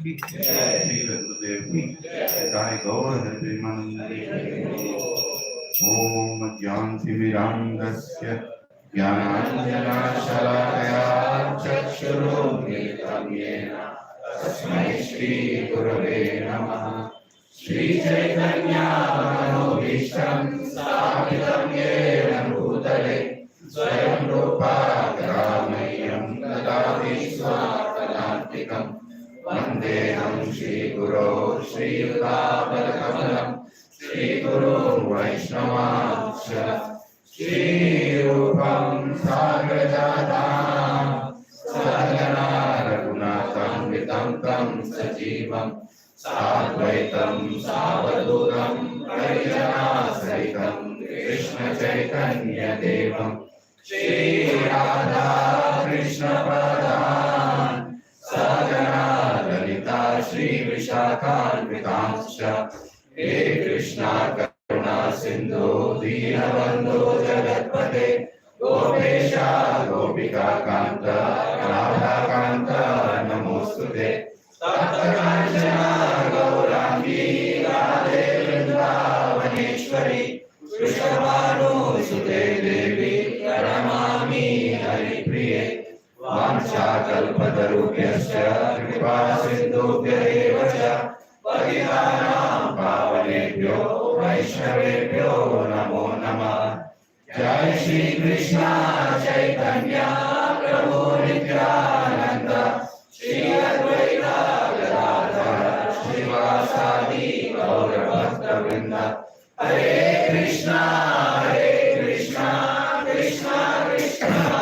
की श्री गुरुदेव की जय गौर हरिप्रेमानंद। ओम ज्ञानतिमिरान्धस्य ज्ञानाञ्जनशलाकया चक्षुरुन्मीलितं येन तस्मै श्रीगुरवे नमः। श्रीचैतन्यमनोभीष्टं स्थापितं येन भूतले स्वयं रूपा ग्रामय्यं ददाति स्वापदान्तिकम्। वन्देऽहं श्रीगुरो श्रीयुतापदकमलं श्रीगुरो वैष्णवांश्च श्रीरूपं साग्रजातां सहगना रघुनाथान्वितं तं सजीवं साद्वैतं सावधूतं परिजनासहितं कृष्णचैतन्यदेवं श्रीराधा कृष्णपदान् सहगना ललिता श्रीविशाखान्वितांश्च हे कृष्णा करुणा सिन्धु दीनबन्धो जगत्पते गोपेशा गोपिका कान्त राधाकान्त नमोऽस्तुते। तप्तकाञ्चना गौराङ्गी राधे वृन्दावनेश्वरी वृषभानुसुते देवी प्रणमामि हरिप्रिये। वाञ्छाकल्पतरुभ्यश्च कृपा सिन्धुभ्य एव च पतितानां पावनेभ्यो वैष्णवेभ्यो नमो नमः। जय श्री कृष्ण चैतन्य प्रभु नित्यानंद श्री अद्वैत गदाधर श्रीवासादि गौर भक्तवृंद। हरे कृष्णा कृष्णा कृष्णा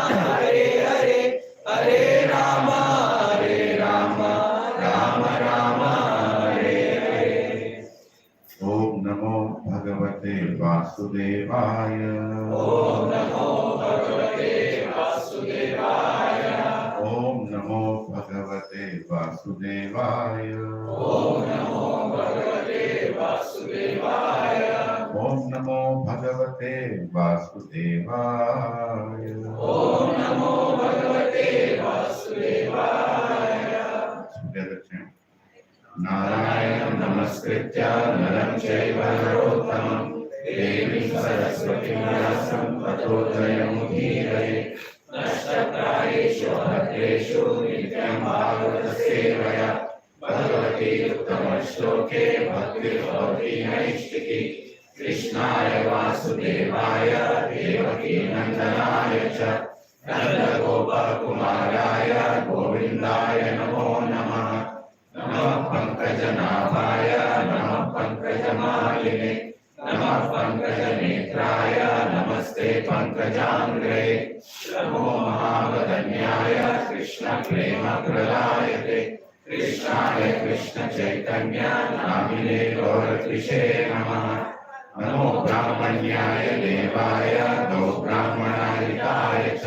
हरे हरे हरे राम राम राम हरे हरे। ओम नमो भगवते वासुदेवाय। ओम नमो भगवते वासुदेवाय। ओम नमो भगवते वासुदेवाय। ओम नमो भगवते वासुदेवाय। ओम नमो भगवते वासुदेवाय। ओम नमो भगवते वासुदेवाय। नारायणं नमस्कृत्य नरं चैव नरोत्तमं देवीं सरस्वतीं व्यासं ततो जयमुदीरये। नष्टप्रायेषु भद्रेषु नित्यं भागवतसेवया भगवती उत्तमश्लोके भक्तिर्भवति नैष्टिकी। कृष्णाय वासुदेवाय देवकी नन्दनाय च नन्दगोपकुमाराय गोविन्दाय नमो नमः। नमः पंकजनाभाय नमः पंकजमालिने नमः पंकजनेत्राय नमस्ते पंकजाङ्घ्रे। नमो महावदन्याय कृष्णप्रेमप्रदायते कृष्णाय कृष्णचैतन्य नामिने गौरकृषे नमः। नमो ब्राह्मण्याय देवाय गौ ब्राह्मणाय च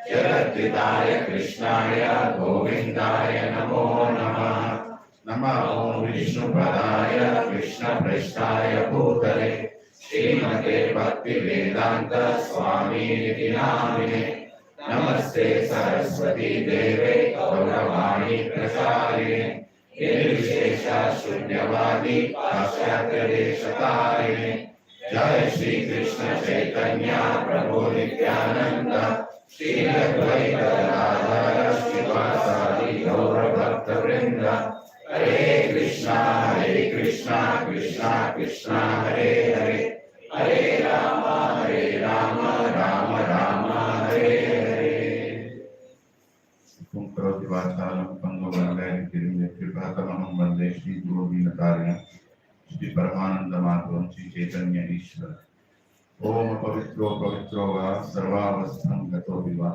जगद्विताय कृष्णाय गोविन्दाय नमो नमः। नमो विष्णुपदाय कृष्णप्रेष्ठाय भूतले श्रीमते भक्तिवेदान्त स्वामीनिति नामिने। नमस्ते सरस्वती देवे गौरवाणी प्रचारिणे निर्विशेष शून्यवादी पाश्चात्यदेशतारिणे। जय श्री कृष्ण चैतन्य प्रभु नित्यानंद श्री अद्वैत गदाधर श्रीवासादि गौर भक्तवृंद। हरे कृष्णा कृष्णा कृष्णा हरे हरे हरे राम राम राम हरे हरे। तुम करोति वाचालं पंगुवल्लैर्गिरिं कृपातमहं वन्दे श्री गुरुदीनतारिणं श्री परमानंद माधवं श्री चैतन्य ईश्वर। ओम पवित्रो पवित्रो वा सर्वावस्थं गतो विवा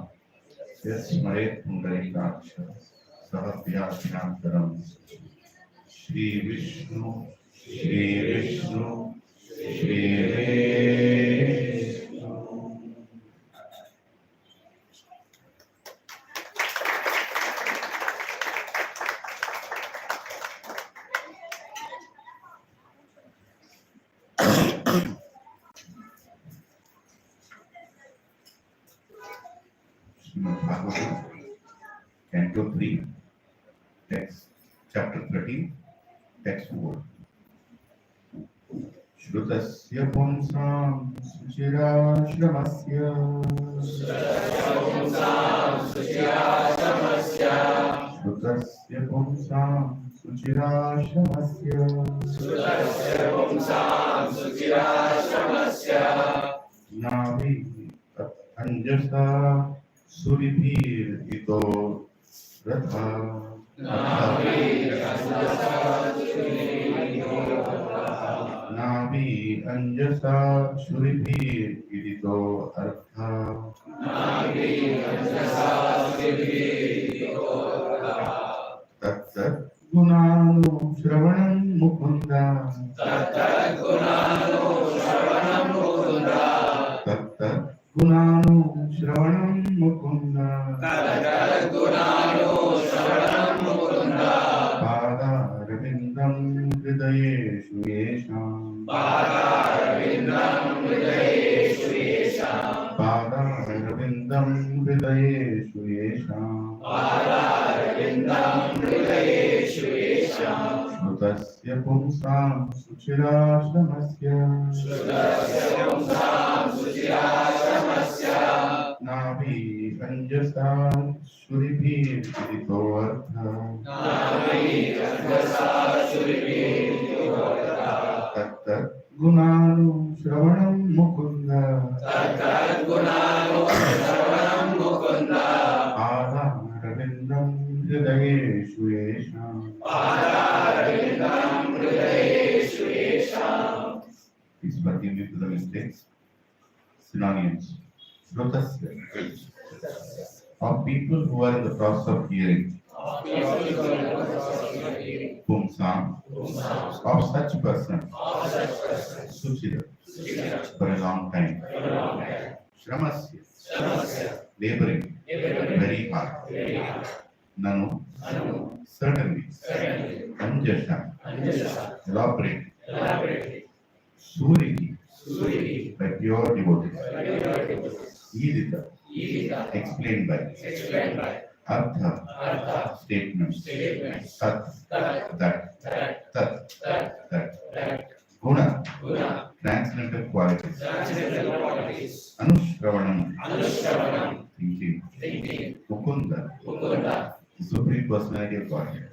यस्मरेत् पुण्डरीकाक्ष सह व्याख्यान्तरं। Shri Vishnu Shri Vishnu Shri Vishnu. Canto 3, text, chapter 13. Text 4. Shrutasya pumsam suchirashramasya Shrutasya pumsam suchirashramasya Navi anjasa suribhir ito ratha Navi anjasa suribhir ito artha Tat gunanu shravanam mukunda Tat gunanu shravanam mukunda Pada ravindam hridayeshu yesham Pada ravindam hridayeshu yesham Shrutasya pumsam suchirashramasya Navi anjasa suribhir ito artha Tat gunanu shravanam mukunda Pada ravindam hridayeshu yesham Please forgive me for the mistakes. Synonyms. Shrutasya. Of people who are in the process of hearing. Pumsam. Of such person. Suchira. For a long time. Shramasya. Laboring. Very hard. Nanu. Certainly. Anjasha. Elaborate. Suriki. By pure devotees. Idita. Explained by. Artha. Statement. Tat. That. Guna. Transcendental qualities. Anushravanam. Thinking. Mukunda. The Supreme Personality of Godhead.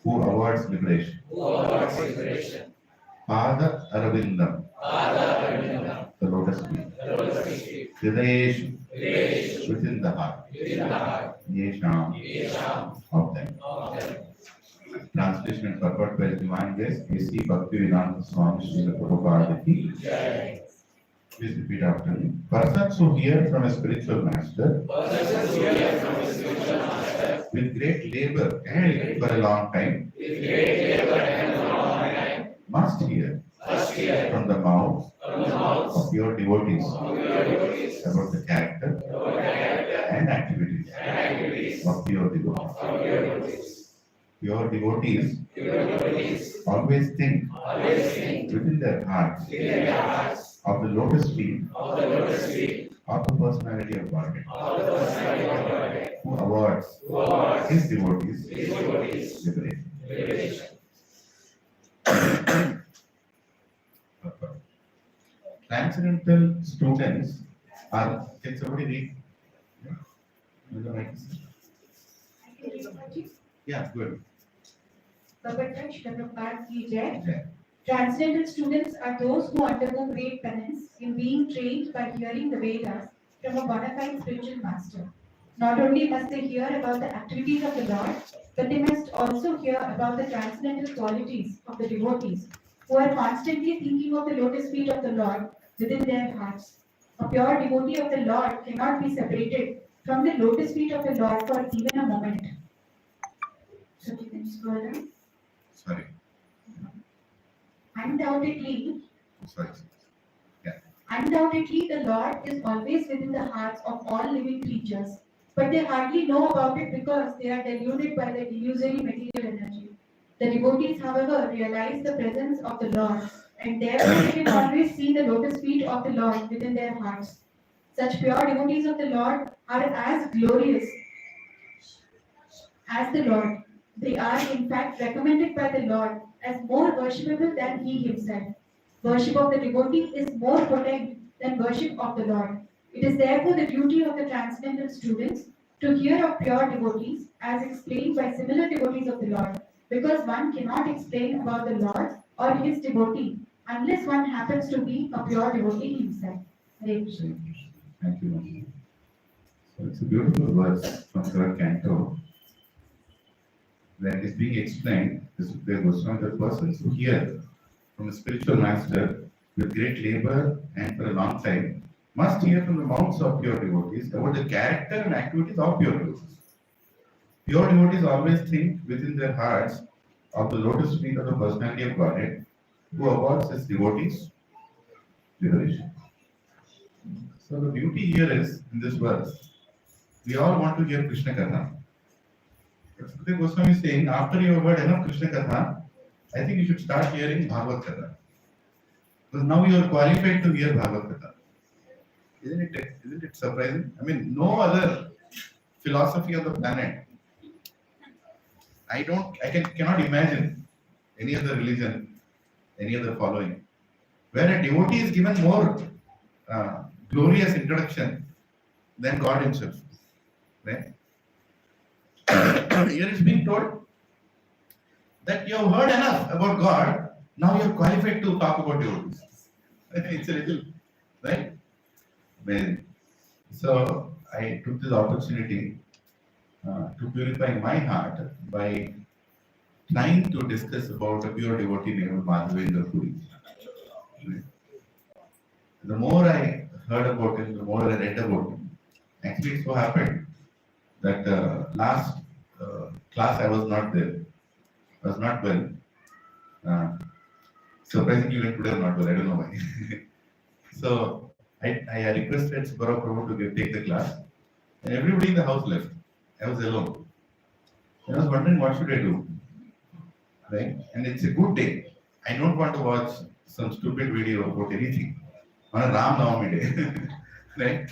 Who awards liberation. Pada Aravindam. The lotus feet. Hridayeshu. Within the heart. Yesham. Of them. Translation and purport by Divine Grace, A.C. Bhaktivedanta Swami Shri Prabhupada. Please repeat after me. Persons who hear from a spiritual master with great labor and for a long time must hear from the mouth of your devotees about the character and activities of pure devotees. Pure devotees always think within their hearts of the lotus feet of the personality of Godhead, who awards his devotees liberation. Transcendental students are. Can somebody read? Yeah, good. Bhagavatam Sripad ki jai. Transcendental students are those who undergo great penance in being trained by hearing the Vedas from a bona fide spiritual master. Not only must they hear about the activities of the Lord, but they must also hear about the transcendental qualities of the devotees who are constantly thinking of the lotus feet of the Lord within their hearts. A pure devotee of the Lord cannot be separated from the lotus feet of the Lord for even a moment. So you can scroll down. Sorry. Undoubtedly, Yeah. Undoubtedly, the Lord is always within the hearts of all living creatures, but they hardly know about it because they are deluded by the illusory material energy. The devotees, however, realize the presence of the Lord, and therefore they can always see the lotus feet of the Lord within their hearts. Such pure devotees of the Lord are as glorious as the Lord. They are in fact recommended by the Lord as more worshipable than He Himself. Worship of the devotee is more potent than worship of the Lord. It is therefore the duty of the transcendental students to hear of pure devotees as explained by similar devotees of the Lord, because one cannot explain about the Lord or his devotee unless one happens to be a pure devotee himself. Hare Krishna. Thank you, Mani. So it's a beautiful verse from third canto. When it is being explained, this goes on the persons who hear from a spiritual master with great labor and for a long time must hear from the mouths of pure devotees about the character and activities of pure devotees. Pure devotees always think within their hearts of the lotus feet of the personality of Godhead, who awards his devotees liberation. So the beauty here is, in this verse, we all want to hear Krishna Katha. But Sukadeva Goswami is saying, after you have heard enough Krishna Katha, I think you should start hearing Bhagavad Katha. Because now you are qualified to hear Bhagavad Katha. Isn't it surprising? I mean, no other philosophy on the planet. Cannot imagine any other religion, any other following, where a devotee is given more glorious introduction than God Himself. Right? Here it's being told that you have heard enough about God, now you are qualified to talk about devotees. It's a little, right? Amazing. So I took this opportunity to purify my heart by trying to discuss about a pure devotee named Madhavendra Puri. The more I heard about him, the more I read about him. Actually, it so happened that last class I was not there. I was not well. Surprisingly, even today I'm not well. I don't know why. So I requested Subhara Prabhu to take the class, and everybody in the house left. I was alone. I was wondering what should I do, right? And it's a good day. I don't want to watch some stupid video about anything on a Ram Navami day, right?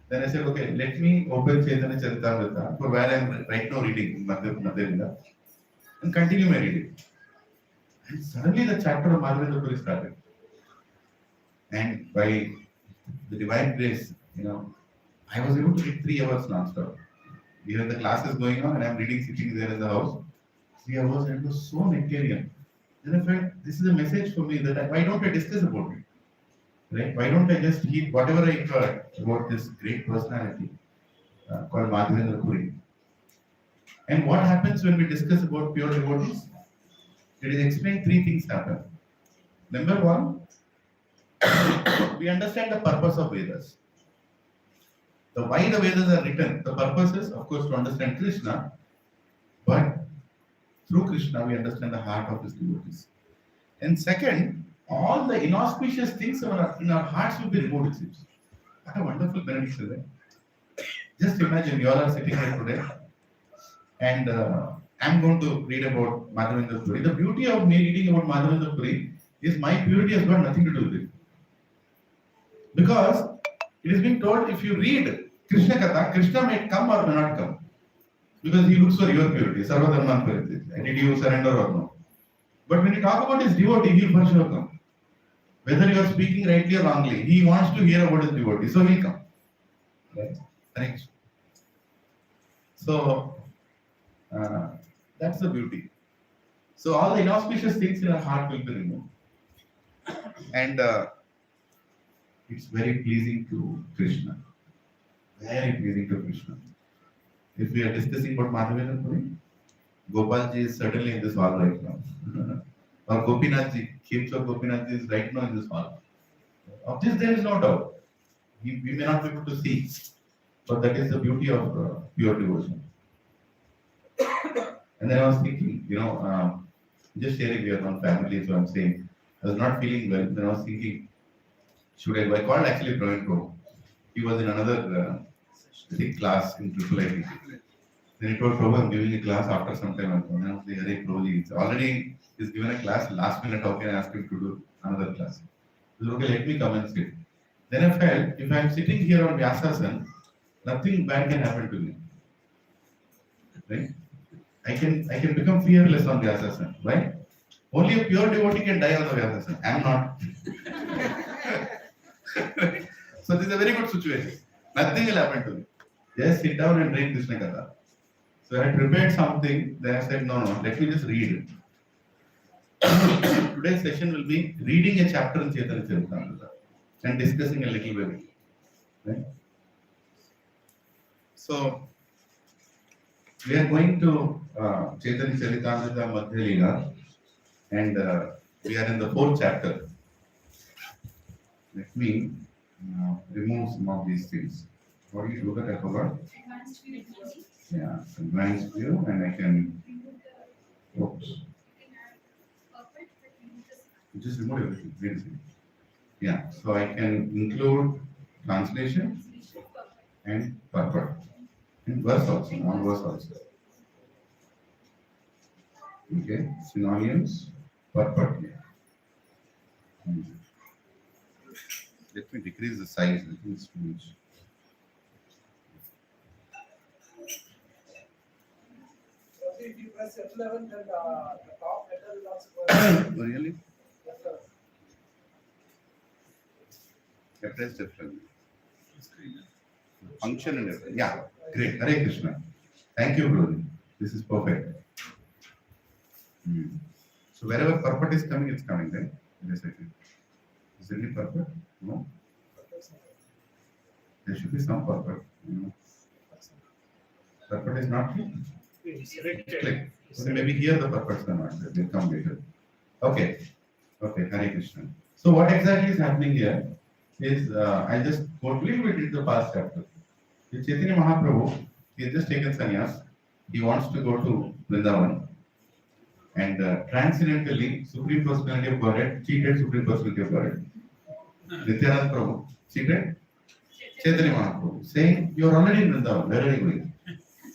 Then I said, okay, let me open Chaitanya Charitamrita for where I am right now reading Madhavendra and continue my reading. And suddenly the chapter of Madhavendra Puri started. And by the divine grace, I was able to read 3 hours non-stop. Here the class is going on and I'm reading sitting there in the house. 3 hours and it was so nectarian. Then I felt this is a message for me that why don't I discuss about it? Right? Why don't I just heed whatever I heard about this great personality called Madhavendra Puri? And what happens when we discuss about pure devotees? It is explained 3 things happen. Number 1, we understand the purpose of Vedas. Why the Vedas are written, the purpose is, of course, to understand Krishna, but through Krishna we understand the heart of his devotees. And second, all the inauspicious things in our hearts will be removed, it seems. What a wonderful benediction, right? Just imagine you all are sitting here today, and I'm going to read about Madhavendra Puri. The beauty of me reading about Madhavendra Puri is my purity has got nothing to do with it. Because it is being told if you read Krishna Katha, Krishna may come or may not come. Because he looks for your purity. Sarva Dharman Purity. Did you surrender or no? But when you talk about his devotee, he will for sure come. Whether you are speaking rightly or wrongly, he wants to hear about his devotee, so he'll come. Right? Thanks. So, that's the beauty. So, all the inauspicious things in our heart will be removed. And it's very pleasing to Krishna. Very pleasing to Krishna. If we are discussing about Madhavendra Puri, Gopalji is certainly in this hall right now. Or Gopinathji, Khemchor Gopinathji is right now in this hall. Of this there is no doubt. We may not be able to see, but that is the beauty of pure devotion. And then I was thinking, just sharing we are one family, so I'm saying, I was not feeling well. Then I was thinking, I called actually Praveen Prabhu. He was in another class in IIIT. Then he told Prabhu, I'm giving a class after some time. And I was like, Hare Prabhuji, already he's given a class, last minute how can I ask him to do another class? He said, okay, let me come and sit. Then I felt, if I'm sitting here on Vyasasana, nothing bad can happen to me. Right? I can become fearless on Vyasasana. Why? Only a pure devotee can die on the Vyasasana. I am not. So this is a very good situation. Nothing will happen to me. Just sit down and read Krishna Katha. So I prepared something, then I said, no, let me just read it. Today's session will be reading a chapter in Chaitanya Charitamrita and discussing a little bit. Right? So we are going to Chaitanya Charitamrita Madhya Leela, and we are in the 4th chapter. Let me remove some of these things. What do you look at? I forgot. Yeah, advanced view, and I can. Oops. Just remove everything. Wait a second. Yeah, so I can include translation and purport. And verse also, non-verse also. Okay, synonyms, purport. Yeah. Let me decrease the size. I think it's too much. If you press F11, then the top letter will also go. Really? I pressed F11. Function and everything. Yeah, great. Hare Krishna. Thank you, Brody. This is perfect. So wherever purport is coming, it's coming, right? Wait a second. Is there any purport? No? There should be some purport. Purport is not here. Click. So maybe here the purports are not there. They'll come later. Okay. Okay, Hare Krishna. So what exactly is happening here is, I just go a little bit into the past chapter. The Chaitanya Mahaprabhu, he has just taken sannyas. He wants to go to Vrindavan. And transcendentally, Supreme Personality of Godhead cheated Supreme Personality of Godhead. Nityananda Prabhu cheated Chaitanya Mahaprabhu, saying, "You are already in Vrindavan. Where are you going?"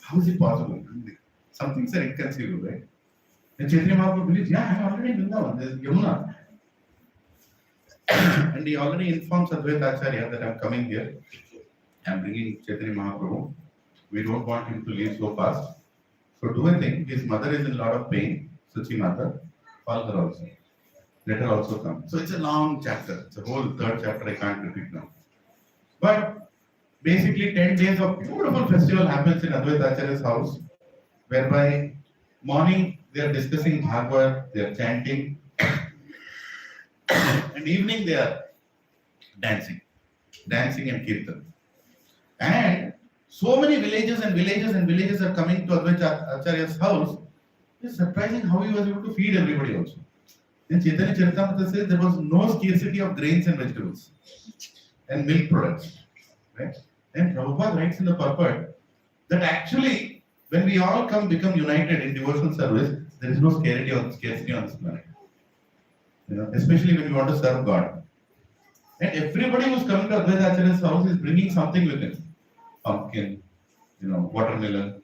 How is it possible? Some things are inconceivable, right? And Chaitanya Mahaprabhu believes, "Yeah, I'm already in Vrindavan. There's Yamuna." And he already informs Advaita Acharya that I'm coming here. I'm bringing Chaitanya Mahaprabhu. We don't want him to leave so fast. So do a thing. His mother is in a lot of pain. Suchi Mata. Call her also. Let her also come. So it's a long chapter. It's a whole 3rd chapter. I can't repeat now. But basically 10 days of beautiful festival happens in Advaita Acharya's house, whereby morning they are discussing Bhagavad, they are chanting, and evening they are dancing and kirtan. And so many villages are coming to Advaita Acharya's house. It's surprising how he was able to feed everybody also. In Chaitanya Charitamrita says there was no scarcity of grains and vegetables and milk products. Right? And Prabhupada writes in the purport that actually when we all become united in devotional service, there is no scarcity on this planet. Especially when you want to serve God. And everybody who's coming to Advaita Acharya's house is bringing something with him. Pumpkin, watermelon,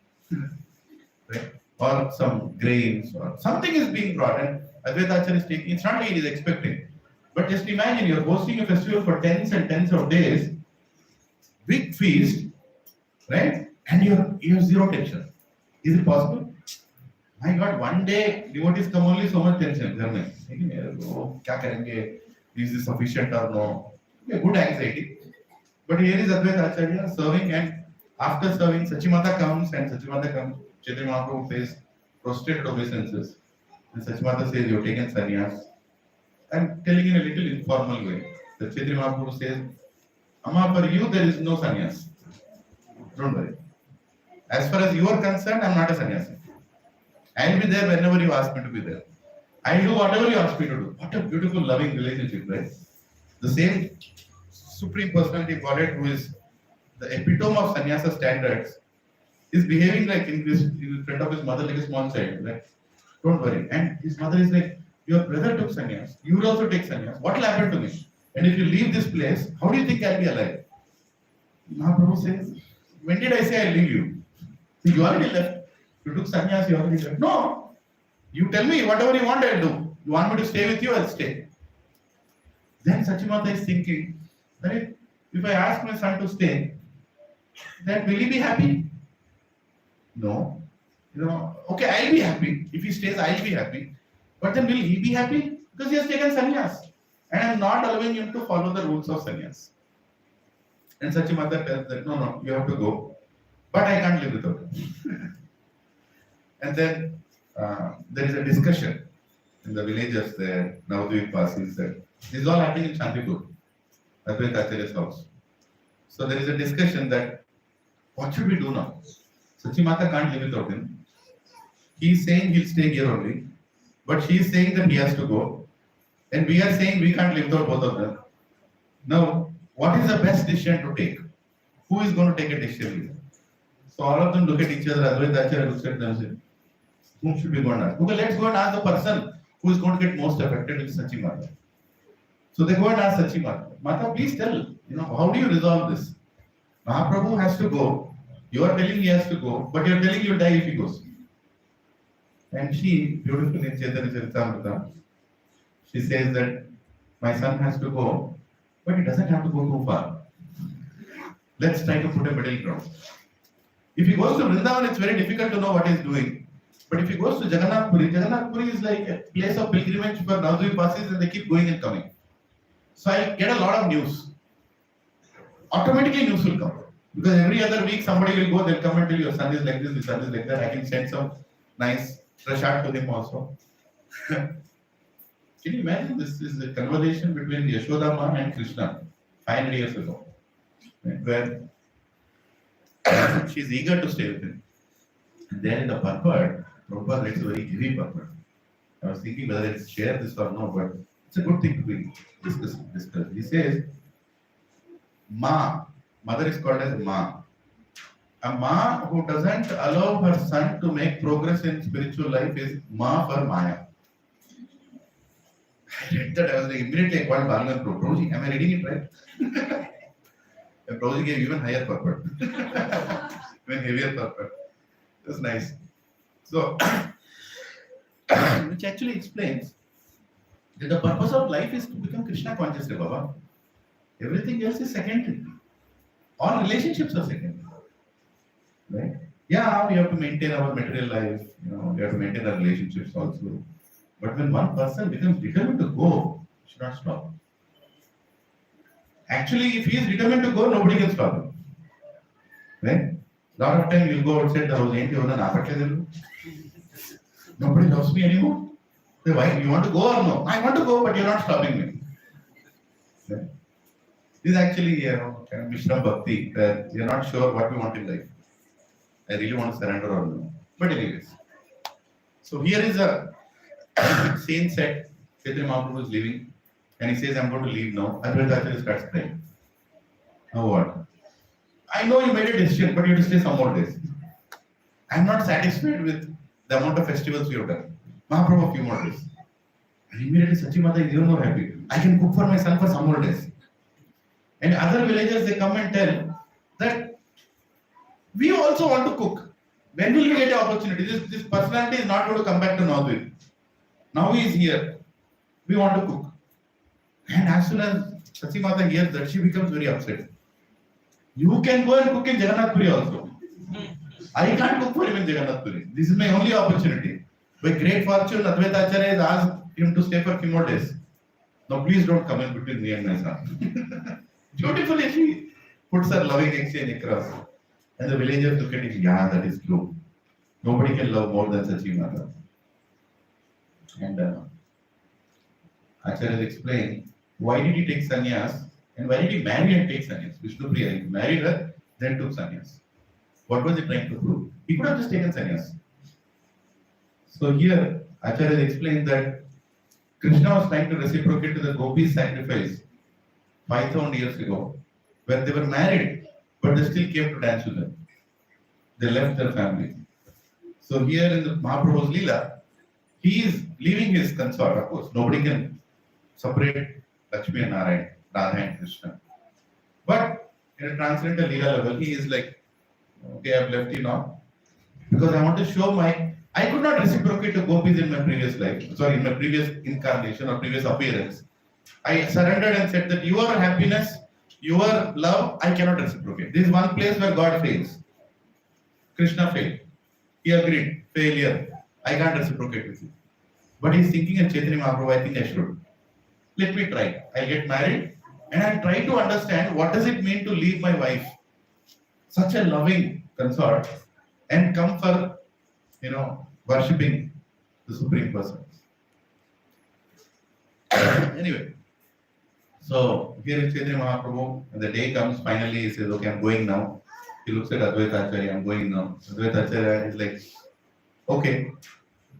right? Or some grains, or something is being brought, and Advaita Acharya is taking. It's not like he is expecting. But just imagine you're hosting a festival for tens and tens of days, big feast, right? And you have zero tension. Is it possible? My God, one day devotees come only so much tension. Is this sufficient or no? A good anxiety. But here is Advaita Acharya serving, and after serving, Sachimata comes, Chaitanya Mahaprabhu pays prostrated obeisances. And Sachimata says, "You've taken sannyas." I'm telling in a little informal way. The Chaitanya Mahaprabhu says, "Amma, for you there is no sannyas. Don't worry. As far as you are concerned, I'm not a sannyasi. I'll be there whenever you ask me to be there. I'll do whatever you ask me to do." What a beautiful, loving relationship, right? The same Supreme Personality of Godhead, who is the epitome of sannyasa standards, is behaving like in front of his mother like a small child. Like, don't worry. And his mother is like, "Your brother took sannyas. You will also take sannyas. What will happen to me? And if you leave this place, how do you think I'll be alive?" Mahaprabhu says, "When did I say I'll leave you? See, you already left. You took sannyas, you already left. No. You tell me whatever you want, I'll do. You want me to stay with you, I'll stay." Then Sachimata is thinking, right? If I ask my son to stay, then will he be happy? No. Okay, I'll be happy. If he stays, I'll be happy. But then will he be happy? Because he has taken sannyas. And I'm not allowing him to follow the rules of sannyas. And Sachimata tells that, no, you have to go. But I can't live without him. And then there is a discussion in the villagers there, Navadvip passes there. This is all happening in Shantipur, Advaita Acharya's house. So there is a discussion that, what should we do now? Sachimata can't live without him. He is saying he'll stay here only, but she is saying that he has to go. And we are saying we can't live without both of them. Now, what is the best decision to take? Who is going to take a decision here? So all of them look at each other. Advaita Acharya looks at them and says, whom should we go and ask? Okay, let's go and ask the person who is going to get most affected, which is Sachimata. So they go and ask Sachimata, Mata, please tell, how do you resolve this? Mahaprabhu has to go. You are telling he has to go, but you are telling he will die if he goes. And she, beautifully in Chaitanya Charitamrita, she says that my son has to go, but he doesn't have to go too far. Let's try to put a middle ground. If he goes to Vrindavan, it's very difficult to know what he's doing. But if he goes to Jagannath Puri is like a place of pilgrimage for Navadvip passes and they keep going and coming. So I get a lot of news. Automatically news will come. Because every other week somebody will go, they'll come and tell you, your son is like this, your son is like that. I can send some nice prashad to him also. Can you imagine this is a conversation between Yashoda Ma and Krishna 500 years ago, where she's eager to stay with him. And there in the purport, Prabhupada writes a very heavy purport. I was thinking whether I'd share this or not, but it's a good thing to be discussed. He says, Ma, mother is called as Ma. A Ma who doesn't allow her son to make progress in spiritual life is Ma for Maya. I read that, I was like, immediately I called Balagan Prabhuji, am I reading it right? And Prabhuji gave even higher purport, even heavier purport. It was nice. So, which actually explains that the purpose of life is to become Krishna conscious, Baba. Everything else is secondary. All relationships are secondary. Right? Yeah, we have to maintain our material life, we have to maintain our relationships also. But when one person becomes determined to go, he should not stop. Actually, if he is determined to go, nobody can stop him. Right? A lot of time you'll go outside the house, nobody loves me anymore. Say, why? You want to go or no? I want to go, but you're not stopping me. Right? This is actually kind of Mishra Bhakti, where you're not sure what we want in life. I really want to surrender or no. But anyways. So here is a scene set. Chaitanya Mahaprabhu is leaving. And he says, I'm going to leave now. Advaita Acharya starts crying. Now what? I know you made a decision, but you have to stay some more days. I'm not satisfied with the amount of festivals we have done. Mahaprabhu, a few more days. And immediately Sachimata is even more happy. I can cook for my son for some more days. And other villagers, they come and tell that we also want to cook. When will we get the opportunity? This personality is not going to come back to Navadvip. Now he is here. We want to cook. And as soon as Sachimata hears that, she becomes very upset. You can go and cook in Jagannath Puri also. I can't cook for him in Jagannath Puri. This is my only opportunity. By great fortune, Advaita Acharya has asked him to stay for a few more days. Now please don't come in between me and my son. Beautifully she puts her loving exchange across. And the villagers look at it, yeah, that is true. Nobody can love more than Sachimata. And Acharya explained, why did he take sannyas and why did he marry and take sannyas? Vishnupriya, he married her, then took sannyas. What was he trying to prove? He could have just taken sannyas. So here, Acharya explained that Krishna was trying to reciprocate to the gopis' sacrifice 5,000 years ago, where they were married, but they still came to dance with them. They left their family. So here in the Mahaprabhu's Leela, he is leaving his consort, of course. Nobody can separate Lakshmi and Narayan, Radha and Krishna. But in a transcendental Leela level, he is like, okay, I've left you now. Because I want to show I could not reciprocate to gopis in my previous life, in my previous incarnation or previous appearance. I surrendered and said that your happiness, your love, I cannot reciprocate. This is one place where God fails. Krishna failed. He agreed. failure. I can't reciprocate with you. But he's thinking in Chaitanya Mahaprabhu, I think I should. Let me try. I'll get married and I'll try to understand what does it mean to leave my wife, such a loving consort, and come for, worshipping the Supreme Person. Anyway, so here is Chaitanya Mahaprabhu, and the day comes, finally he says, okay, I'm going now. He looks at Advaita Acharya, I'm going now. Advaita Acharya is like, okay,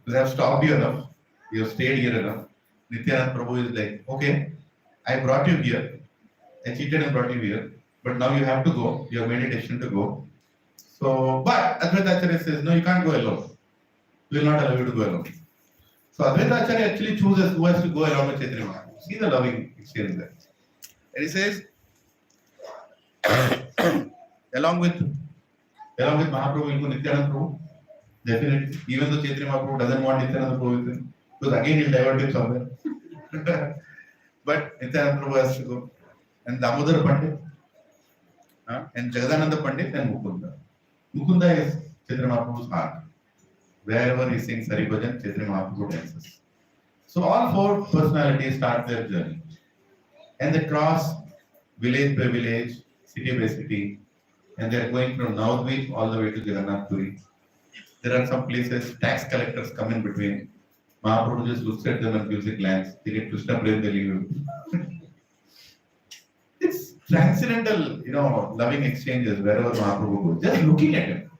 we have stopped you enough, you have stayed here enough. Nityananda Prabhu is like, okay, I brought you here, I cheated and brought you here, but now you have to go, you have made a decision to go. So, but Advaita Acharya says, no, you can't go alone. We will not allow you to go alone. So Advaita Acharya actually chooses who has to go along with Chaitanya Mahaprabhu. See the loving exchange there. And he says, along with Mahaprabhu will go Nityananda Prabhu. Definitely. Even though Chaitanya Mahaprabhu doesn't want Nityananda Prabhu with him, because again he'll divert him somewhere. But Nityananda Prabhu has to go. And Damodar Pandit, and Jagadananda Pandit, and Mukunda. Mukunda is Chaitanya Mahaprabhu's heart. Wherever he sings Hari Bhajan, Chaitanya Mahaprabhu dances. So all four personalities start their journey. And they cross village by village, city by city, and they are going from Navadvip all the way to Jagannath Puri. There are some places tax collectors come in between. Mahaprabhu just looks at them and gives a glance. They get Krishna Prem, they leave. It's transcendental, loving exchanges wherever Mahaprabhu goes. Just looking at him.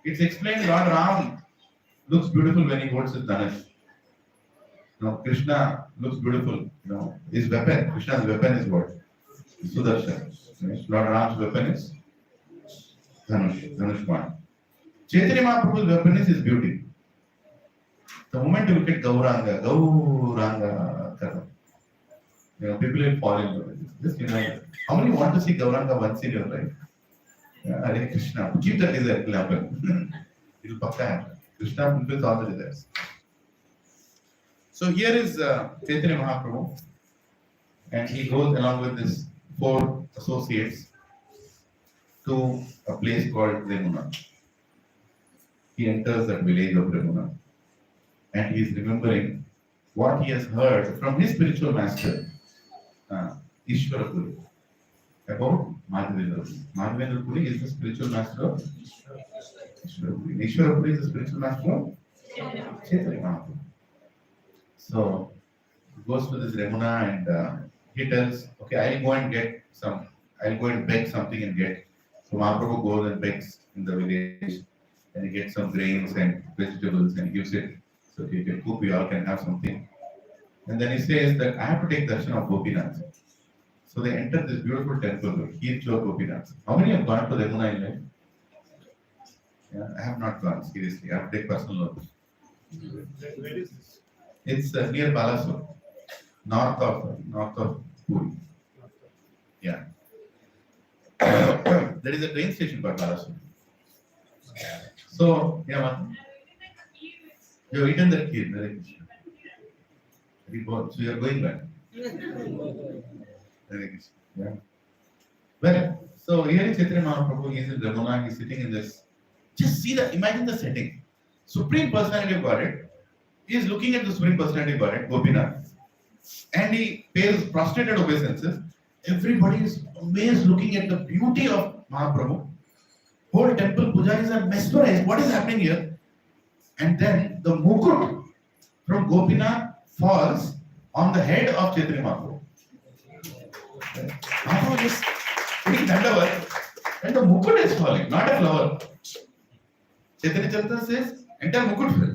It's explained Lord Ram looks beautiful when he holds his dhanush. Krishna looks beautiful. His weapon, Krishna's weapon is what? Sudarshan. Right? Lord Ram's weapon is Dhanushman. Chaitanya Mahaprabhu's weapon is his beauty. The moment you look at Gauranga Karam, people will fall in love with this. Just how many want to see Gauranga once in your life? Hare Krishna. Keep that desire, it will happen. It will happen. Krishna fulfills all the desires. So here is Chaitanya Mahaprabhu, and he goes along with his four associates to a place called Remuna. He enters that village of Remuna, and he is remembering what he has heard from his spiritual master, Ishwara Puri, about Madhavendra. Madhavendra Puri is the spiritual master of Ishwara Puri. Ishwara Puri is the spiritual master of Chaitanya Mahaprabhu. So he goes to this Remuna and he tells, okay, I'll go and beg something and get. So Mahaprabhu goes and begs in the village and he gets some grains and vegetables and he gives it. So you can cook, we all can have something. And then he says that I have to take darshan of Gopinath. So they enter this beautiful temple, Kirchor Gopinath. How many have gone to Remuna in life? Yeah, I have not gone, seriously. I have to take personal notes. Where is this? It's near Balasur, north of Puri. Yeah. There is a train station called Balasur. So, yeah, man. You have eaten that kheer, very good. So you are going back. Very good. Yeah. Well, so here is Chaitanya Mahaprabhu, he is in Ramana, he is sitting in this. Just imagine the setting. Supreme Personality of Godhead. He is looking at the Supreme Personality of Godhead, Gopinath, and he pays prostrated obeisances. Everybody is amazed looking at the beauty of Mahaprabhu. Whole temple pujaris are mesmerized. What is happening here? And then the mukut from Gopinath falls on the head of Chaitanya Mahaprabhu. Mahaprabhu is putting dandavat and the mukut is falling, not a flower. Chaitanya Charita says, entire mukut fell.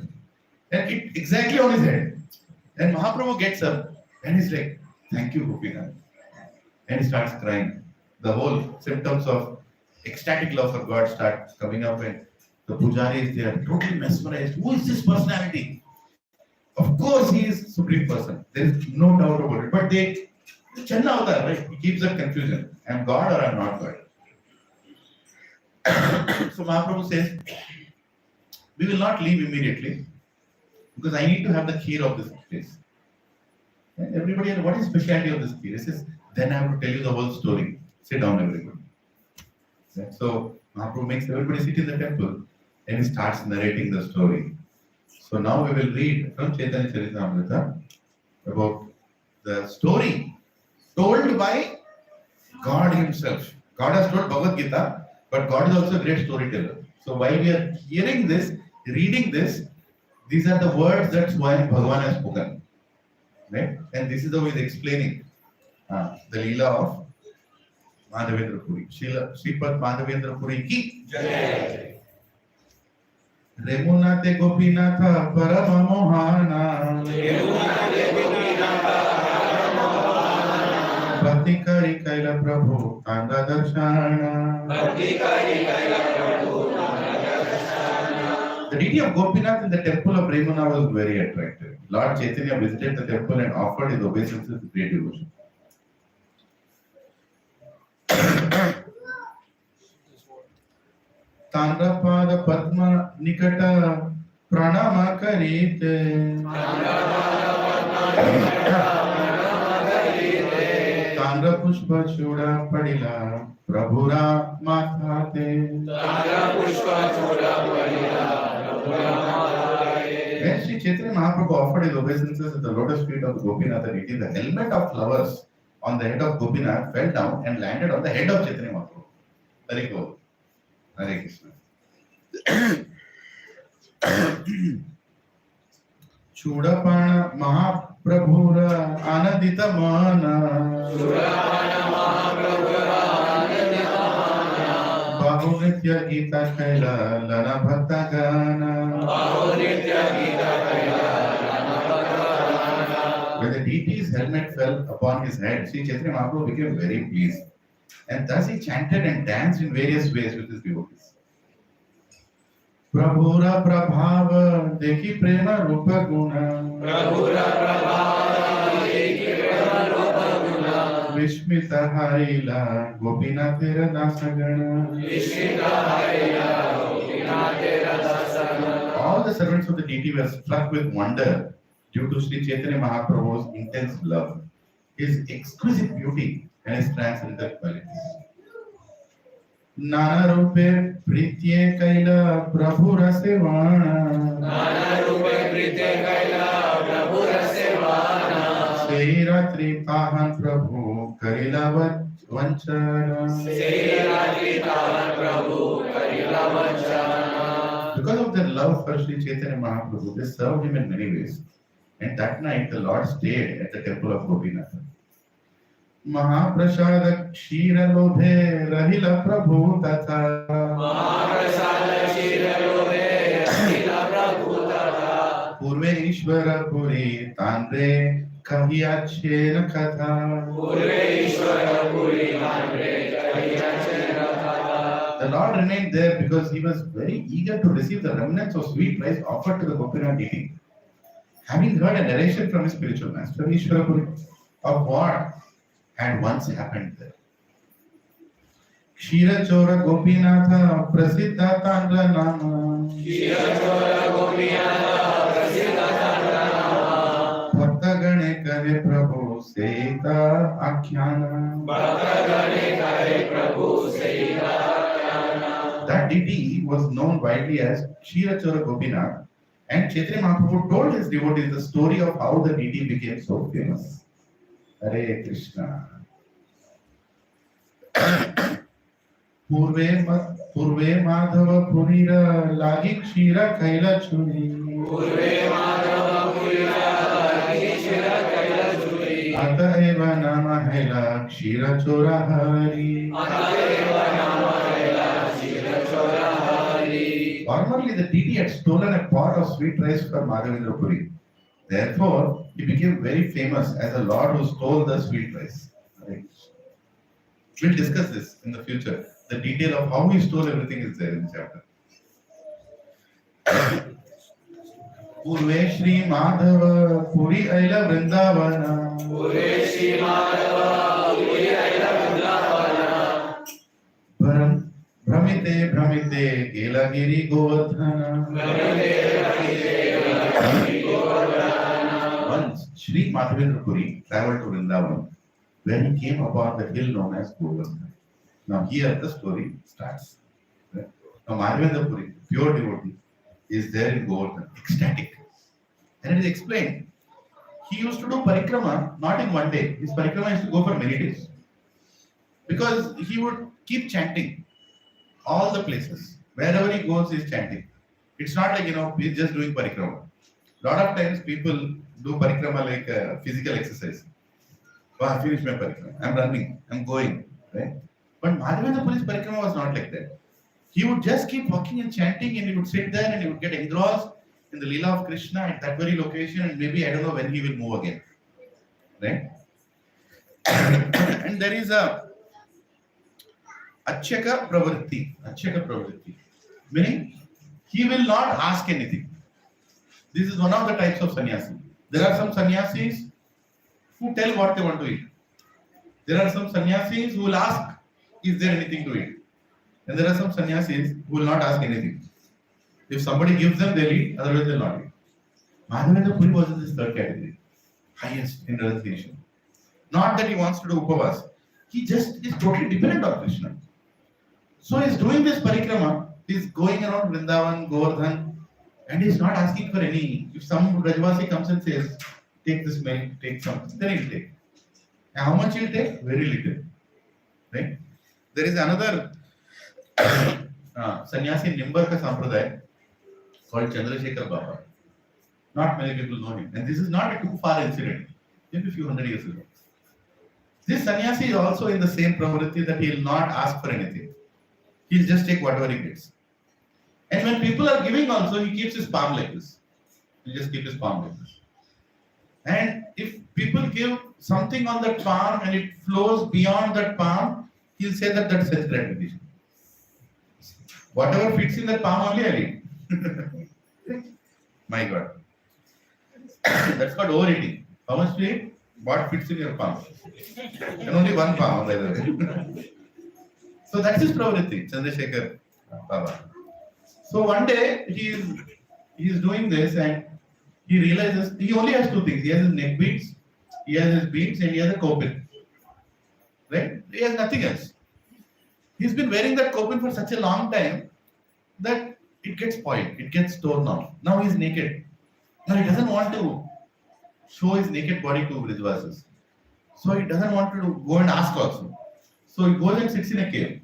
And it exactly on his head. And Mahaprabhu gets up and he's like, thank you, Gopinath. And he starts crying. The whole symptoms of ecstatic love for God start coming up, and the pujaris, they are totally mesmerized. Who is this personality? Of course, he is Supreme Person. There is no doubt about it. But Channa Avatar, right? He keeps that confusion. I am God or I am not God. So Mahaprabhu says, we will not leave immediately because I need to have the kheer of this place. And everybody, what is the specialty of this kheer? He says, then I have to tell you the whole story. Sit down, everybody. So Mahaprabhu makes everybody sit in the temple. and he starts narrating the story. So now we will read from Chaitanya Charitamrita about the story told by God Himself. God has told Bhagavad Gita, but God is also a great storyteller. So while we are hearing this, reading this, these are the words that Swayam Bhagavan has spoken. Right? And this is how he is explaining the Leela of Madhavendra Puri. Sripad Madhavendra Puri ki Jai. Remunate Gopinatha Parama Mohana Bhakti Kari Kaila Prabhu Tanga Darshana. The deity of Gopinath in the temple of Remuna was very attractive. Lord Chaitanya visited the temple and offered his obeisances with great devotion. Tandrapada Padma Nikata Pranama Karite Tandra Pushpa Chuda Padila Prabhura Mathate. When Sri Chaitanya Mahaprabhu offered his obeisances at the lotus feet of Gopinath deity, the helmet of flowers on the head of Gopinath fell down and landed on the head of Chaitanya Mahaprabhu. Very cool. Hare Krishna. Chudapana Mahaprabhura Anandita Mana Bahunitya Gita Kaila Lana Bhakta Gana. When the deity's helmet fell upon his head, Sri Chaitanya Mahaprabhu became very pleased. And thus he chanted and danced in various ways with his devotees. Prabhura Prabhava Dekhi Prema Rupa Guna Vishmita Harila Gopinathera Dasagana. All the servants of the deity were struck with wonder due to Sri Chaitanya Mahaprabhu's intense love, his exquisite beauty, and his transcendental qualities. Nana Rupe Pritye Kaila Prabhu Rasevana Sei Ratri Tahan Prabhu Karila Vanchana. Because of their love for Sri Chaitanya Mahaprabhu, they served him in many ways. And that night the Lord stayed at the temple of Gopinath. Mahaprasad Kshira Lobhe Rahila Prabhu Tatha Purve Ishvara Puri Tandre Kahiyachena Katha. The Lord remained there because he was very eager to receive the remnants of sweet rice offered to the Gopinath deity. Having heard a narration from his spiritual master, Ishvara Puri, of what had once happened there. Kshira Chora Gopinatha Prasiddha Tandra Nama Bhakta Gane Kare Prabhu Seita Akhyana. That deity was known widely as Kshira Chora Gopinath, and Chaitanya Mahaprabhu told his devotees the story of how the deity became so famous. Hare Krishna. Purve Madhava Purira Lagi Kshira Kaila Churi Ata Eva Nama Hela Kshira Chora Hari. Formerly, the deity had stolen a pot of sweet rice from Madhavendra Puri. Therefore, he became very famous as a lord who stole the sweet rice. Right. We'll discuss this in the future. The detail of how he stole everything is there in the chapter. Purve Shri Madhava Puri Aila Vrindavana Bramite Bramite Gelagiri Govardhana. Once Sri Madhavendra Puri traveled to Vrindavan, where he came upon the hill known as Govardhana. Now here the story starts. Right? Now Madhavendra Puri, pure devotee, is there in Govardhan, ecstatic. And it is explained. He used to do parikrama not in one day. His parikrama used to go for many days. Because he would keep chanting all the places. Wherever he goes, he's chanting. It's not like, he's just doing parikrama. Lot of times people do parikrama like physical exercise. Oh, I finished my parikrama. I'm running. I'm going. Right? But Madhavendra Puri's parikrama was not like that. He would just keep walking and chanting, and he would sit there and he would get engrossed in the Leela of Krishna at that very location, and maybe I don't know when he will move again. Right? And there is a Achyaka pravritti, meaning he will not ask anything. This is one of the types of sannyasi. There are some sannyasis who tell what they want to eat. There are some sannyasis who will ask, is there anything to eat? And there are some sannyasis who will not ask anything. If somebody gives them, they'll eat, otherwise they'll not eat. Madhavendra Puri was in this third category, highest in renunciation. Not that he wants to do upavas. He just is totally dependent on Krishna. So he's doing this parikrama, he's going around Vrindavan, Govardhan, and he's not asking for any. If some Rajvasi comes and says, take this milk, take something, then he'll take. And how much he'll take? Very little. Right? There is another sannyasi in Nimbarka Sampradaya called Chandrasekhar Baba. Not many people know him. And this is not a too far incident, maybe a few hundred years ago. This sannyasi is also in the same pravritti that he will not ask for anything. He'll just take whatever he gets. And when people are giving also, he keeps his palm like this. He'll just keep his palm like this. And if people give something on that palm and it flows beyond that palm, he'll say that that's self gratification. Whatever fits in that palm only I'll eat. My God. That's called overeating. How much to eat? What fits in your palm? And only one palm, by the way. So that's his pravritti, Chandrasekhar Baba. So one day he is doing this and he realizes he only has two things. He has his neck beads, he has his beads, and he has a kopin. Right? He has nothing else. He's been wearing that kopin for such a long time that it gets spoiled, it gets torn off. Now he's naked. Now he doesn't want to show his naked body to Brijvasis. So he doesn't want to go and ask also. So he goes and sits in a cave.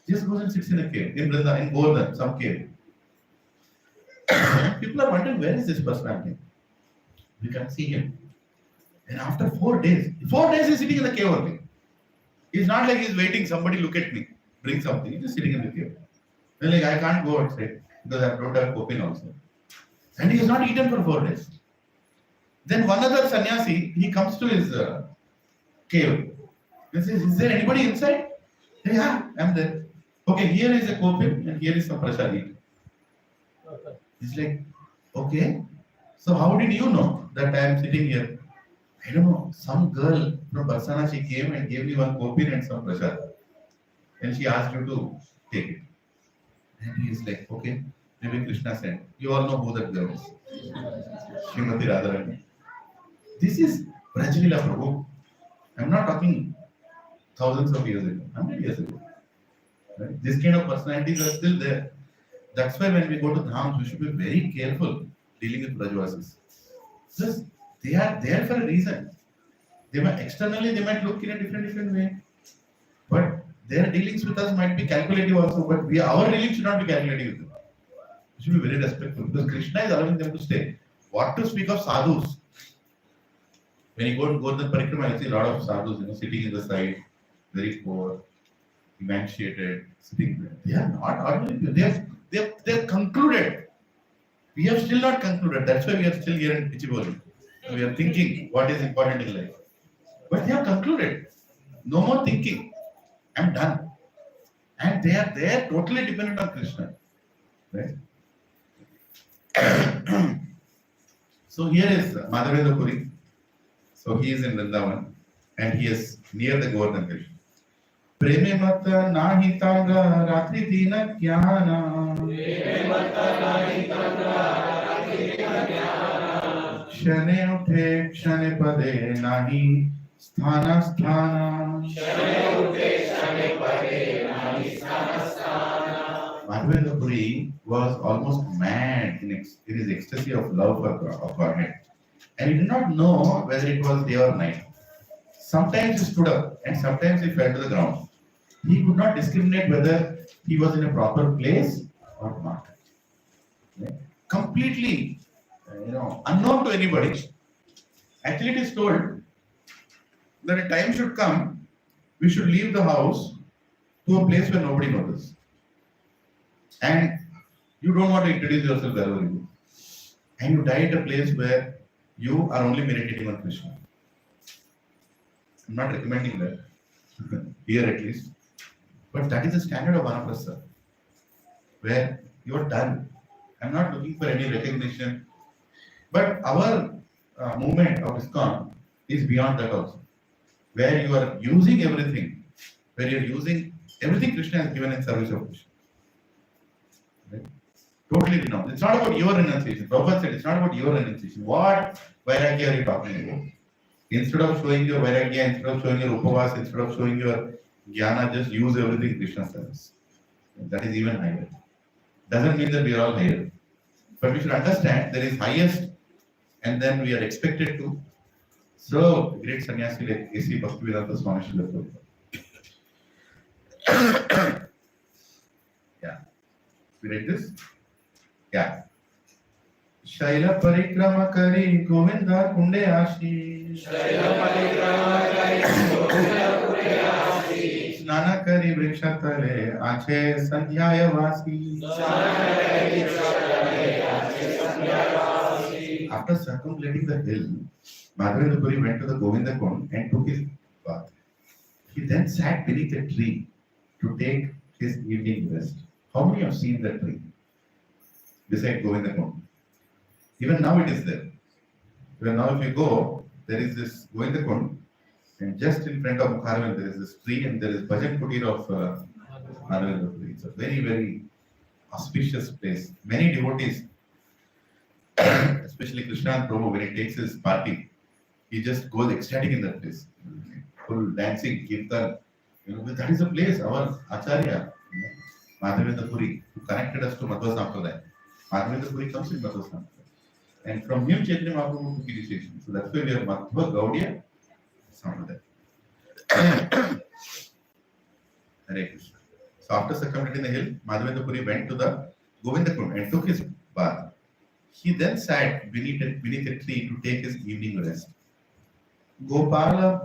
Just goes and sits in a cave in Govardhan, some cave. People are wondering, where is this personality? We can't see him. And after 4 days he's sitting in the cave only. He's not like he's waiting, somebody look at me, bring something. He's just sitting in the cave. Then like, I can't go outside because I don't have kopin also. And he has not eaten for 4 days. Then one other sannyasi, he comes to his cave. He says, is there anybody inside? Yeah, I'm there. Okay, here is a kopin and here is some prasadi. He's like, okay, so how did you know that I am sitting here? I don't know, some girl from Barsana, she came and gave me one kopin and some prasad. And she asked you to take it. And he is like, okay, maybe Krishna sent. You all know who that girl is. Srimati Radharani. This is Brajlila Prabhu. I'm not talking thousands of years ago, 100 years ago. Right? This kind of personalities are still there. That's why when we go to dhams, we should be very careful dealing with Brajvasis. Because they are there for a reason. Externally they might look in a different way. But their dealings with us might be calculative also, but our dealings should not be calculative with them. We should be very respectful because Krishna is allowing them to stay. What to speak of sadhus? When you go to Govardhan Parikrama, you see a lot of sadhus, sitting in the side, very poor, emancipated, sitting there. They are not ordinary people. They are concluded. We have still not concluded. That's why we are still here in Pichiboli. We are thinking what is important in life. But they have concluded. No more thinking. I'm done. And they are there totally dependent on Krishna. Right? So here is Madhavendra Puri. So he is in Vrindavan and he is near the Govardhan Hill. Preme mata nahi tanga ratri dina jnana. Preme mata nahi tanga ratri dina jnana. Shane uthe shane pade nahi sthana sthana. Shane uthe shane pade nahi sthana sthana. Madhavendra Puri was almost mad in his ecstasy of love of Godhead. And he did not know whether it was day or night. Sometimes he stood up and sometimes he fell to the ground. He could not discriminate whether he was in a proper place or not. Right? Completely, unknown to anybody. Actually, it is told that a time should come, we should leave the house to a place where nobody notices. And you don't want to introduce yourself wherever you go. And you die at a place where you are only meditating on Krishna. I'm not recommending that, here at least. But that is the standard of Vanaprastha, where you are done. I'm not looking for any recognition. But our movement of ISKCON is beyond that also, where you are using everything, where you are using everything Krishna has given in service of Krishna. Right? Totally renounced. It's not about your renunciation. Prabhupada said it's not about your renunciation. What vairagya are you talking about? Instead of showing your vairagya, instead of showing your upavas, instead of showing your jnana, just use everything Krishna service. That is even higher. Doesn't mean that we are all higher. But we should understand there is highest, and then we are expected to serve great sannyasi like A.C. Bhaktivedanta Swami Srila Prabhupada. Yeah. We read this? Yeah. Shaila parikrama kari Govinda kunde ashi. Shaila parikrama kari Govinda kunde ashi. Snana kari vrikshatale ache sandhyaya vasi. Snana kari vrikshatale ache sandhyaya vasi. After circumambulating the hill, Madhavendra Puri went to the Govinda Kund and took his bath. He then sat beneath a tree to take his evening rest. How many have seen that tree beside Govinda Kund? Even now it is there. Even now if you go, there is this Govinda Kund, and just in front of Mukharvan there is this tree, and there is Bhajan Kutir of Madhavendra Puri. It's a very, very auspicious place. Many devotees, especially Krishna and Prabhu, when he takes his party, he just goes ecstatic in that place. Full dancing, kirtan. That is the place, our Acharya, Madhavendra Puri, who connected us to Madhva Sampradaya. Madhavendra Puri comes in Madhva Sampradaya. And from him, Chaitanya Mahaprabhu took initiation. So that's why we are Madhva Gaudiya Sampradaya. Hare Krishna. So after circumambulating the hill, Madhavendra Puri went to the Govinda Kund and took his bath. He then sat beneath a tree to take his evening rest. Gopala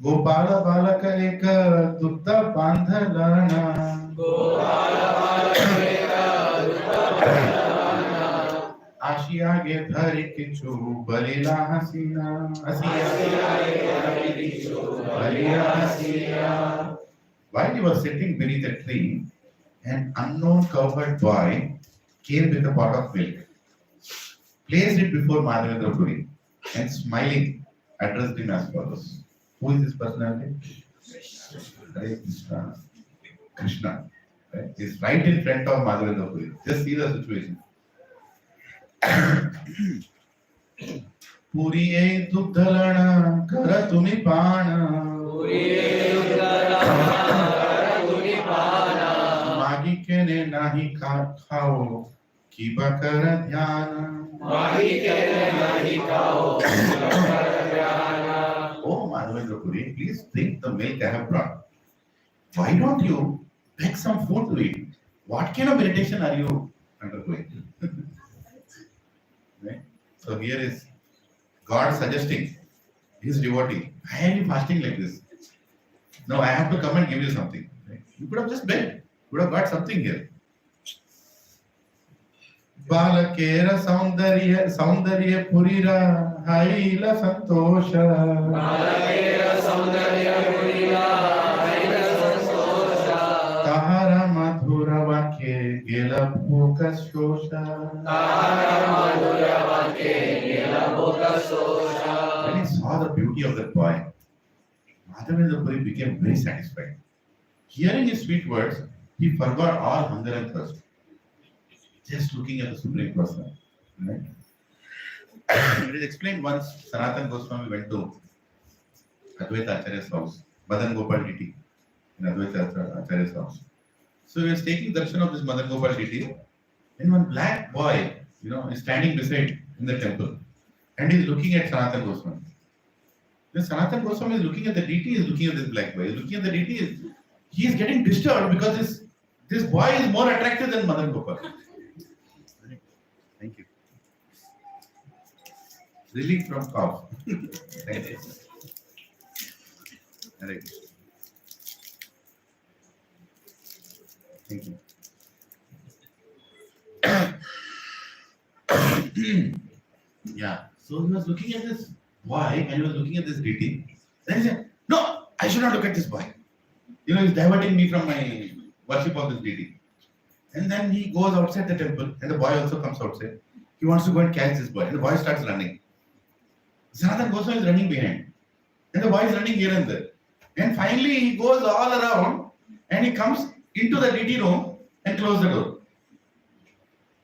balaka eka dutta bandhalana. Gopala balaka eka dutta bandhalana. Ashiya ge dhari kichu balila hasina. Ashiya ge dhari kichu balila hasina. While he was sitting beneath a tree, an unknown cowherd boy came with a pot of milk, placed it before Madhavendra Puri, and smiling addressed him as follows. Who is this personality? Hare Krishna. Krishna. Right? He's right in front of Madhavendra Puri. Just see the situation. Puriye dugdhalana kara tumi pana. Puriye dugdhalana kara tumi pana. Magi kene nahi khao kiba kara dhyana. Magi kene nahi khao kiba kara dhyana. Oh Madhavendra Puri, please drink the milk I have brought. Why don't you beg some food to eat? What kind of meditation are you undergoing? Right? So here is God suggesting his devotee, why are you fasting like this? No, I have to come and give you something. Right? You could have just begged. You could have got something here. Balakera saundarya purira haila santosha. Balakera saundarya purira haila santosha. Tahara madhura vakye gela bhoka shosha. Tahara madhura vakye gela bhoka shosha. When he saw the beauty of that boy, Madhavendra Puri became very satisfied. Hearing his sweet words, he forgot all hunger and thirst. Just looking at the Supreme Person. Right? It is explained once Sanatana Goswami went to Advaita Acharya's house, Madan Gopalji in Advaita Acharya's house. So he was taking darshan of this Madan Gopal deity, and one black boy, is standing beside in the temple, and he's looking at Sanatan Goswami. When Sanatan Goswami is looking at the deity, is looking at this black boy. He's looking at the deity, he is getting disturbed because this boy is more attractive than Madan Gopal. Thank you. Relief from cough. Thank you. Right. Thank you. Yeah. So he was looking at this boy and he was looking at this deity. Then he said, "No, I should not look at this boy. He's diverting me from my worship of this deity." And then he goes outside the temple and the boy also comes outside. He wants to go and catch this boy. And the boy starts running. Sanatan Goswami is running behind. And the boy is running here and there. And finally he goes all around and he comes into the deity room and closes the door.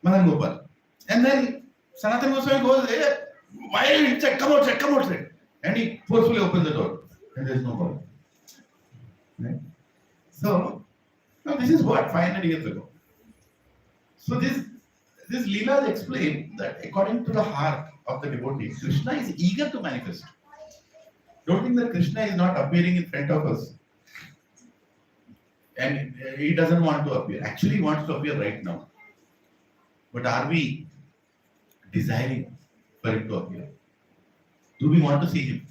Madan Gopal. And then Sanatan Goswami goes, "Hey, why are you inside? Come outside, come outside." And he forcefully opens the door. And there is no boy. Right? So, now this is what 500 years ago. So this Leela explains that according to the heart of the devotee, Krishna is eager to manifest. Don't think that Krishna is not appearing in front of us. And he doesn't want to appear. Actually, he wants to appear right now. But are we desiring for him to appear? Do we want to see him?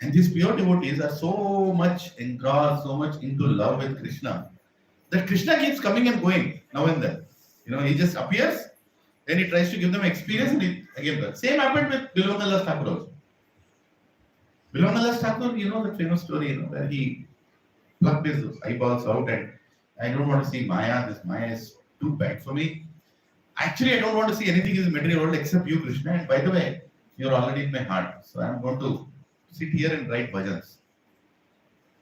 And these pure devotees are so much engrossed, so much into love with Krishna, that Krishna keeps coming and going now and then. He just appears, then he tries to give them experience, and he again does. Same happened with Bilvangalas Thakur also. Bilvangalas Thakur, the famous story, where he plucked his eyeballs out, and I don't want to see Maya. This Maya is too bad for me. Actually, I don't want to see anything in the material world except you, Krishna. And by the way, you're already in my heart, so I'm going to sit here and write bhajans.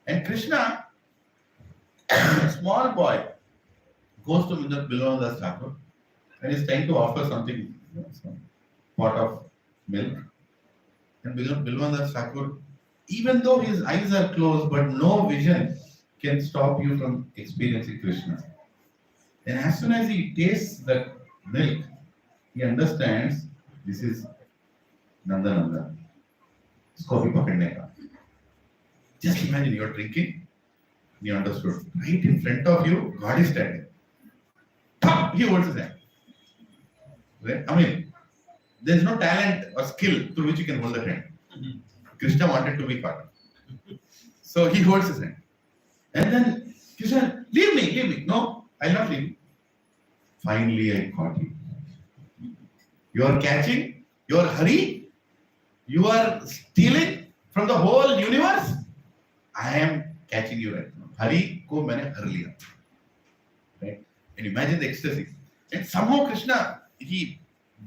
And Krishna, a small boy, goes to Bilvangalas Thakur and is trying to offer something, some pot of milk. And Bilvangalas Thakur, even though his eyes are closed, but no vision can stop you from experiencing Krishna. And as soon as he tastes the milk, he understands this is Nanda Nanda. It's coffee pakadne ka. Just imagine you're drinking, you understood. Right in front of you, God is standing. He holds his hand. Right? I mean, there's no talent or skill through which you can hold the hand. Krishna wanted to be caught. So he holds his hand. And then Krishna, leave me. No, I'll not leave you. Finally, I caught you. You are catching, you are hurry, you are stealing from the whole universe. I am catching you right now. Hari ko maine har liya. Right? And imagine the ecstasy. And somehow Krishna, he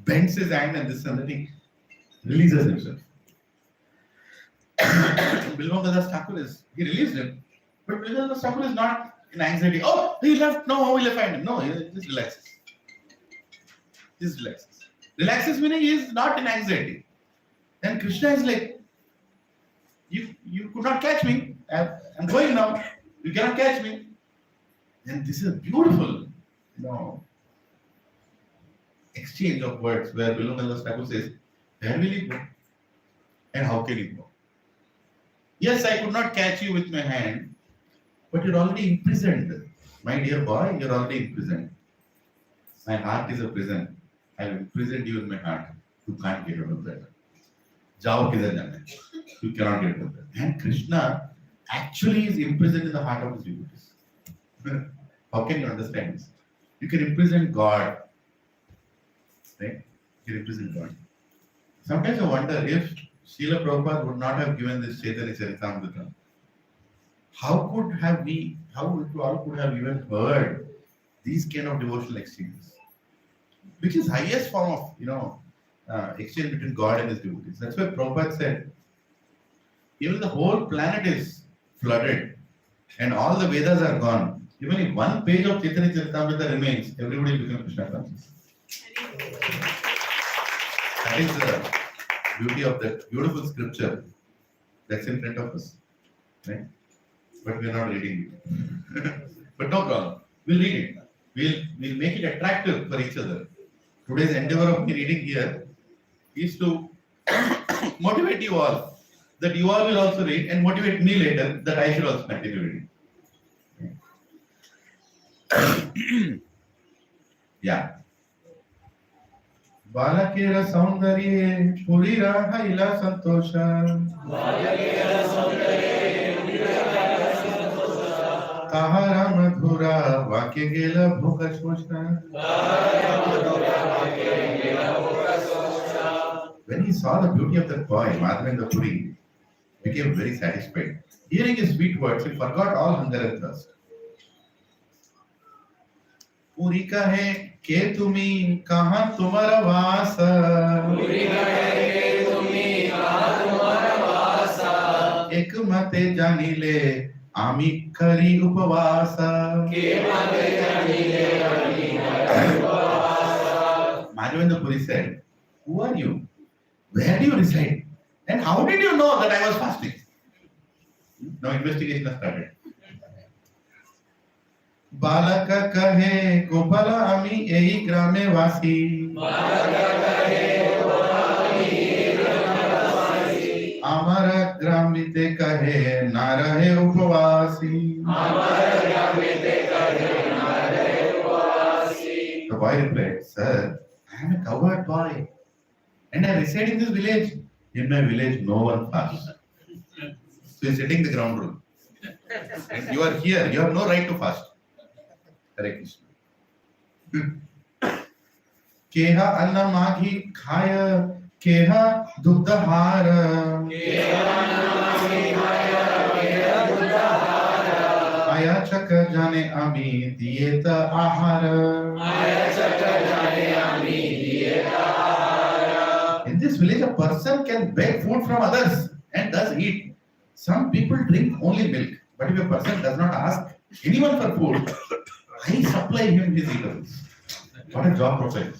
bends his hand and this and that, he releases himself. Bilvangalas Thakur he released him. But Bilvangalas Thakur is not in anxiety. Oh, he left. No, how will I find him? No, he just relaxes. Relaxes meaning he is not in anxiety. And Krishna is like, you could not catch me. I'm going now. You cannot catch me. And this is a beautiful, exchange of words where Bilvangalas Thakur says, where will you go? And how can you go? Yes, I could not catch you with my hand, but you're already imprisoned. My dear boy, you're already imprisoned. My heart is a prison. I have imprisoned you in my heart. You can't get out of that. Jao kidhar jana hai. You cannot get out of that. And Krishna actually is imprisoned in the heart of his devotees. How can you understand this? You can imprison God. Right? You can imprison God. Sometimes I wonder if Srila Prabhupada would not have given this Chaitanya Charitamrita, how we all could have even heard these kind of devotional exchanges, which is highest form of exchange between God and his devotees. That's why Prabhupada said, even the whole planet is flooded and all the Vedas are gone. Even if one page of Chaitanya Charitamrita remains, everybody will become Krishna conscious. That is the beauty of that beautiful scripture that's in front of us. Right? But we are not reading it. But no problem. We'll read it. We'll make it attractive for each other. Today's endeavor of me reading here is to motivate you all, that you all will also read, and motivate me later that I should also continue reading. Yeah. ಬಾಲಕಿಯರ ಸೌಂದರ್ಯೇ ಪುರಿರ ಹೈಲ ಸಂತೋಷ ತಾಹರ ಮಧುರ ವಾಕ್ಯ ಗೆಲ ಭೋಗ ಶೋಷ. When he saw the beauty of that boy, Madhavendra Puri became very satisfied. Hearing his sweet words, he forgot all hunger and thirst. पूरी कहे के तुम्ही कहाँ तुम्हारा वास, एक मते जानी ले आमी करी उपवास. Madhavendra Puri said, who are you? Where do you reside? And how did you know that I was fasting? Now investigation has started. बालक कहे गोपाल आमी यही ग्रामे वासी, आमर ग्रामीते कहे ना रहे उपवासी. The boy replied, sir, I am a cowherd boy and I reside in this village. In my village no one fasts. So he is setting the ground rule. You are here, you have no right to fast. Hare Krishna. केहा अन्न माघी खाय केहा दुग्ध हार, आया चक जाने आमी दियेत आहार. In this village, a person can beg food from others and does eat. Some people drink only milk, but if a person does not ask anyone for food, I supply him his eatables. What a job profile.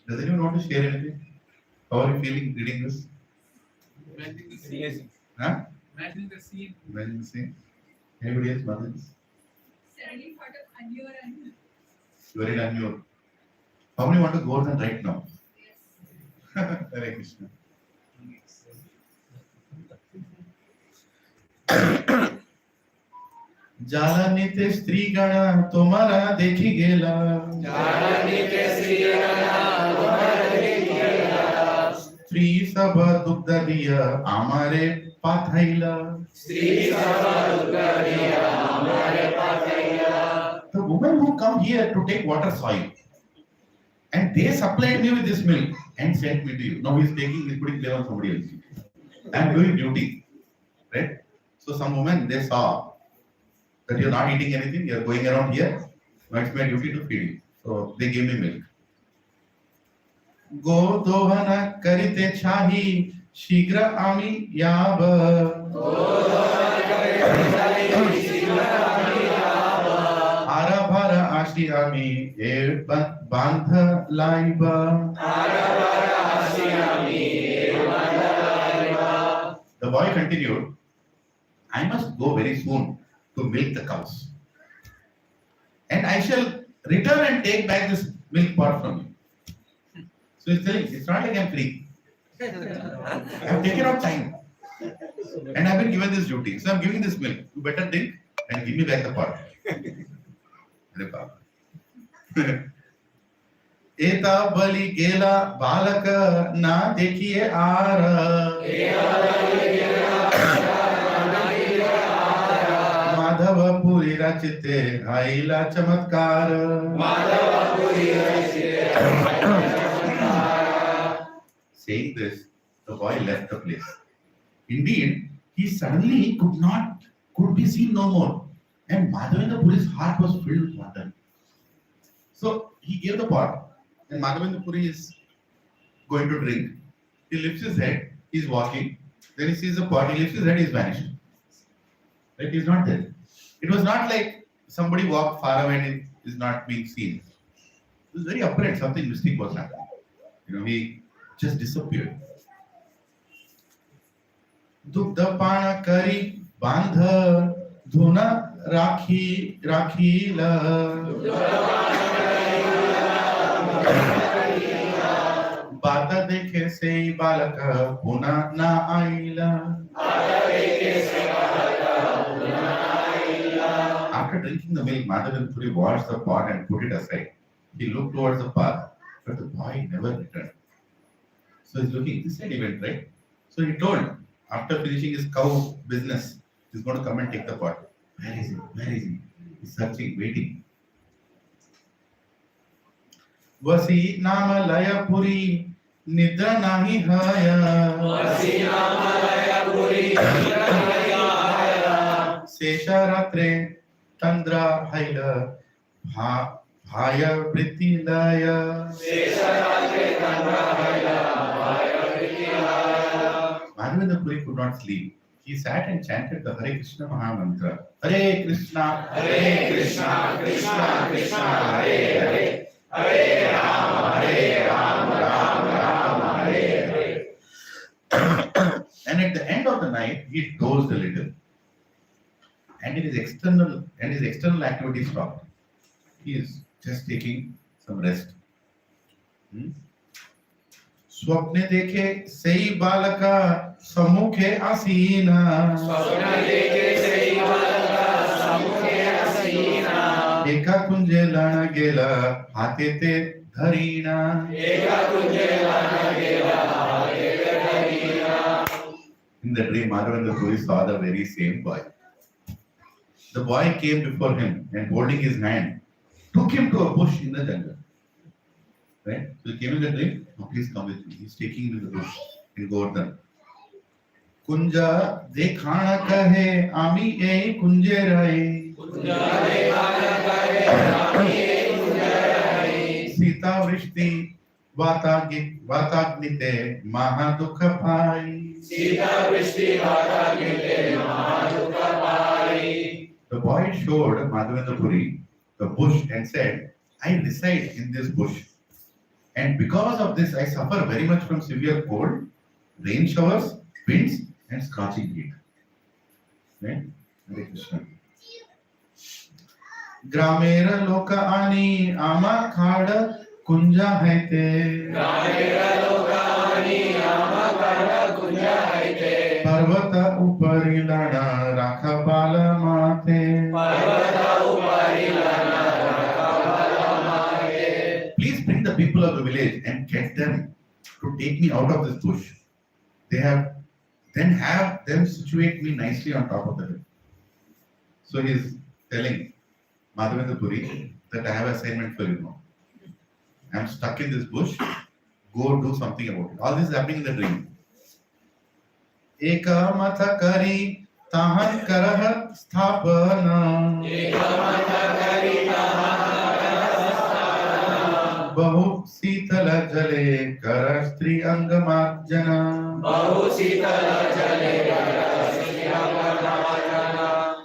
Does anyone want to share anything? How are you feeling reading this? Imagine the scene. Huh? Imagine the scene. Imagine the scene. Anybody else? Mothers? Suddenly thought of Anur and You are in Anur. How many want to go and right now? yes. Hare Krishna. जालनीते स्त्री गण तुम्हारा देखी गेला, स्त्री सब दुग्ध दिया आमारे पाथैला. The women who come here to take water soil, and they supplied me with this milk and sent me to you. Now he's putting blame on somebody else. I'm doing duty, right? So some women, they saw that you're not eating anything, you're going around here. Now it's my duty to feed you. So they gave me milk. Go dohana karite chahi shigra ami yab, ara bhara ashi ami e bandha laiba. The boy continued, I must go very soon to milk the cows, and I shall return and take back this milk pot from you. So he's telling, it's not like I'm free. I have taken out time and I've been given this duty. So I'm giving this milk. You better drink and give me back the pot. एता बलि गेला बालक ना देखिए are, Madhav Puri रचिते आईला चमत्कार. Saying this, the boy left the place. Indeed, he suddenly could be seen no more, and Madhavendra Puri's heart was filled with wonder. So he gave the pot, and Madhavendra Puri is going to drink. He lifts his head, he's walking, then he sees the pot, he lifts his head, he's vanished. Right? He's not there. It was not like somebody walked far away and is not being seen. It was very apparent something mystic was happening. He just disappeared. दुग्धपान करी बांध धुन राखील बात देखे से बालक पुन्हा ना आईल. After drinking the milk, Madhavendra Puri washed the pot and put it aside. He looked towards the path, but the boy never returned. So he's looking, this side he went, right? So he told, after finishing his cow business, he's going to come and take the pot. Where is he? Where is he? He's searching, waiting. वसी नाम लय पुरी निद्रा नाही हय. शेष रात्रे तंद्रा hell भाय वृत्ति लय. Madhavendra Puri could not sleep. He sat and chanted the Hare Krishna Maha Mantra. Hare Krishna, Krishna Krishna, Hare Hare. Hare Ram, Ram, Hare Hare. And at the end of the night, he dozed a little. And his external activity stopped. He is just taking some rest. स्वप्ने देखे सही बालका सम्मुखे आसीन. एका कुंजे लण गेला हाते ते धरीना. In the dream, Madhavendra Puri saw the very same boy. The boy came before him and holding his hand, took him to a bush in the jungle. Right? So he came in the dream. Oh, please come with me. He's taking him to the bush in Govardhan. Kunja dekhana kahe ami ei kunje rahe. Sita vrishti vatagnite mahadukha pai. The boy showed Madhavendra Puri the bush and said, I reside in this bush. And because of this, I suffer very much from severe cold, rain showers, winds, and scorching heat. Right? Hare Krishna. Gramera loka ani ama khada kunja haite. Parvata upari lana rakha bala mate. Please bring the people of the village and get them to take me out of this bush. Then have them situate me nicely on top of the hill. So he's telling Madhavendra Puri that I have an assignment for you now. I'm stuck in this bush. Go do something about it. All this is happening in the dream. Eka matha kari tahan karah sthapana. Bahu sitala jale kara stri angamarjana.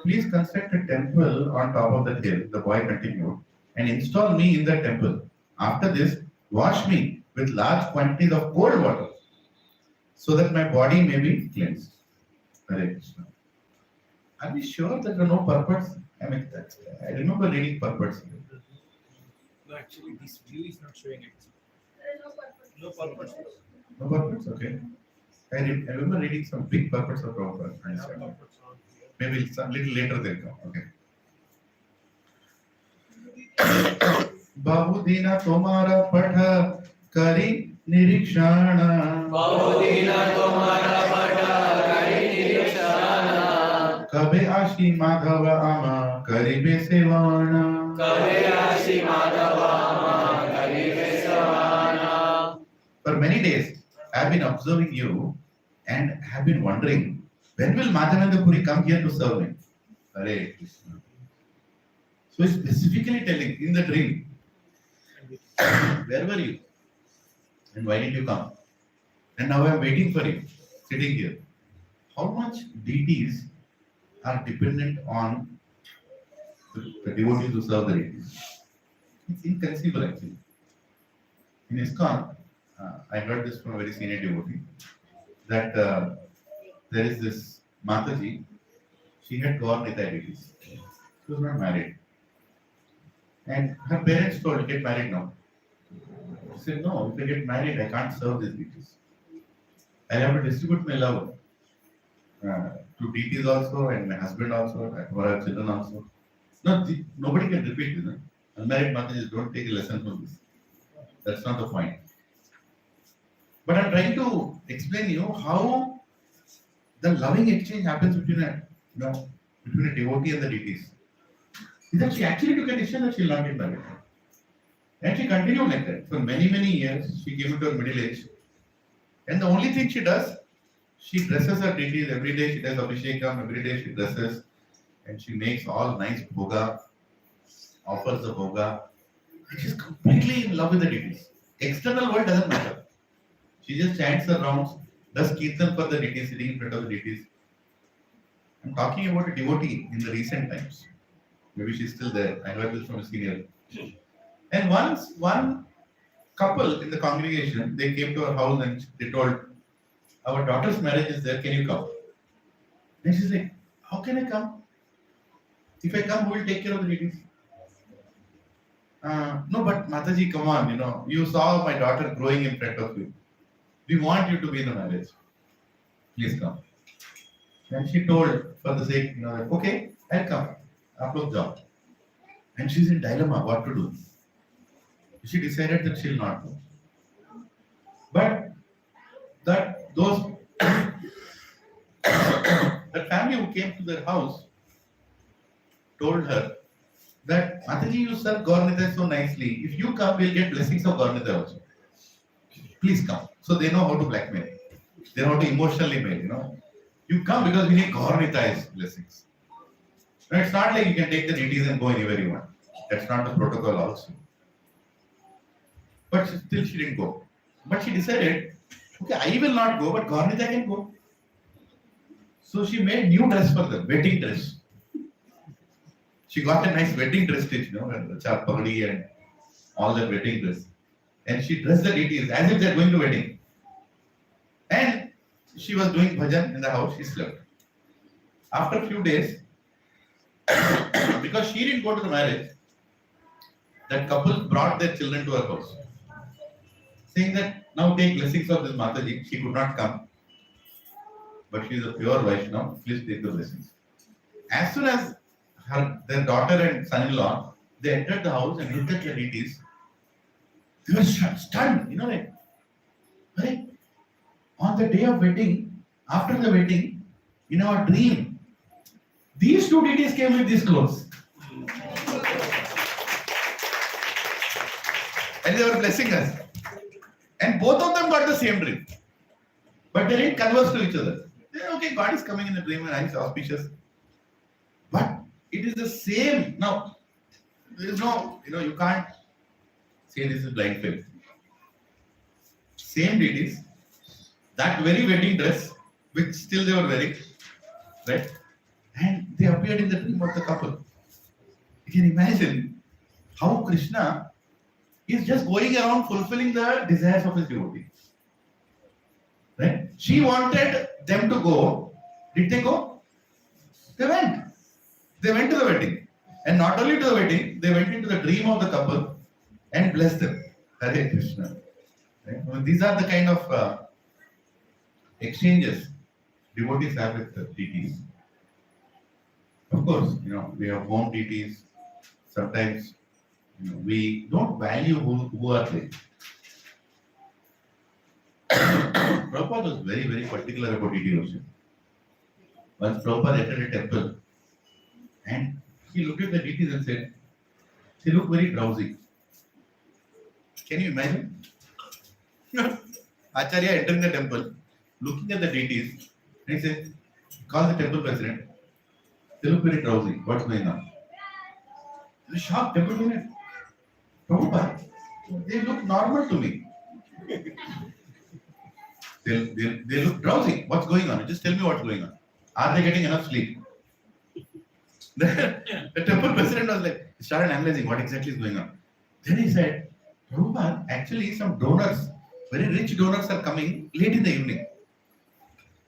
Please construct a temple on top of the hill, the boy continued, and install me in the temple. After this, wash me with large quantities of cold water, so that my body may be cleansed. Hare Krishna. Are we sure that there are no purports? I remember reading purports. No, actually, this view is not showing it. There is no purpose. No purpose. No purports? Okay. I remember reading some big purports of Prabhupada. No purpose on here. Maybe some little later they'll come. Okay. Bahudina tomara patha kari nirikshana. Kabe ashi madhava ama karibe sevana. For many days, I have been observing you and have been wondering, when will Madhavendra Puri come here to serve me? Hare Krishna. So he's specifically telling in the dream, where were you? And why did you come? And now I am waiting for you, sitting here. How much deities are dependent on the devotees who serve the deities? It's inconceivable actually. In ISKCON, I heard this from a very senior devotee, that there is this Mataji. She had Gaur deities. She was not married. And her parents told, get married now. She said, no, if I get married, I can't serve these deities. I have to distribute my love to deities also and my husband also, and for our children also. No, nobody can repeat this. Unmarried Matajis don't take a lesson from this. That's not the point. But I'm trying to explain you how the loving exchange happens between between a devotee and the deities. Is that she actually took a decision that she will not get married. And she continued like that for many, many years. She came into her middle age. And the only thing she does, she dresses her deities every day. She does abhishekam, every day she dresses. And she makes all nice bhoga, offers the bhoga. And she's completely in love with the deities. External world doesn't matter. She just chants her rounds, does kirtan for the deities, sitting in front of the deities. I'm talking about a devotee in the recent times. Maybe she's still there. I heard this from a senior. And once one couple in the congregation, they came to our house and they told, our daughter's marriage is there, can you come? And she's like, how can I come? If I come, who will take care of the deities? No, but Mataji, come on, you saw my daughter growing in front of you. We want you to be in the marriage. Please come. And she told, for the sake, okay, I'll come. Approve job. And she's in dilemma, what to do. She decided that she'll not go. But those the family who came to their house told her that Mataji, you serve Gaurnita so nicely. If you come, we'll get blessings of Gaurnita also. Please come. So they know how to blackmail. They know how to emotionally mail, You come because we need Gaurnita's blessings. No, it's not like you can take the deities and go anywhere you want. That's not the protocol also. But still she didn't go. But she decided, okay, I will not go, but Gaurnita can go. So she made new dress for them, wedding dress. She got a nice wedding dress stitch, and the chapagdi and all that wedding dress. And she dressed the deities as if they're going to wedding. And she was doing bhajan in the house, she slept. After a few days, because she didn't go to the marriage, that couple brought their children to her house, saying that now take blessings of this Mataji. She could not come, but she is a pure Vaishnava. Please take the blessings. As soon as their daughter and son-in-law, they entered the house and looked at the deities, they were stunned, right? On the day of wedding, after the wedding, in our dream, these two deities came with these clothes. And they were blessing us. And both of them got the same dream. But they didn't converse to each other. They said, okay, God is coming in the dream and it's auspicious. But it is the same. Now, there is no, you can't say this is blind faith. Same deities, that very wedding dress, which still they were wearing, right? And they appeared in the dream of the couple. You can imagine how Krishna is just going around fulfilling the desires of his devotees. Right? She wanted them to go. Did they go? They went. They went to the wedding. And not only to the wedding, they went into the dream of the couple and blessed them. Hare Krishna. Right? Well, these are the kind of exchanges devotees have with the deities. Of course, we have home deities. Sometimes we don't value who are they. Prabhupada was very, very particular about deity worship. Once Prabhupada entered a temple and he looked at the deities and said, they look very drowsy. Can you imagine? Acharya entering the temple, looking at the deities, and he said, call the temple president. They look very drowsy. What's going on? He was shocked. Temple president. Prabhupada, they look normal to me. They look drowsy. What's going on? Just tell me what's going on. Are they getting enough sleep? The temple president was like, he started analyzing what exactly is going on. Then he said, Prabhupada, actually some donors, very rich donors are coming late in the evening.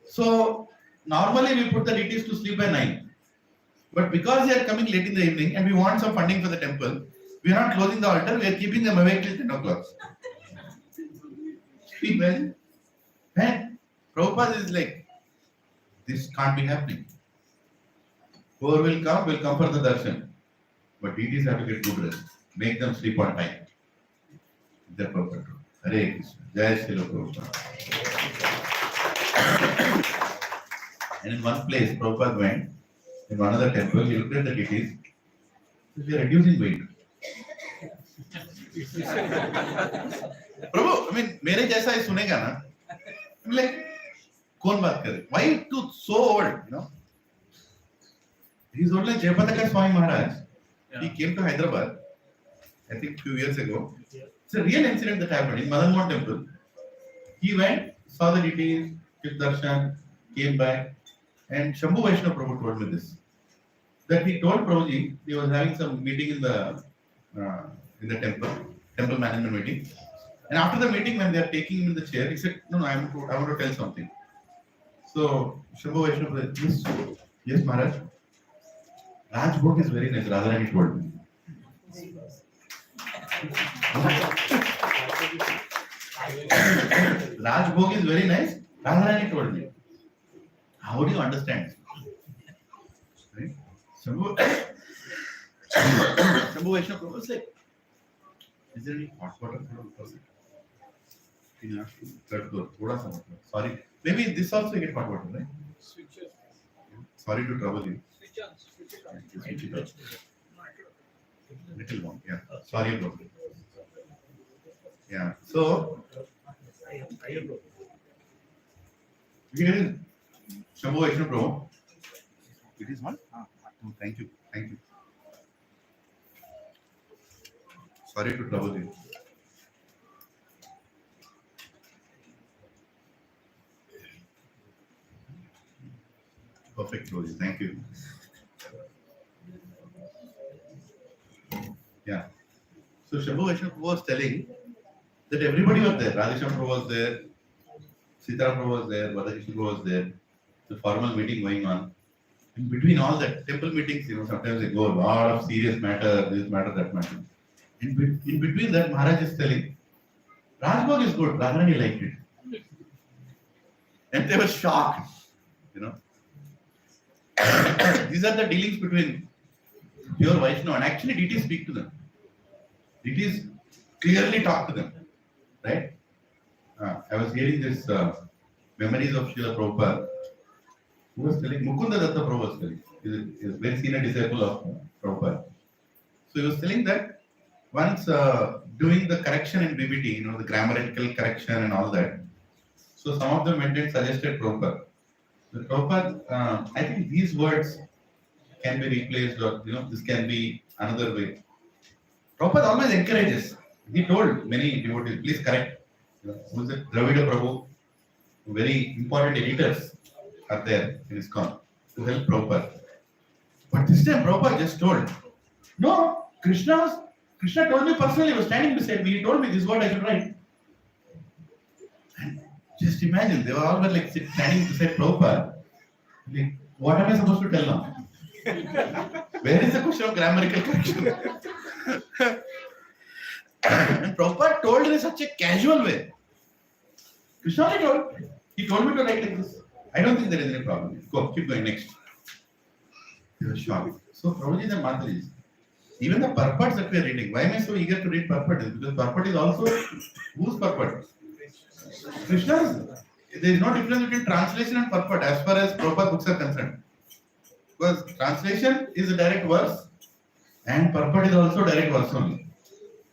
So normally we put the deities to sleep by 9. But because they are coming late in the evening and we want some funding for the temple, we are not closing the altar, we are keeping them awake till 10 o'clock. Well, and Prabhupada is like, this can't be happening. Whoever will come for the darshan. But deities have to get good rest. Make them sleep on time. They're perfect. Hare Krishna. Jai Shri Prabhupada. And in one place, Prabhupada went, in one other temple, he looked at the deities. They are reducing weight. Prabhu, I mean, मेरे जैसा ही सुनेगा ना? I'm like, कौन बात करे? Why too so old? You know? He's old like Jayapataka Swami Maharaj. He came to Hyderabad, I think few years ago. It's a real incident that happened in Madhavendra temple. He went, saw the deities, took darshan, came back, and Shambhu Vaishnava Prabhu told me this. That he told Prabhuji, he was having some meeting in the temple management meeting. And after the meeting, when they are taking him in the chair, he said, no, I want to tell something. So Shambhu Vaishnava said, yes, Maharaj. Rajbhog is very nice, Radharani told me. Rajbhog is very nice, Radharani told me. How do you understand? Right? Shambhu Vaishnava Prabhu was like, is there any hot water for us? Sorry. Maybe this also get hot water, right? Switches. Sorry to trouble you. Switch on. Switch it off. Little one, yeah. Sorry about it. Yeah. So here is Shambhu Vaishnava Prabhu. It is one? Thank you. Thank you. Sorry to trouble you. Perfect, Rosie. Thank you. Yeah. So Shambhu Vaishnava was telling that everybody was there. Radhesham Prabhu was there, Sitaram Prabhu was there, Vadakishna Prabhu was there. The formal meeting going on. In between all that temple meetings, sometimes they go a lot of serious matter, this matter, that matter. In between that, Maharaj is telling, Rajbhog is good, Radharani liked it. And they were shocked, These are the dealings between pure Vaishnava, and actually deities speak to them. Deities clearly talk to them, right? I was hearing this memories of Srila Prabhupada, who was telling, Mukunda Datta Prabhu was telling, he is a very senior disciple of Prabhupada. So he was telling that once doing the correction in BBT, the grammatical correction and all that, so some of them went and suggested Prabhupada. So Prabhupada, I think these words can be replaced, or this can be another way. Prabhupada always encourages. He told many devotees, please correct. Who is it? Dravida Prabhu, very important editors are there in ISKCON to help Prabhupada. But this time Prabhupada just told, no, Krishna told me personally, he was standing beside me, he told me this word I should write. And just imagine, they were all like standing beside Prabhupada. Like, what am I supposed to tell now? Where is the question of grammatical correction? And Prabhupada told in such a casual way. Krishna told. He told me to write like this. I don't think there is any problem. Go, keep going next. He was shocked. So Prabhuji and Mataji, even the purports that we are reading, why am I so eager to read purport? Because purport is also whose purport? Krishna's. There is no difference between translation and purport as far as Prabhupada books are concerned. Because translation is a direct verse and purport is also direct verse only.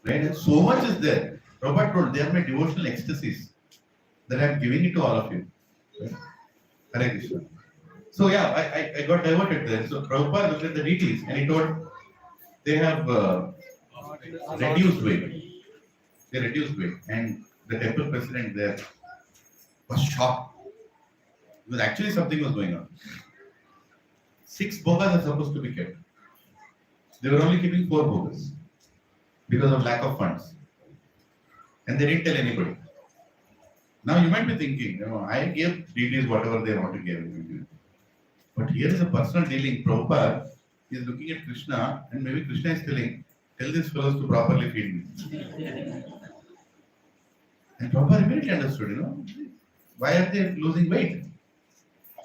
Right? And so much is there. Prabhupada told, they are my devotional ecstasies that I am giving it to all of you. Right? Hare Krishna. So yeah, I got diverted there. So Prabhupada looked at the deities and he told, they have reduced weight. They reduced weight. And the temple president there was shocked. Because actually something was going on. 6 bhogas are supposed to be kept. They were only keeping 4 bhogas because of lack of funds. And they didn't tell anybody. Now you might be thinking, I gave deities whatever they want to give. But here is a personal dealing. Prabhupada is looking at Krishna, and maybe Krishna is telling, tell these fellows to properly feed me. And Prabhupada immediately understood, why are they losing weight?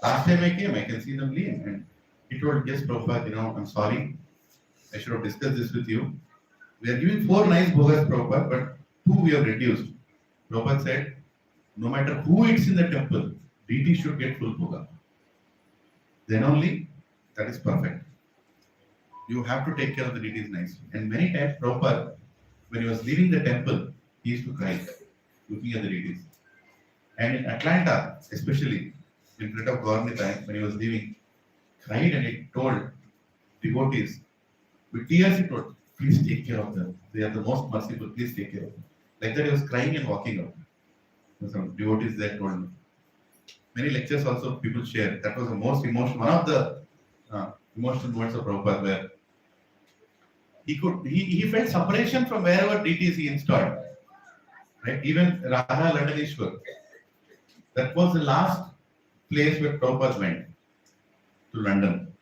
Last time I came, I can see them lean. And he told, yes, Prabhupada, I'm sorry. I should have discussed this with you. We are giving 4 nice bhogas, Prabhupada, but 2 we have reduced. Prabhupada said, no matter who eats in the temple, deity should get full bhoga. Then only that is perfect. You have to take care of the deities nicely. And many times, Prabhupada, when he was leaving the temple, he used to cry, looking at the deities. And in Atlanta, especially, in front of Gaurnita, when he was leaving, cried and he told devotees, with tears he told, please take care of them. They are the most merciful, please take care of them. Like that he was crying and walking out. Some devotees there told me. Many lectures also people share. That was the most emotional, one of the emotional moments of Prabhupada where he felt separation from wherever deities he installed. Right? Even Radha Landaneshwar. That was the last place where Prabhupada went, to London.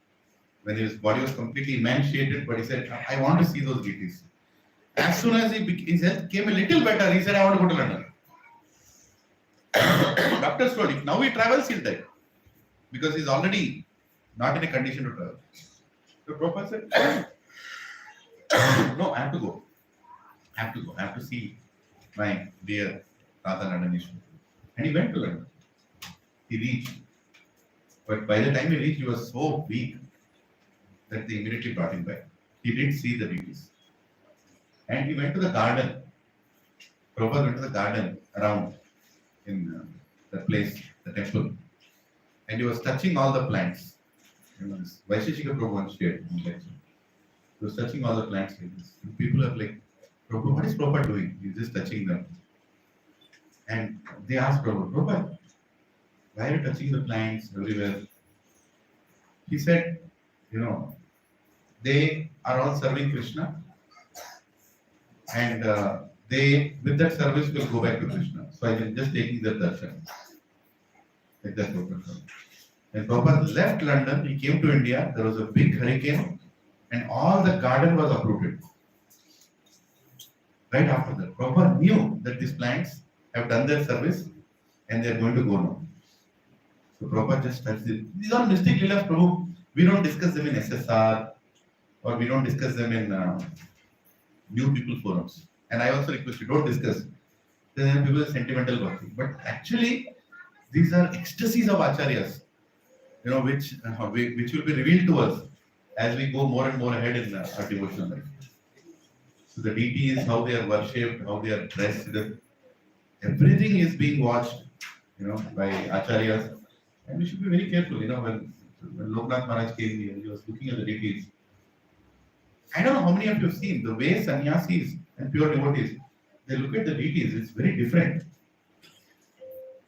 When his body was completely emaciated, but he said, I want to see those deities. As soon as his health came a little better, he said, I want to go to London. Doctors told him, now he travels, he'll die. Because he's already not in a condition to travel. So Prabhupada said, no, I have to go. I have to see my dear Radha Landaneshwar. And he went to London. He reached. But by the time he reached, he was so weak that they immediately brought him back. He did see the deities. And he went to the garden. Prabhupada went to the garden around in that place, the temple. And he was touching all the plants. This Vaisheshika Prabhu once shared in lecture. He was touching all the plants like this. And people are like, Prabhu, what is Prabhupada doing? He's just touching them. And they asked Prabhupada, why are you touching the plants everywhere? He said, they are all serving Krishna, and they, with that service, will go back to Krishna. So I am just taking their darshan. Like that Prabhupada. When Prabhupada left London, he came to India, there was a big hurricane, and all the garden was uprooted. Right after that, Prabhupada knew that these plants have done their service, and they are going to go now. So Prabhupada just touched it. These are mystic leelas, Prabhu. We don't discuss them in SSR, or we don't discuss them in new people forums. And I also request you, don't discuss. Then people are sentimental bhakti. But actually, these are ecstasies of acharyas, which will be revealed to us as we go more and more ahead in our devotional life. So the deities, how they are worshipped, how they are dressed, everything is being watched, by acharyas. And we should be very careful, when Loknath Maharaj came here, he was looking at the deities. I don't know how many of you have seen the way sannyasis and pure devotees, they look at the deities, it's very different.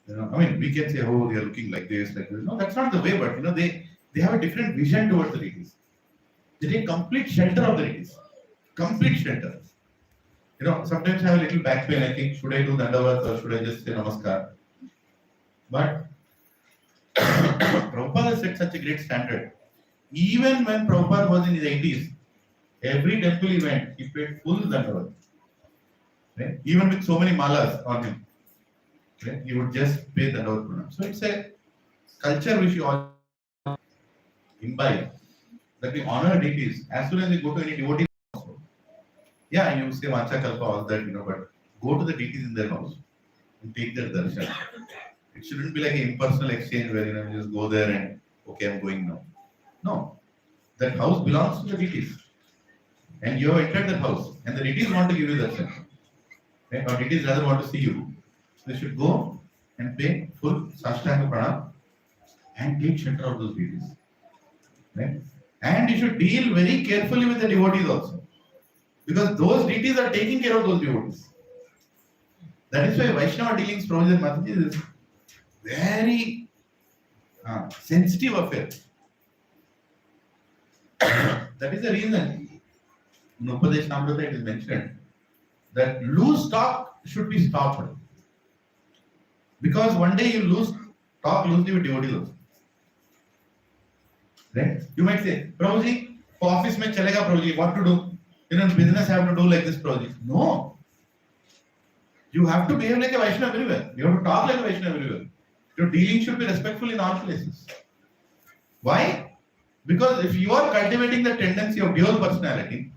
We can say, oh, they are looking like this, like this. No, that's not the way, but they have a different vision towards the deities. They take complete shelter of the deities. Complete shelter. Sometimes I have a little back pain, I think, should I do dandavat or should I just say namaskar? But Prabhupada set such a great standard. Even when Prabhupada was in his 80s, every temple he went, he paid full dandavat. Right? Even with so many malas on him, right? He would just pay dandavat pranam. So it's a culture which you all imbibe, that we honor deities. As soon as we go to any devotee house, yeah, you say Vacha Kalpa, all that, but go to the deities in their house and take their darshan. It shouldn't be like an impersonal exchange where you just go there and okay, I'm going now. No, that house belongs to the deities, and you have entered that house, and the deities want to give you darshan. Okay? Or deities rather want to see you. So you should go and pay full sashtanga pranam and take shelter of those deities. Right? And you should deal very carefully with the devotees also, because those deities are taking care of those devotees. That is why Vaishnava dealings, Prabhupada Mataji, is very sensitive affair. That is the reason in Upadesh Namrata it is mentioned that loose talk should be stopped. Because one day you talk loosely with devotees also. Right? You might say, Prabhuji, office mein chalega Prabhuji, what to do? You know, business have to do like this Prabhuji. No. You have to behave like a Vaishnava everywhere. You have to talk like a Vaishnava everywhere. Your dealing should be respectful in all places. Why? Because if you are cultivating the tendency of dual personality,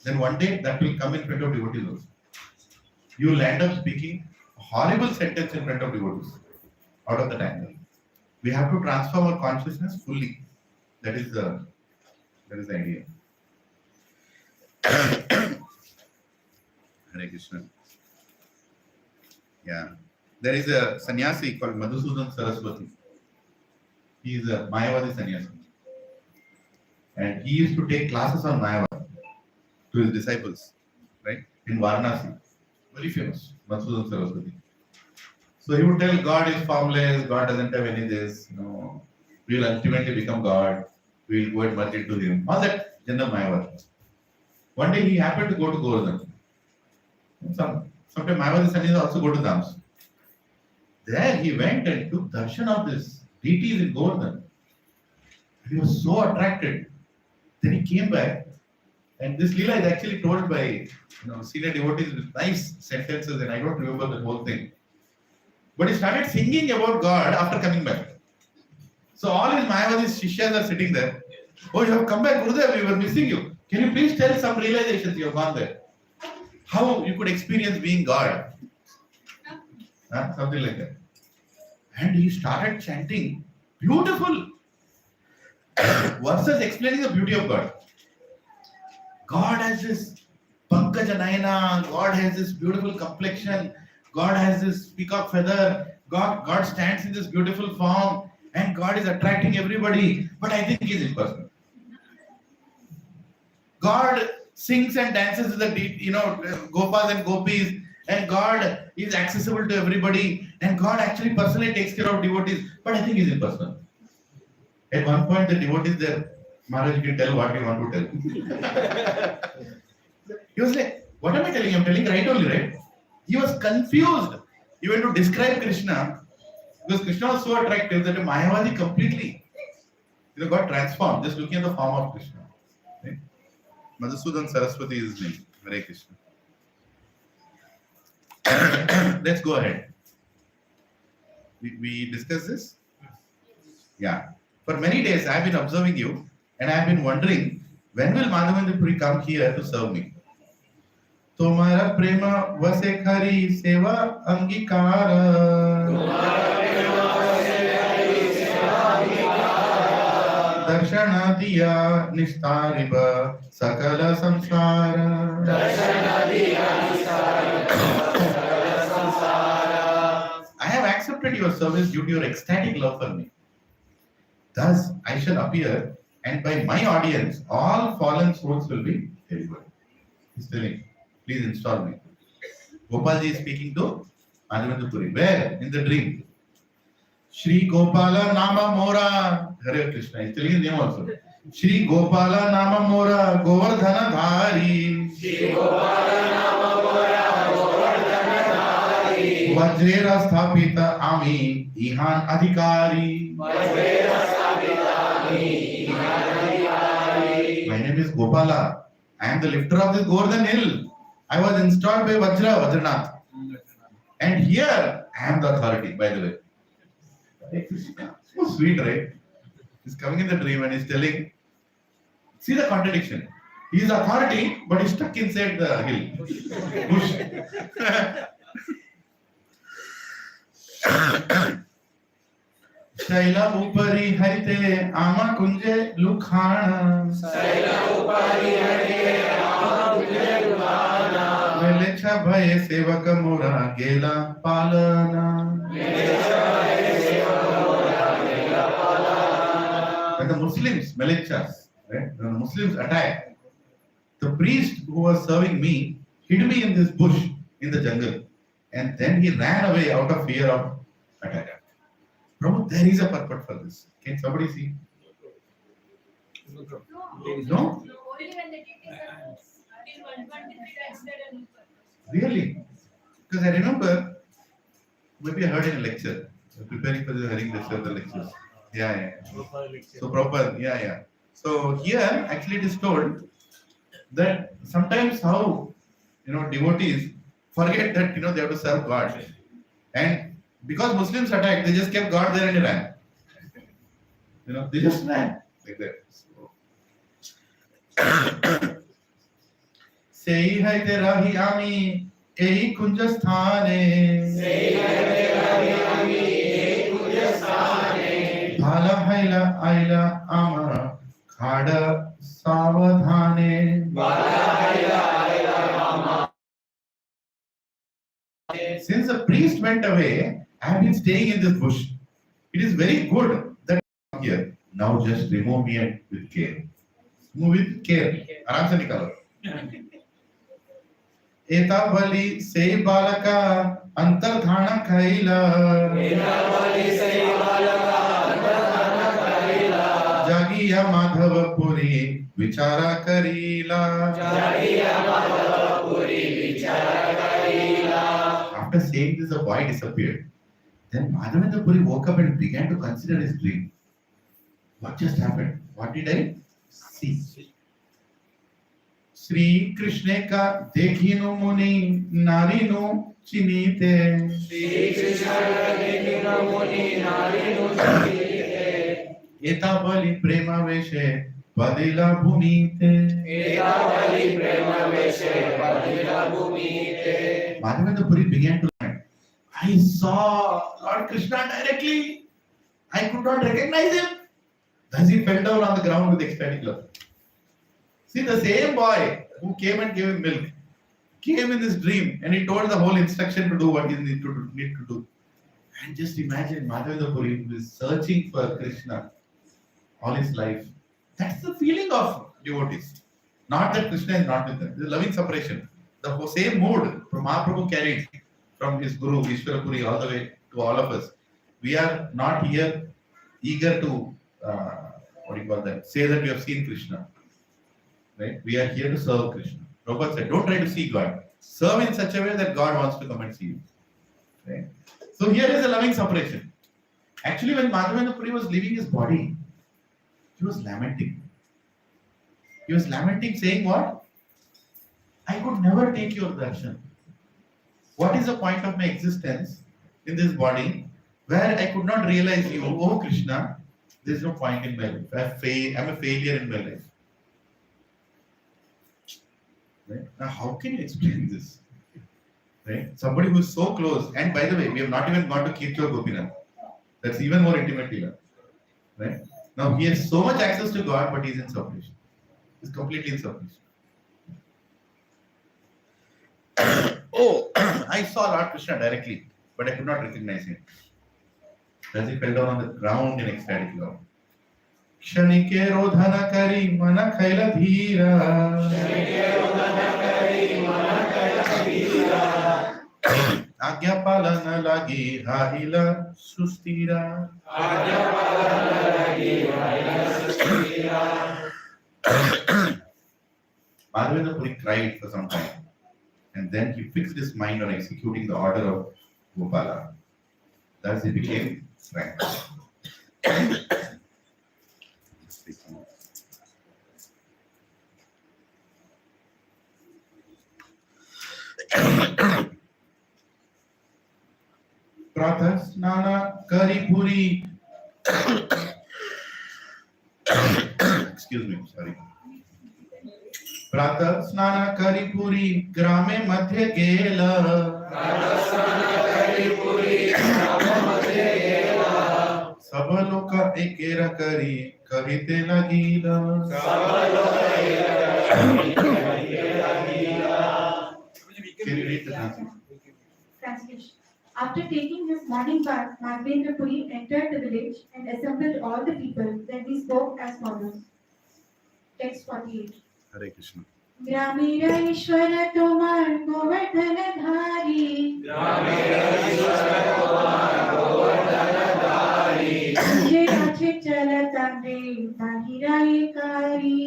then one day that will come in front of devotees also. You will end up speaking a horrible sentence in front of devotees out of that anger. We have to transform our consciousness fully. That is the idea. Hare Krishna. Yeah. There is a sannyasi called Madhavendra Saraswati. He is a Mayavadi sannyasi. And he used to take classes on Mayavad to his disciples, right? In Varanasi. Very famous, Madhavendra Saraswati. So he would tell God is formless, God doesn't have any this, we will ultimately become God, we will go and merge into him. All that general Mayavad. One day he happened to go to Govardhan. Sometimes Mayavadi sannyasi also go to Dhams. There he went and took darshan of this deities in Govardhan. He was so attracted. Then he came back, and this Leela is actually told by senior devotees with nice sentences, and I don't remember the whole thing. But he started singing about God after coming back. So all his Mayavadi Shishyas are sitting there. Oh, you have come back, Gurudev, we were missing you. Can you please tell some realizations you have gone there? How you could experience being God? Something like that. And he started chanting beautiful verses explaining the beauty of God. God has this Pankajanayana, God has this beautiful complexion, God has this peacock feather, God stands in this beautiful form, and God is attracting everybody, but I think He is impersonal. God sings and dances with the Gopas and Gopis, and God is accessible to everybody, and God actually personally takes care of devotees, but I think He is impersonal. At one point, the devotees there, Maharaj, you can tell what you want to tell. He was like, what am I telling? I'm telling right only, right? He was confused. He went to describe Krishna because Krishna was so attractive that a Mayavadi completely got transformed just looking at the form of Krishna. Right? Madhavendra Saraswati is his name. Hare Krishna. Let's go ahead. We discuss this? Yeah. For many days I have been observing you and I have been wondering when will Madhavendra Puri come here to serve me? तुम्हारा प्रेम वसे खरी सेवा अंगीकार दर्शन दिया निस्तारिब सकल संसार I have accepted your service due to your ecstatic love for me. Thus I shall appear and by my audience all fallen souls will be delivered. He's telling, please install me. Gopalji is speaking to Madhavendra Puri. Where? In the dream. Shri Gopala Nama Mora. Hare Krishna. He's telling his name also. Shri Gopala Nama Mora Govardhana Dhari. Shri Gopala Nama Mora Govardhana Dhari. Vajrera Sthapita Ami Ihan Adhikari. Vajrera Sthapita Ami Ihan Adhikari. My name is Gopala. I am the lifter of this Govardhan hill. I was installed by Vajranath. And here I am the authority, by the way. So sweet, right? He's coming in the dream and he's telling, see the contradiction. He is authority, but he's stuck inside the hill. Bush. Shaila upari harite ama kunje lukhana. Shaila upari harite ama kunje lukhana. Velecha bhaye sevaka mora gela palana. Velecha bhaye sevaka mora gela palana. When the Muslims, Melechas, right? When the Muslims attacked, the priest who was serving me hid me in this bush in the jungle, and then he ran away out of fear of attack. Prabhu, there is a purport for this. Can somebody see? No? Only when the deities are till 123 times that are no purpose. Really? Because I remember, maybe I heard in a lecture, preparing for the hearing lecture, the lectures. Yeah. Proper lecture. So proper, yeah. So here actually it is told that sometimes how devotees forget that they have to serve God, and because Muslims attacked, they just kept God there and ran. They just ran like that. So, sei hai tera hi ami ei kunjasthane bhala haila aila amara khada savadhane. Since the priest went away, I have been staying in this bush. It is very good that I am here. Now just remove me with care. Move with care. आराम से निकालो. एता बलि से बालका अंतर्धान खैला. जागिया माधव पुरी विचारा Karila. After saying this, the boy disappeared. Then Madhavendra Puri woke up and began to consider his dream. What just happened? What did I see? Shri Krishna ka dekhino muni narino chinite. Eta bali prema veshe padila bhumite. Madhavendra Puri began to learn. I saw Lord Krishna directly. I could not recognize him. Thus he fell down on the ground with ecstatic love. See, the same boy who came and gave him milk came in this dream and he told the whole instruction to do what he need to do. And just imagine Madhavendra Puri who is searching for Krishna all his life. That's the feeling of devotees. Not that Krishna is not with them. This is loving separation. The same mood from Mahaprabhu carried from his Guru, Ishvara Puri, all the way to all of us. We are not here eager to, say that we have seen Krishna. Right? We are here to serve Krishna. Prabhupada said, don't try to see God. Serve in such a way that God wants to come and see you. Right? So here is a loving separation. Actually, when Madhavendra Puri was leaving his body, he was lamenting. He was lamenting, saying what? I could never take your darshan. What is the point of my existence in this body where I could not realize you? Oh Krishna, there is no point in my life. I'm a failure in my life. Right? Now, how can you explain this? Right? Somebody who is so close, and by the way, we have not even gone to Kirchhoff Gopinath. That's even more intimate here. Right? Now, he has so much access to God, but he is in separation. He's completely in separation. Oh, I saw Lord Krishna directly, but I could not recognize him. As he fell down on the ground in ecstatic love. Kshanike rodhana kari mana khaila dhira. Agya palana lagi haila sustira. Madhavendra Puri cried for some time. And then he fixed his mind on executing the order of Gopala. Thus he became frank. Pratha snana kari puri. Excuse me, sorry. प्रातः स्नान करी पुरी ग्रामे मध्य गेला सब लोक एकेरा करी कहिते लगीला. Translation. After taking his morning bath, Madhavendra Puri entered the village and assembled all the people. Then he spoke as follows. Text 48. Hare Krishna. ग्रामीण ईश्वर तोमार गोवर्धन धारी तुझे आछे चलता रे बाहिरा एकारी.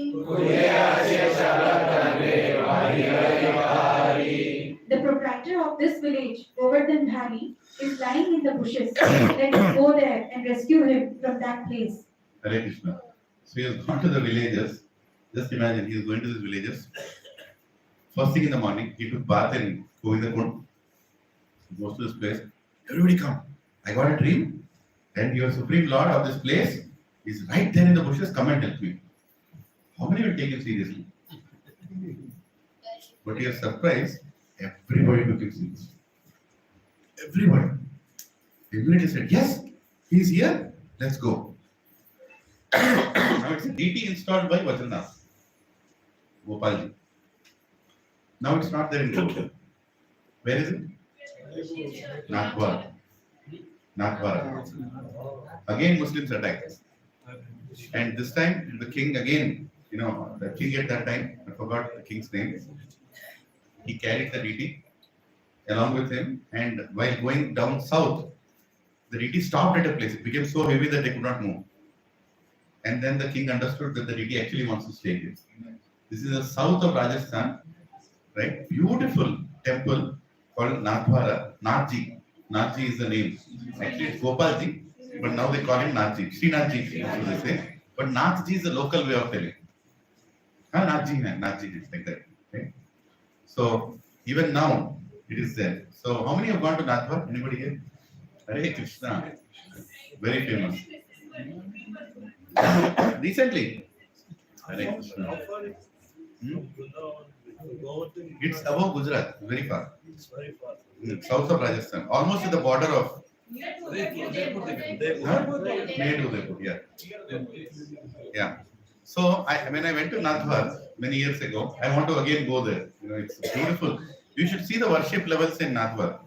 The proprietor matter of this village, Govardhan Dhari, is lying in the bushes. Let us go there and rescue him from that place. Hare Krishna. So he has gone to the villages. Just imagine, he is going to these villages. First thing in the morning, he took bath in Govindakund. He goes to this place. Everybody come. I got a dream. And your supreme lord of this place is right there in the bushes. Come and help me. How many will take him seriously? But he was surprised. Everybody took him seriously. Everybody. Everybody said, yes, he is here. Let's go. Now it's a DT installed by Vajranath, Gopalji. Now it's not there in Goa. Where is it? Nagpur. Again Muslims attacked. And this time the king again, the king at that time, I forgot the king's name, he carried the DT along with him, and while going down south, the DT stopped at a place. It became so heavy that they could not move. And then the king understood that the DT actually wants to stay here. This is the south of Rajasthan, right? Beautiful temple called Nathwara, Nathji. Nathji is the name. Actually, it's Gopalji, but now they call him Nathji. Shri Nathji, as they say. But Nathji is the local way of telling. Nathji is like that. Okay? So, even now, it is there. So, how many have gone to Nathwar? Anybody here? Hare Krishna. Very famous. Recently. Hare Krishna. It's above Gujarat, very far. It's very far. South of Rajasthan, almost at the border of. Near to Udaipur. Near to Udaipur, yeah. Yeah. So when I went to Nathwar many years ago, I want to again go there. It's beautiful. You should see the worship levels in Nathwar.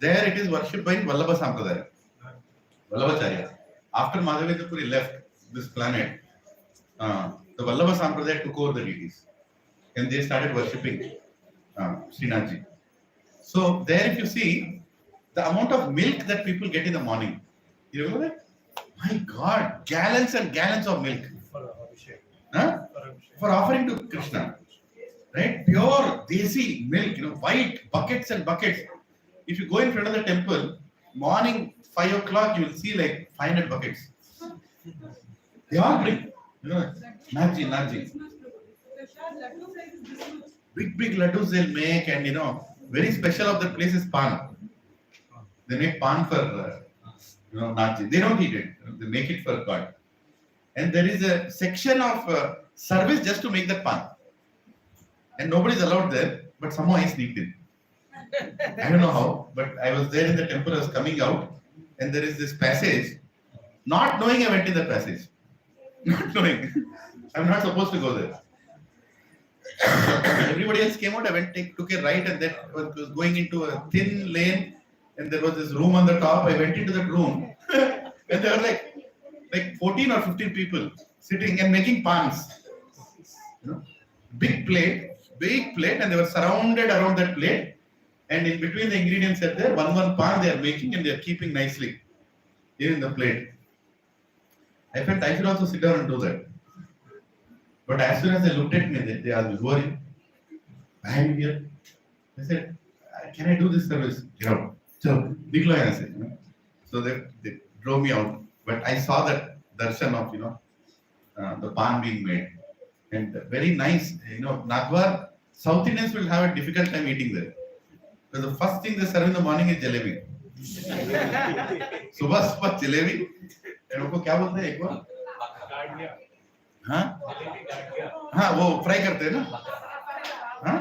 There it is worshipped by Vallabha Sampradaya, Vallabhacharya. After Madhavendra Puri left this planet, the Vallabha Sampradaya took over the deities. And they started worshipping Srinathji. So there if you see, the amount of milk that people get in the morning, you remember that? My God, gallons and gallons of milk. For Abhishek. Huh? For offering to Krishna. Right? Pure, desi milk, white, buckets and buckets. If you go in front of the temple, morning 5 o'clock, you will see like 500 buckets. They all bring, Nathji. Big laddus they'll make, and very special of the place is pan. They make pan for Nathji. They don't eat it. They make it for God. And there is a section of service just to make that pan. And nobody is allowed there, but somehow I sneaked in. I don't know how, but I was there in the temple, I was coming out, and there is this passage. Not knowing, I went in the passage. Not knowing. I'm not supposed to go there. Everybody else came out, I took a right, and that was going into a thin lane, and there was this room on the top. I went into that room, and there were like 14 or 15 people sitting and making pans. Big plate, and they were surrounded around that plate, and in between the ingredients are there, one pan they are making, and they are keeping nicely here in the plate. I felt I should also sit down and do that. But as soon as they looked at me, they asked me, who are you? I am here. I said, can I do this service? Get out. So they drove me out. But I saw that darshan of, the pan being made. And very nice, Nagwar, South Indians will have a difficult time eating there. Because the first thing they serve in the morning is jalebi. Subah jalebi. And उनको क्या बोलते हैं एक बार? हाँ? हाँ वो fry करते हैं ना? हाँ?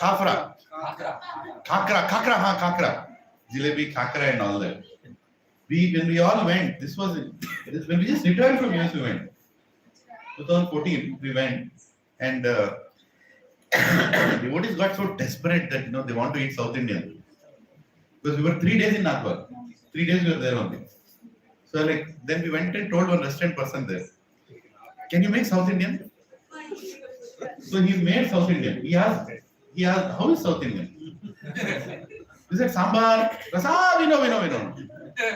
खाकरा हाँ khakhra. Jalebi, khakra and all that. When we all went, when we just returned from US, we went. 2014, we went, and devotees got so desperate that they want to eat South Indian. Because we were 3 days in Nagpur. 3 days we were there only. So then we went and told one restaurant person there, can you make South Indian? So he made South Indian. He asked, how is South Indian? He said, sambar, rasa, we know.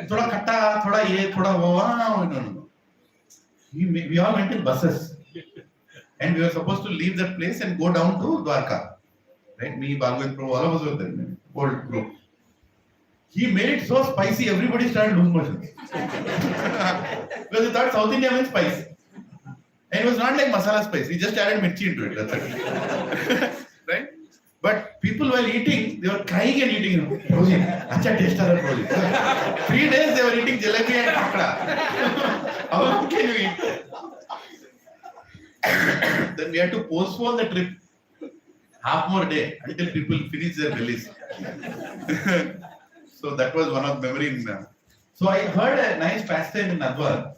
Thoda khatta, thoda ye, thoda wo, we know. We all went in buses. And we were supposed to leave that place and go down to Dwarka. right? Me, Bhagwan Prabhu, all of us were there, whole group. He made it so spicy, everybody started losing motions. Because they thought South India means spice. And it was not like masala spice, he just added mirchi into it, that's it. Right? But people while eating, they were crying and eating, Prabhuji, acha taste aa raha Prabhuji. 3 days they were eating jalebi and pakda. How long can you eat? Then we had to postpone the trip half more day until people finish their bellies. So that was one of the memory. So I heard a nice pastime in Nadwar.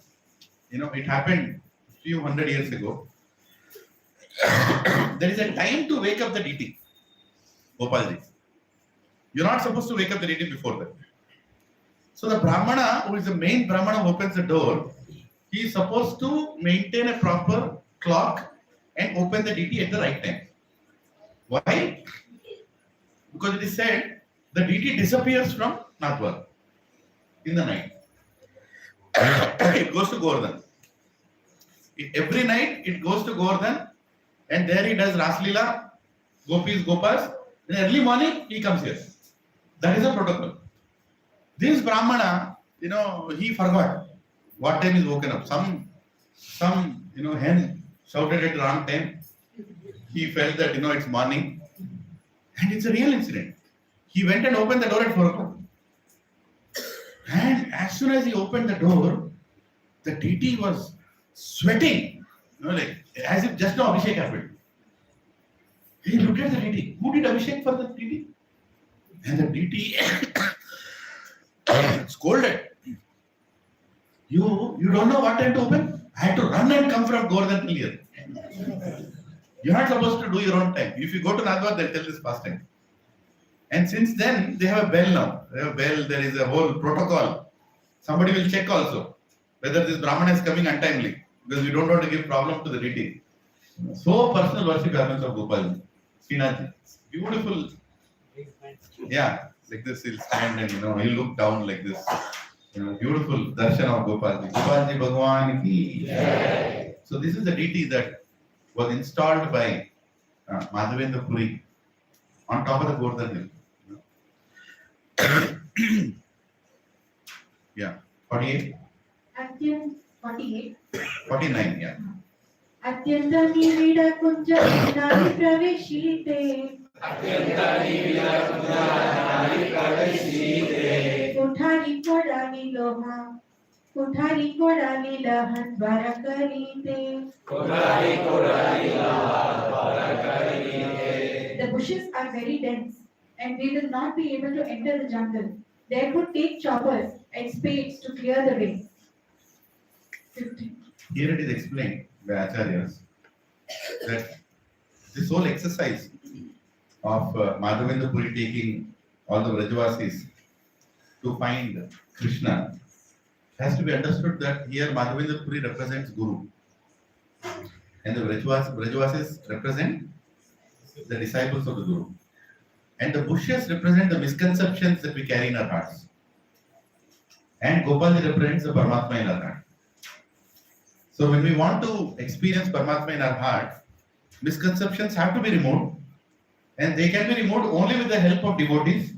It happened a few hundred years ago. There is a time to wake up the deity, Gopalji. You're not supposed to wake up the deity before that. So the Brahmana, who is the main Brahmana who opens the door, he is supposed to maintain a proper clock and open the deity at the right time. Why? Because it is said the deity disappears from Nadwar in the night. It goes to Govardhan. Every night it goes to Govardhan and there he does Raslila, Gopis, Gopas. In early morning he comes here. That is a protocol. This Brahmana, he forgot what time is woken up. Some hen shouted at the wrong time. He felt that it's morning. And it's a real incident. He went and opened the door at 4 o'clock. And as soon as he opened the door, the deity was sweating, like as if just now Abhishek happened. He looked at the deity. Who did Abhishek for the deity? And the deity scolded. You don't know what time to open? I had to run and come from Govardhan till here. You're not supposed to do your own time. If you go to Nadwar, they'll tell this past time. And since then, they have a bell now. They have a bell, there is a whole protocol. Somebody will check also whether this Brahmana is coming untimely, because we don't want to give problem to the deity. So personal worship happens of Gopalji. Srinathji. Beautiful. Yeah, like this he'll stand and he'll look down like this. Beautiful darshan of Gopalji. Gopalji Bhagwan ki. So this is the deity that was installed by Madhavendra Puri on top of the Govardhan hill. Yeah, 48? Atyant 48. 49, yeah. अत्यंत निविड कुंज नारी प्रवेशिते कोठारी कोडाली लोहा कोठारी कोडाली लहन द्वार करीते The bushes are very dense and we will not be able to enter the jungle. Therefore take choppers and spades to clear the way. 50. Here it is explained by Acharyas that this whole exercise of Madhavendra Puri taking all the Vrajavasis to find Krishna has to be understood that here Madhavendra Puri represents Guru and the Vrajavasis represent the disciples of the Guru. And the bushes represent the misconceptions that we carry in our hearts. And Gopalji represents the Paramatma in our heart. So when we want to experience Paramatma in our heart, misconceptions have to be removed. And they can be removed only with the help of devotees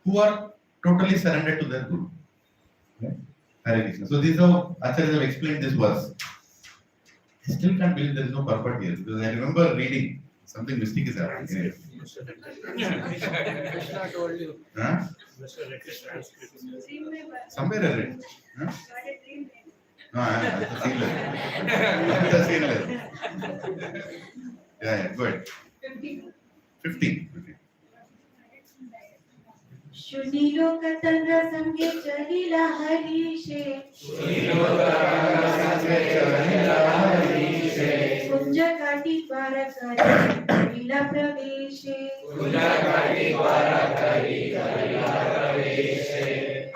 who are totally surrendered to their Guru. Okay? Hare Krishna. So this is how Acharyas have explained this verse. I still can't believe there is no purport here because I remember reading something mystic is happening. Anyway. Krishna told you. Huh? Dream में बस Somewhere I read. Huh? सारे dream में No, I have seen it. Yeah, go ahead. 50. Okay. शुनिलो कतंद्र संगे चलिला हरीशे कुंज काटी द्वार करीला प्रवेशे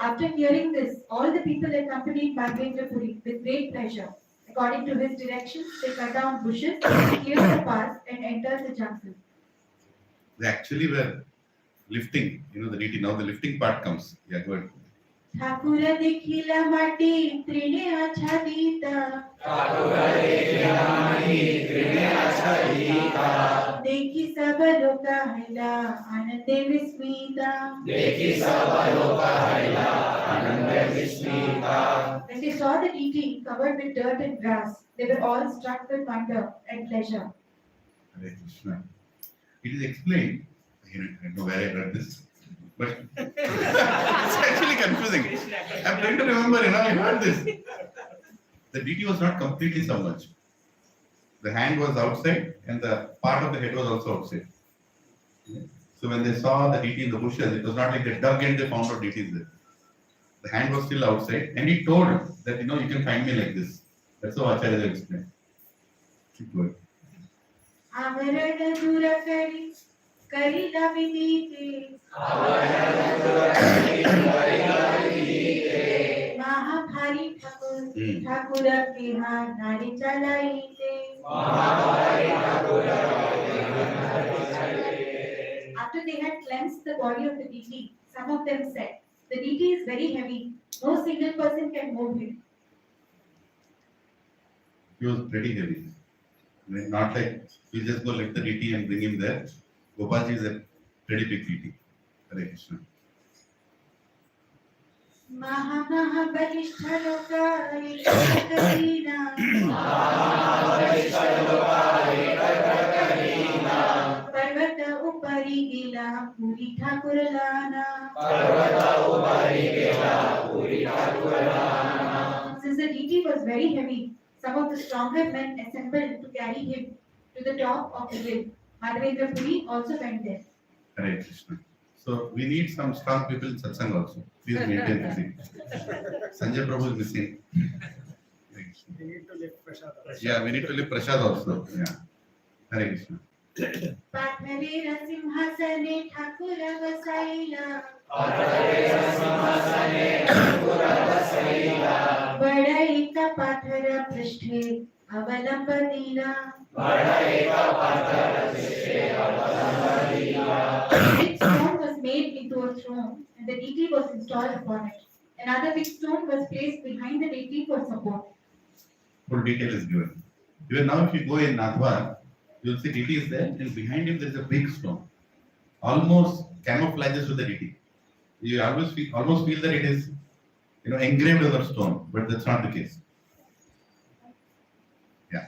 After hearing this, all the people accompanied Madhavendra Puri with great pleasure. According to his directions, they cut down bushes, clear the path, and enter the jungle. They actually were lifting, the deity. Now the lifting part comes. Yeah, go ahead. Thakur देखिला माटी त्रिणे आच्छादित देखी सब लोक हला आनंदे Vismita When they saw the deity covered with dirt and grass, they were all struck with wonder and pleasure. Hare Krishna. It is explained. I don't know where I read this, but it's actually confusing. I'm trying to remember. I heard this. The deity was not completely submerged. The hand was outside, and the part of the head was also outside. So when they saw the deity in the bushes, it was not like they dug and they found out deity is there. The hand was still outside, and he told that you can find me like this. That's how Acharya explained. Keep going. आवरण दूर करिला विनीते महाभारी ठाकुर के हाथ नारी चलाईते. After they had cleansed the body of the deity, some of them said, "The deity is very heavy. No single person can move him." He was pretty heavy. Not like we just go lift the deity and bring him there. Gopalji is a pretty big deity. Hare Krishna. महाबलिष्ठ लोकाय Kareena पर्वत उपरी गेला Puri ठाकुरलाना. Since the deity was very heavy, some of the stronger men assembled to carry him to the top of the hill. Madhavendra Puri also went there. Hare Krishna. So we need some strong people in satsang also. Please maintain the thing. Sanjay Prabhu is missing. Hare Krishna. We need to lift prasad. Yeah, we need to live prasad also. Yeah. Hare Krishna. पार्थवीर Sinhasane Thakur वसाईला बड़ाई का पाथर पृष्ठे अवलंब दीना. Big stone was made into a throne and the deity was installed upon it. Another big stone was placed behind the deity for support. Full detail is given. Even now, if you go in Nadhwar, you will see deity is there, and behind him there is a big stone, almost camouflages with the deity. You almost feel that it is, engraved on the stone, but that's not the case. Yeah.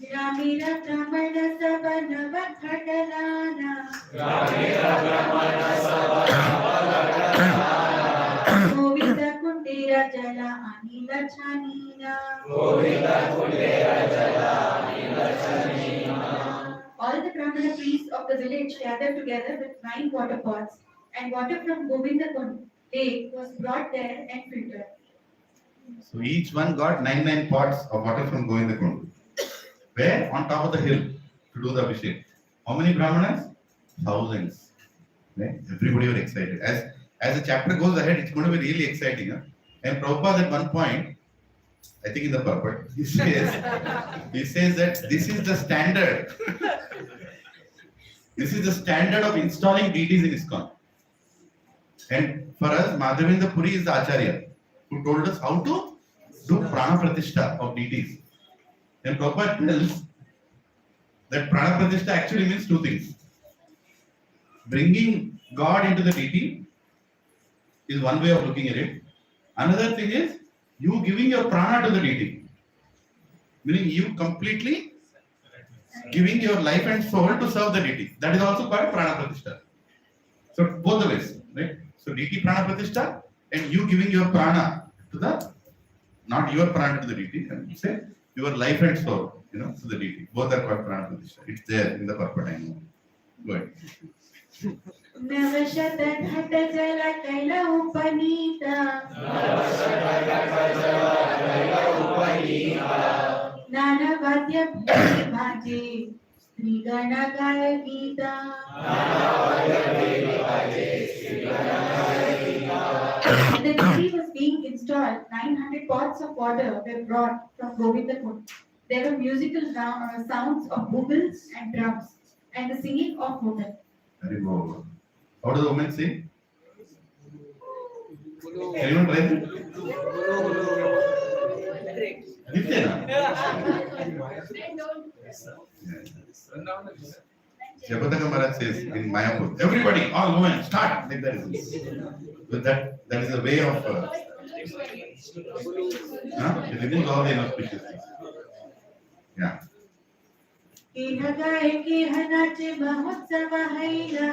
ग्रामीण ब्राह्मण सब नव खटलाना गोविंद कुंडेर जला Anil छानीना. All the Brahmana priests of the village gathered together with 9 water pots, and water from Govinda Kund lake was brought there and filtered. So each one got 9 pots of water from Govinda Kund. Where? On top of the hill to do the abhishek. How many brahmanas? Thousands. Right? Everybody were excited. As the chapter goes ahead, it's going to be really exciting. Huh? And Prabhupada at one point, I think in the purport, he says that this is the standard. This is the standard of installing deities in ISKCON. And for us, Madhavendra Puri is the Acharya who told us how to do prana pratishtha of deities. And Prabhupada tells that prana pratishtha actually means 2 things. Bringing God into the deity is one way of looking at it. Another thing is you giving your prana to the deity. Meaning you completely giving your life and soul to serve the deity. That is also called prana pratishtha. So both the ways, right? So deity prana pratishtha and you giving your prana to the, not your prana to the deity, and say your life and soul, to the deity. Both are called prana pratishtha. It's there in the purport, I know. Go ahead. नवशत घट जल कैल उपनीता नाना वाद्य भाजे स्त्रीगण गाय Gita. When the deity was being installed, 900 pots of water were brought from Govinda Kund. There were musical sounds of bugles and drums and the singing of women. Very good. How do the women sing? Anyone try that? Nitya? I don't. Jabadaka Maharaj says in Mayapur, everybody, all women, start like that. So that is a way of it removes all the inauspicious things. Yeah. केह गाए केह नाचे महोत्सव हैला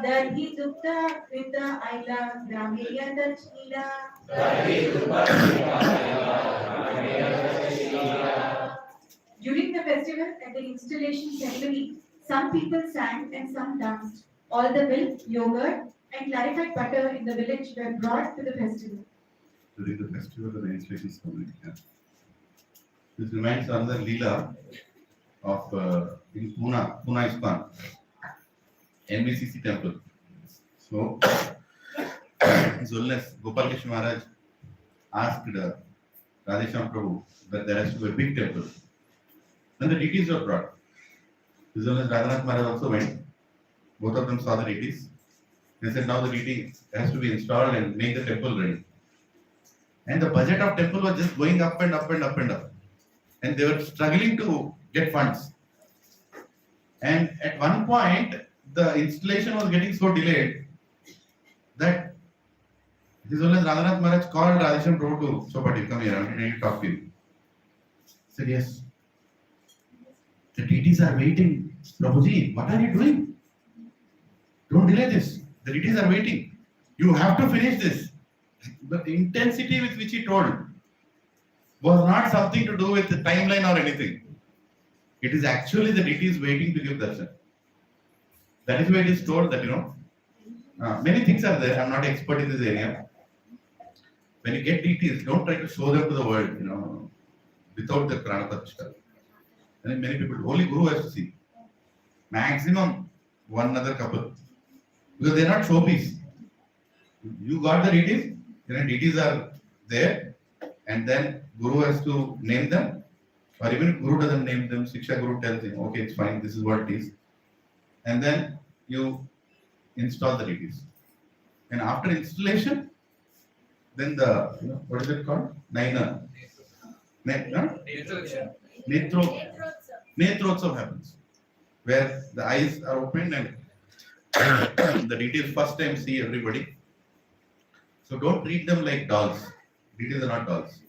दही दुग्ध कृत ऐला ग्रामेय दक्षिणा During the festival and the installation ceremony, some people sang and some danced. All the milk, yogurt, and clarified butter in the village were brought to the festival. During the festival and the installation ceremony. Yeah. This reminds another Leela of in Pune ISKCON, NVCC temple. So, His Holiness Gopalji Maharaj asked Radhesham Prabhu that there has to be a big temple. Then the deities were brought. His Holiness Radhanath Maharaj also went. Both of them saw the deities. They said now the deity has to be installed and make the temple ready. And the budget of temple was just going up and up and up and up. And they were struggling to get funds. And at one point, the installation was getting so delayed that His Holiness Radhanath Maharaj called Radhesham Prabhu to Sripad, come here, I need to talk to you. He said, yes. The deities are waiting. Prabhuji, what are you doing? Don't delay this. The deities are waiting. You have to finish this. The intensity with which he told was not something to do with the timeline or anything. It is actually the deities waiting to give darshan. That is why it is told that, many things are there. I am not expert in this area. When you get deities, don't try to show them to the world, without the prana pratishtha. And many people, only Guru has to see. Maximum one other couple. Because they are not showpiece. You got the deities, deities are there, and then Guru has to name them, or even if Guru doesn't name them, Shiksha Guru tells him, okay, it's fine, this is what it is. And then you install the deities. And after installation, then the, what is it called? Naina. Netrotsav happens, where the eyes are opened and the deities first time see everybody. So don't treat them like dolls. Deities are not dolls.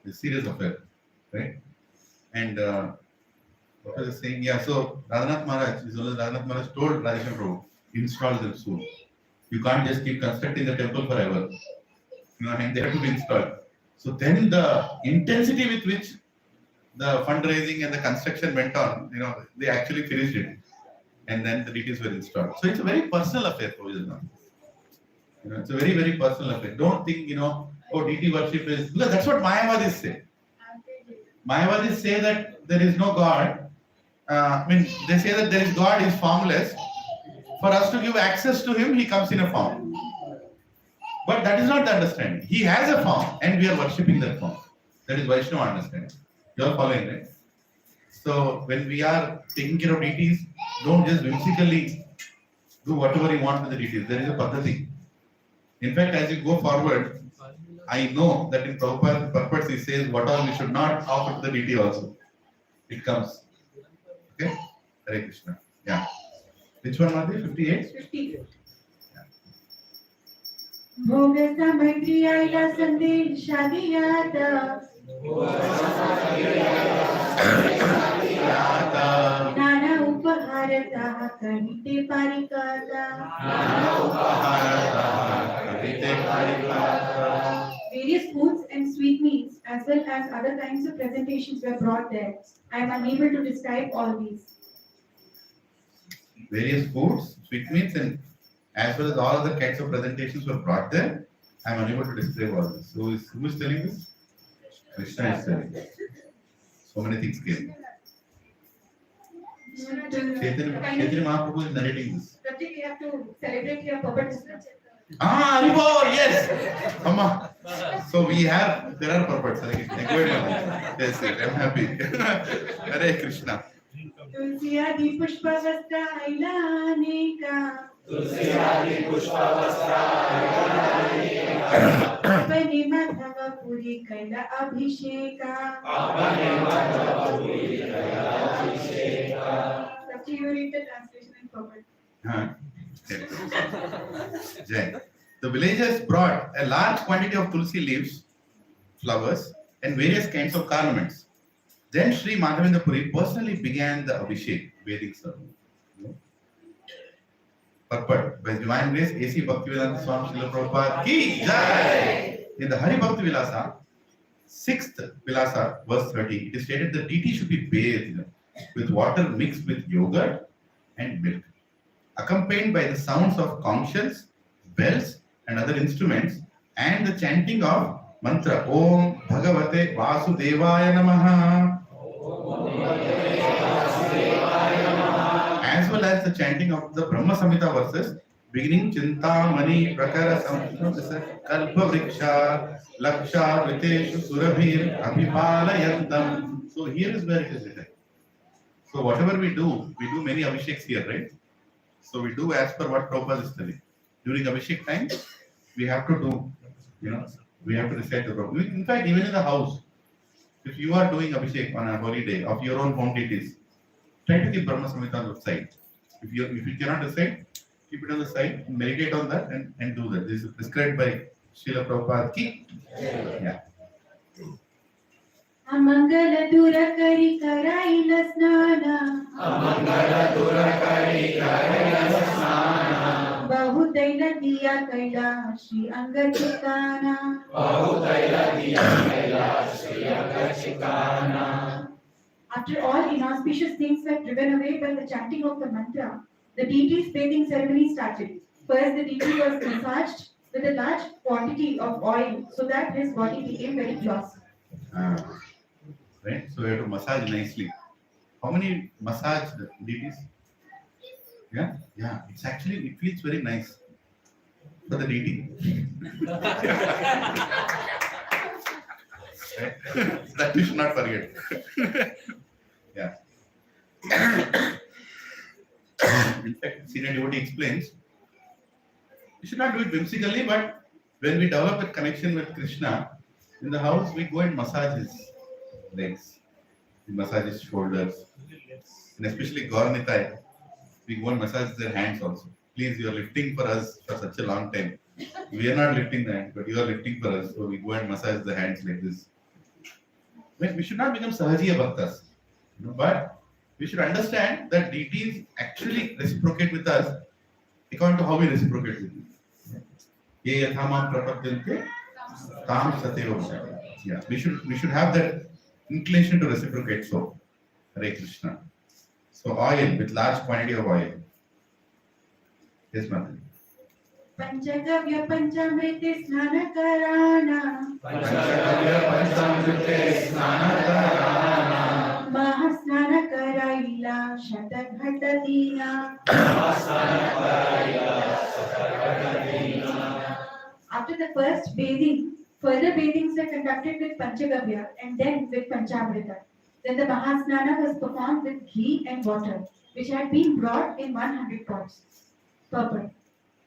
It's a serious affair, right? And what was I saying? Yeah, so Radhanath Maharaj, Radhanath Maharaj told Radhesham Prabhu, install them soon. You can't just keep constructing the temple forever. And they have to be installed. So then the intensity with which the fundraising and the construction went on, they actually finished it. And then the deities were installed. So it's a very personal affair for you. It's a very, very personal affair. Don't think, oh, deity worship is, because that's what Mayavadis say. Mayavadis say that there is no God. They say that there is God is formless. For us to give access to him, he comes in a form. But that is not the understanding. He has a form and we are worshipping that form. That is Vaishnava understanding. You are following, right? So when we are taking care of deities, don't just whimsically do whatever you want with the deities. There is a paddhati. In fact, as you go forward, I know that in Prabhupada's purpose he says what all we should not offer to the deity also. It comes. Okay? Hare Krishna. Yeah. Which one are they? 58? 50. भोग सामग्री आईला संदेश आदियाता नाना उपहारता करिते पारिकाता Various foods and sweetmeats as well as other kinds of presentations were brought there. I am unable to describe all these. Various foods, sweetmeats, and as well as all other kinds of presentations were brought there. I am unable to describe all this. So who is telling this? Krishna is telling this. So many things came. Chaitanya Mahaprabhu is narrating this. Pratik, you have to celebrate your puppets. Haribol, yes! Amma. So there are purports. Yes, I'm happy. Hare Krishna. Green come. तुलसी आदि पुष्पवस्त्राइलानेका अपने माधव पुरी कैला Abhisheka After you read the translation and forward. Jai. The villagers brought a large quantity of tulsi leaves, flowers, and various kinds of garments. Then Shri Madhavendra Puri personally began the Abhishek, Vedic ceremony. Purport by His Divine Grace A.C. Bhaktivedanta Swami Srila Prabhupada Ki Jai. In the Hari Bhakti Vilasa, 6th Vilasa, verse 30, it is stated that deity should be bathed with water mixed with yogurt and milk, accompanied by the sounds of conch shells, bells, and other instruments, and the chanting of mantra Om Bhagavate Vasudevaya Namaha, as well as the chanting of the Brahma Samhita verses beginning Chintamani Prakara Kalpa Vriksha Laksha Viteshu Surabhir Abhipalayantam. So here is where it is written. So whatever we do many Abhisheks here, right? So we do as per what Prabhupada is telling. During Abhishek time, we have to do, we have to recite the Prabhupada. In fact, even in the house, if you are doing Abhishek on a holy day of your own home deities, try to keep Brahma Samhita on the side. If you cannot recite, keep it on the side, meditate on that and do that. This is prescribed by Srila Prabhupada Ki. Yeah. Amangala dura kari karaila snana. Bahutaila diya kaila Shri Angachikana. After all inauspicious things were driven away by the chanting of the mantra, the deity's bathing ceremony started. First, the deity was massaged with a large quantity of oil so that his body became very glossy. Right? So we have to massage nicely. How many massage deities? Yeah? Yeah. It feels very nice for the deity. Right? That we should not forget. Yeah. In fact, senior devotee explains, we should not do it whimsically, but when we develop a connection with Krishna, in the house we go and massage his legs, we massage his shoulders, and especially Gaur Nitai, we go and massage their hands also. Please, you are lifting for us for such a long time. We are not lifting the hand, but you are lifting for us, so we go and massage the hands like this. We should not become Sahajiya Bhaktas, but we should understand that deities actually reciprocate with us according to how we reciprocate with them. Ye yathama prapadyante tam sateva bhajate. Yeah, we should have that inclination to reciprocate. So, Hare Krishna. So oil, with large quantity of oil. Yes, Madhavendra. Panchagavya Panchamrite Snanakarana. Mahasnanakaraila Shatakhatadina. After the first bathing, further bathings were conducted with Panchagavya and then with Panchamrita. Then the Mahasnana was performed with ghee and water, which had been brought in 100 pots. Purport.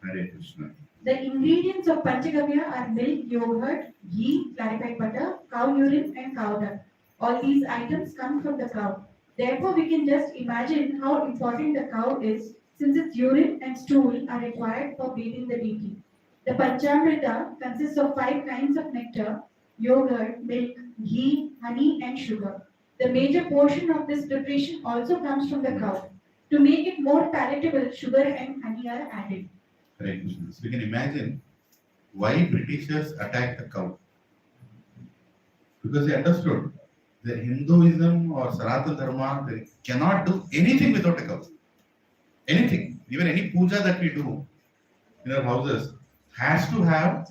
Hare Krishna. The ingredients of Panchagavya are milk, yogurt, ghee, clarified butter, cow urine, and cow dung. All these items come from the cow. Therefore, we can just imagine how important the cow is, since its urine and stool are required for bathing the deity. The Panchamrita consists of 5 kinds of nectar, yogurt, milk, ghee, honey, and sugar. The major portion of this preparation also comes from the cow. To make it more palatable, sugar and honey are added. Hare Krishna. So we can imagine why Britishers attacked the cow. Because they understood that Hinduism or Sanatana Dharma, they cannot do anything without a cow. Anything. Even any puja that we do in our houses has to have,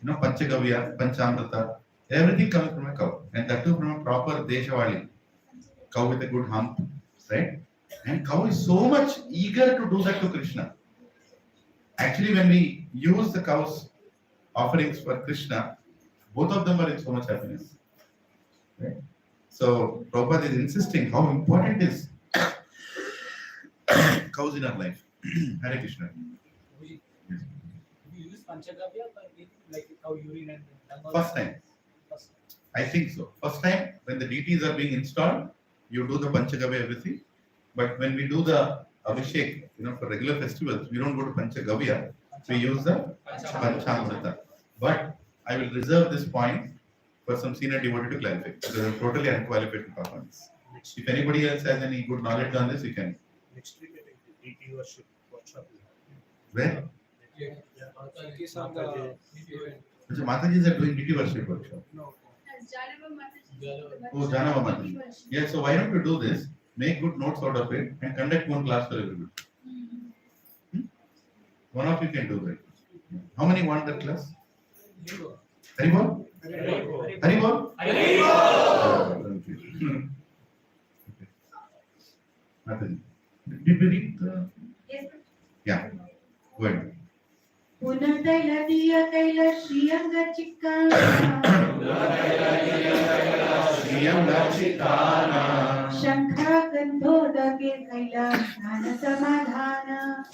Panchagavya, Panchamrita, everything comes from a cow. And that too from a proper Deshavali. Cow with a good hump, right? And cow is so much eager to do that to Krishna. Actually, when we use the cow's offerings for Krishna, both of them are in so much happiness. Right? So Prabhupada is insisting how important is cows in our life. Hare Krishna. We Yes. we use Panchagavya like cow urine and dung or- First time. First. I think so. First time when the deities are being installed, you do the Panchagavya everything. But when we do the Abhishek, for regular festivals, we don't go to Panchagavya. We use the Panchamrita. But I will reserve this point for some senior devotee to clarify because I'm totally unqualified to talk on this. If anybody else has any good knowledge on this, you can. Next week, I think the DT worship workshop. Where? In case of the So Matajis are doing deity worship workshop. no, As Janava Mataji. Oh, Janava Mataji. Yeah, so why don't you do this? Make good notes out of it and conduct one class for everybody. One of you can do that. How many want that class? Haribol? Haribol? Okay. Mataji. Did we read the... Yes. Yeah, go ahead. Punatayla diya kaila Shriyanga chikkana Shankha gandhodake kaila Jnana samadhana.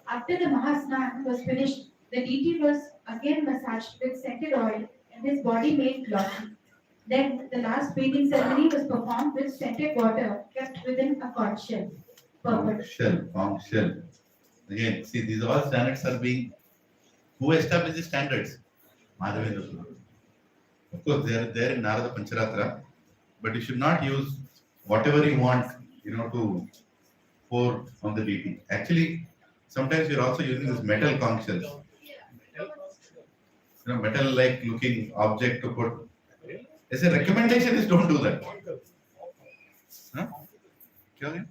After the Mahasnan was finished, the deity was again massaged with scented oil and his body made glossy. Then the last bathing ceremony was performed with scented water kept within a conch shell. Perfect. Conch shell. Again, see, these all standards are being. Who established the standards? Madhavendra. Of course, they are there in Narada Pancharatra, but you should not use whatever you want, to pour on the deity. Actually, sometimes you're also using this metal conch shells. Metal-like looking object to put. As a recommendation is don't do that. Huh? क्या हो गया?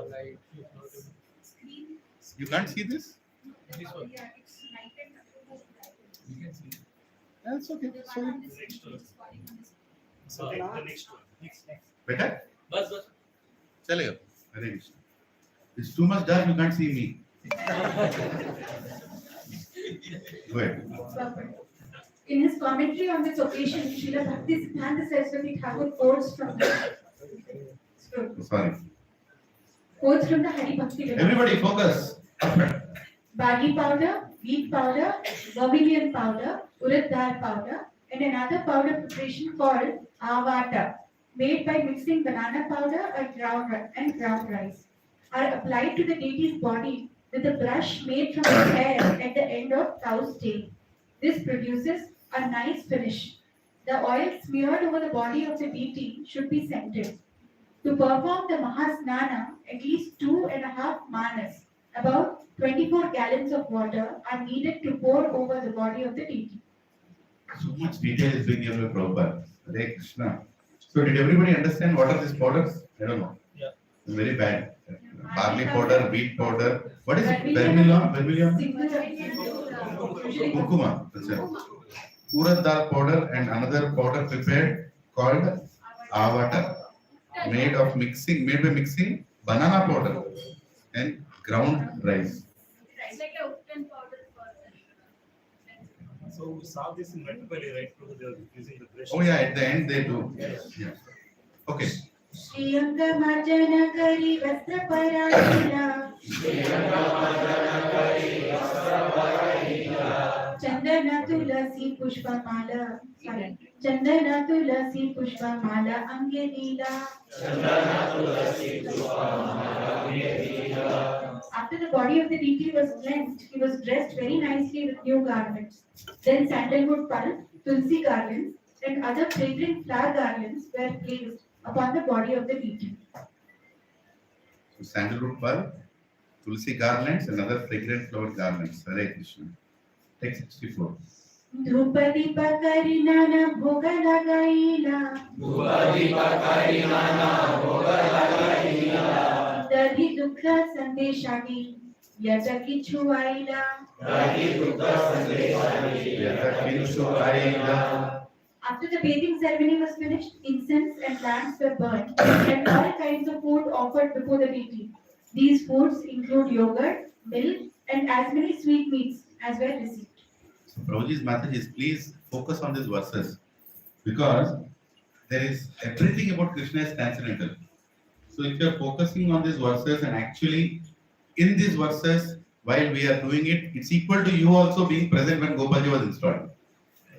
like Screen. You can't see this? This one. Yeah, it's lighted. you can see. That's okay. The So one on the screen Next one. is falling on the screen. So take the next one. Next. better? Bus. चलेगा. Hare Krishna. It's too much dark. You can't see me. Go ahead. Perfect. In his commentary on this occasion, Srila Bhakti Siddhanta Saraswati Thakur quotes from Sorry. the Hari Bhakti Vinaya. Everybody focus. Barley powder, wheat powder, vermilion powder, urad dal powder, and another powder preparation called avata, made by mixing banana powder and ground rice, are applied to the deity's body with a brush made from the hair at the end of cow's tail. This produces a nice finish. The oil smeared over the body of the deity should be scented. To perform the Mahasnana, at least 2.5 manas, about 24 gallons of water, are needed to pour over the body of the deity. So much detail is being given by Prabhupada. Hare Krishna. So did everybody understand what are these powders? I don't know. Yeah. It's very bad. Barley powder, wheat powder. What is it? Vermilion. Vermilion? Usually Kukuma. That's it. Urad dal powder and another powder prepared called avata, made by mixing banana powder and ground rice. It's like a Upton powder for So we saw this in Metabali, right? Because they are using the brush. Oh yeah, at the end they do. Yeah. Okay. Shriyangamajana kari vastra parayila Chandana tulasi pushpamala Chandana tulasi pushpamala ange leela. After the body of the deity was cleansed, he was dressed very nicely with new garments. Then sandalwood pulp, tulsi garlands, and other fragrant flower garlands were placed upon the body of the deity. So sandalwood pulp, tulsi garlands, and other fragrant flower garlands. Hare Krishna. Text 64. Drupadi pakari nana bhoga lagaila. Dadhi dukha sandeshani yata kichu aila. After the bathing ceremony was finished, incense and lamps were burned and all kinds of food offered before the deity. These foods include yogurt, milk, and as many sweetmeats as were received. So Prabhuji's message is please focus on these verses because there is everything about Krishna is transcendental. So if you are focusing on these verses and actually in these verses while we are doing it, it's equal to you also being present when Gopalji was installed.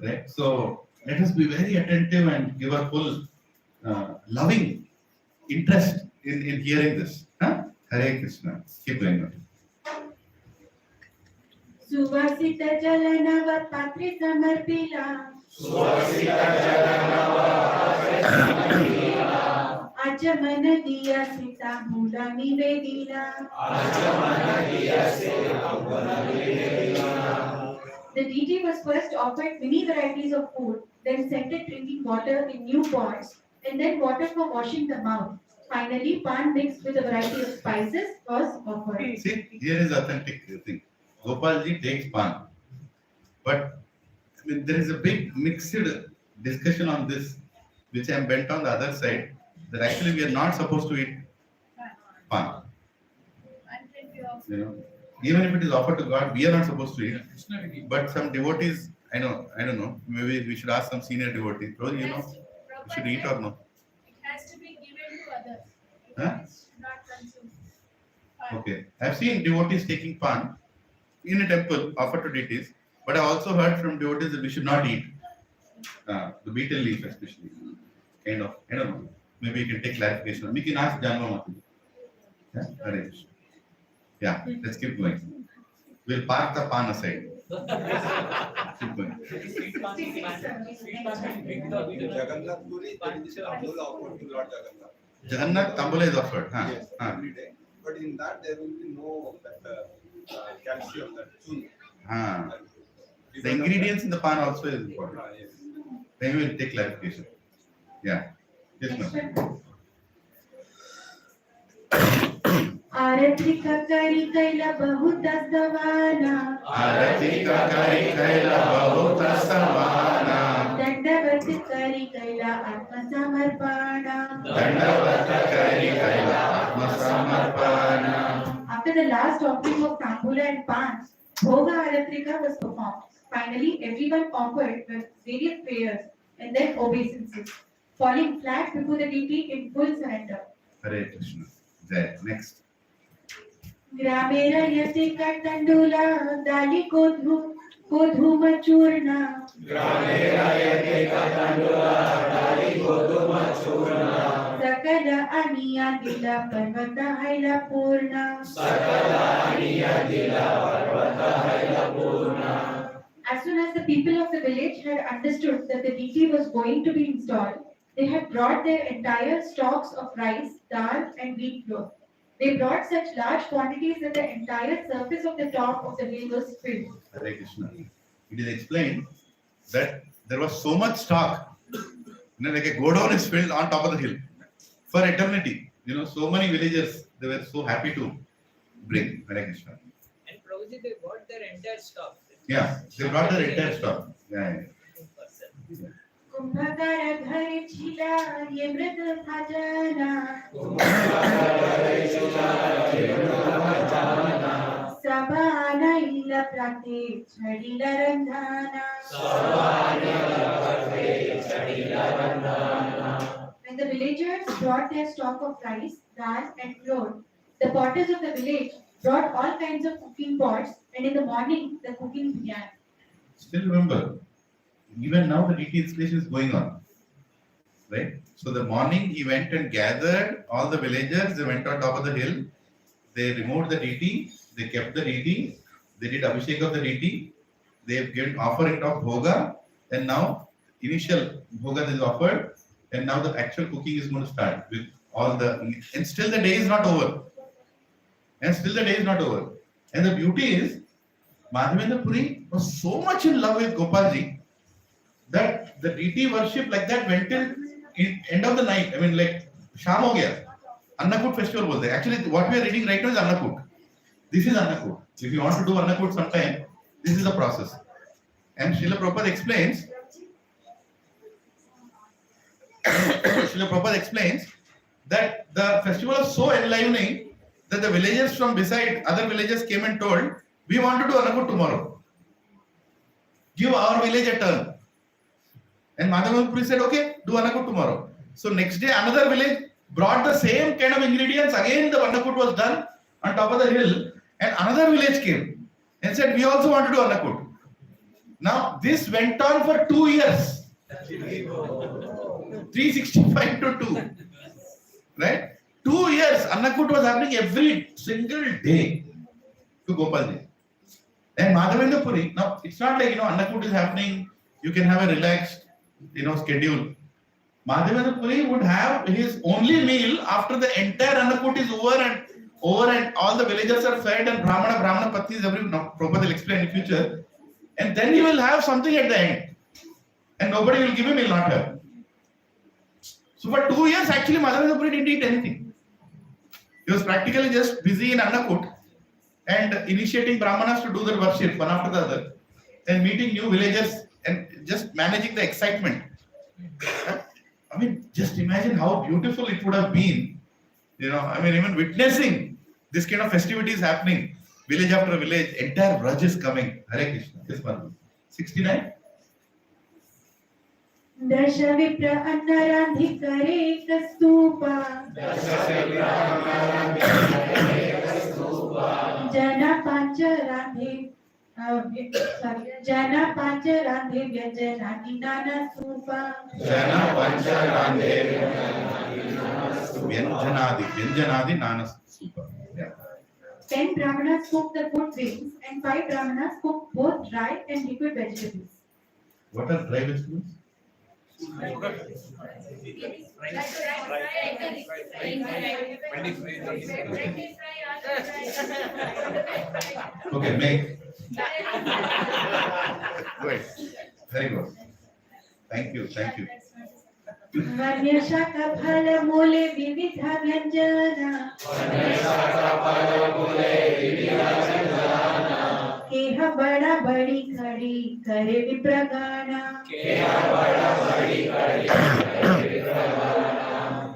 Right? So let us be very attentive and give our full loving interest in hearing this. Huh? Hare Krishna. Keep going on. सुवासित जलनव पात्रे समर्पिला आचमन दिया सीता मूला निवेदिला The deity was first offered many varieties of food, then scented drinking water in new pots, and then water for washing the mouth. Finally, pan mixed with a variety of spices was offered. See, here is authentic thing. Gopalji takes pan. But I mean, there is a big mixed discussion on this, which I am bent on the other side, that actually we are not supposed to eat pan. You know, even if it is offered to God, we are not supposed to eat. But some devotees, I don't know, maybe we should ask some senior devotees, bro, you know, we should eat or no? It has to be given to others. Huh? It's not consumed. Okay. I've seen devotees taking pan in a temple offered to deities, but I also heard from devotees that we should not eat the betel leaf, especially. Kind of, I don't know. Maybe you can take clarification. We can ask Janma Mati. Yeah, Hare Krishna. Yeah, let's keep going. We'll park the pan aside. Keep going. Jagannath Puri, there is a Ambula offered to Lord Jagannath. Jagannath Tambula is offered. Huh? Yes, every day. But in that there will be no calcium, that chun. Huh. The ingredients in the pan also is important. Yes. Then we will take clarification. Yeah. Yes, ma'am. आरती का करी कैला बहुत savanna आरती का करी कैला बहुत समाना दंडवत करी कैला आत्मसमर्पणा दंडवत करी कैला आत्मसमर्पणा. After the last offering of tambula and pan, Bhoga Aratrika was performed. Finally, everyone offered with various prayers and then obeisances, falling flat before the deity in full surrender. Hare Krishna. Jai. Next. ग्रामे रयते कटंडुला दाली को धूम चूर्णा ग्रामे रायते कटंडुला दाली गोधूम चूर्ण सकल अनिया दिला पर्वत हैला पूर्ण सकल अनिया दिला पर्वत हैला पूर्ण. As soon as the people of the village had understood that the deity was going to be installed, they had brought their entire stocks of rice, dal and wheat flour. They brought such large quantities that the entire surface of the top of the hill was filled. Hare Krishna. It is explained that there was so much stock, like a godown is filled on top of the hill for eternity. So many villagers, they were so happy to bring. Hare Krishna. And Prabhuji, they bought their entire stock. Yeah, they brought their entire stock. Yeah. Kumbhkar घर छिला ये मृत भजना सबाना इला प्राते छड़ीला रंधाना. When the villagers brought their stock of rice, dal and flour, the potters of the village brought all kinds of cooking pots, and in the morning the cooking began. Still remember, even now the deity installation is going on. Right? So the morning he went and gathered all the villagers, they went on top of the hill, they removed the deity, they kept the deity, they did abhishek of the deity, they have given offering of bhoga, and now initial bhoga is offered, and now the actual cooking is going to start with all the, and still the day is not over. And still the day is not over. And the beauty is, Madhavendra Puri was so much in love with Gopalji that the deity worship like that went till end of the night. I mean, like Sham ho gaya. Annakut festival was there. Actually, what we are reading right now is Annakut. This is Annakut. If you want to do Annakut sometime, this is the process. And Srila Prabhupada explains. Srila Prabhupada explains that the festival was so enlivening that the villagers from beside other villages came and told We want to do Annakut tomorrow. Give our village a turn. And Madhavendra Puri said, okay, do Annakut tomorrow. So next day, another village brought the same kind of ingredients. Again, the Annakut was done on top of the hill. And another village came and said, we also want to do Annakut. Now, this went on for 2 years. 365 to 2. Right? 2 years, Annakut was happening every single day to Gopalji. And Madhavendra Puri, now it's not like, Annakut is happening, you can have a relaxed, schedule. Madhavendra Puri would have his only meal after the entire Annakut is over and all the villagers are fed and Brahmana Patnis, Prabhupada will explain in future. And then he will have something at the end. And nobody will give him, he will not have. So for 2 years, actually, Madhavendra Puri didn't eat anything. He was practically just busy in Annakut and initiating Brahmanas to do their worship one after the other, and meeting new villagers and just managing the excitement. I mean, just imagine how beautiful it would have been. Even witnessing this kind of festivities happening, village after village, entire Braj is coming. Hare Krishna. Yes, Madhu. 69. दश विप्र अन्नराधि करे कस्तूपा जना पांच राधे व्यंजनानि नाना सूपा Vyanjanadi Nana Supa. Yeah. 10 brahmanas cooked the good grains and 5 brahmanas cooked both dry and liquid vegetables. What are dry vegetables? Okay, make. Good. Very good. Thank you. वन्य शाखा फल मूले विविध व्यंजना केह बड़ा बड़ी खड़ी करे विप्रगाना.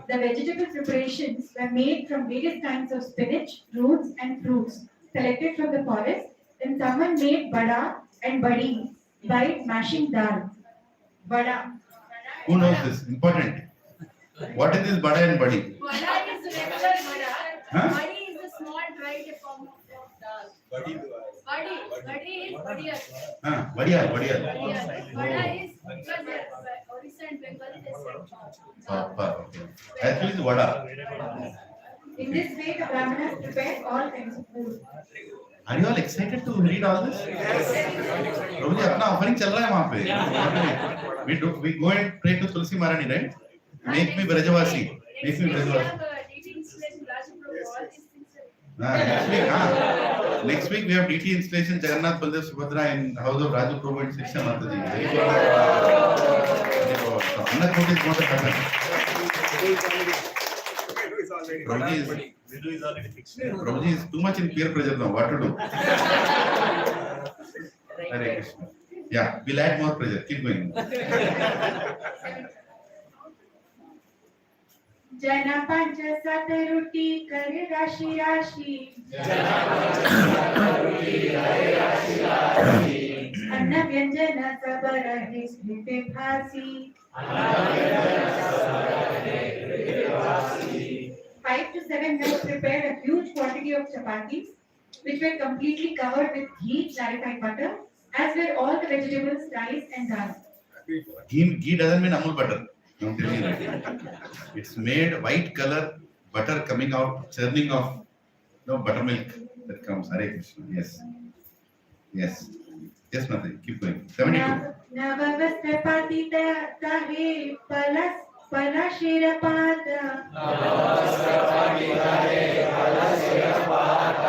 The vegetable preparations were made from various kinds of spinach, roots and fruits selected from the forest. Then someone made bada and badi by mashing dal. Bada. Who knows this? Important. What is this bada and badi? Vada is regular vada. Huh? Badi is a small dried form of dal. Badi is badiyar. Badiyar. Vada is because Orissa and Bengal they said. Okay. Actually, it's vada. In this way, the brahmanas prepared all kinds of food. Are you all excited to read all this? प्रभु जी अपना offering चल रहा है वहाँ पे. We go and pray to Tulsi Maharani, right? Make me Brajavasi. Make me Brajavasi. Next week we have DT installation Jagannath Baldev Subhadra in house of Raju Prabhu and Shiksha Mataji. Annakut is not a pattern. Prabhuji is too much in peer pressure now. What to do? Hare Krishna. Yeah, we'll add more pressure. Keep going. जना पंच सात रोटी करे राशि राशि अन्न व्यंजन सब रहे स्मृति भासी. 5 to 7 men prepared a huge quantity of chapatis, which were completely covered with ghee, clarified butter, as were all the vegetables, rice, and dal. Ghee doesn't mean Amul butter. Don't tell me that. It's made white color, butter coming out, churning of buttermilk that comes. Hare Krishna. Yes, nothing. Keep going. 72. Navavasrapati tahe palashirapata. Navavasrapati tahe palashirapata.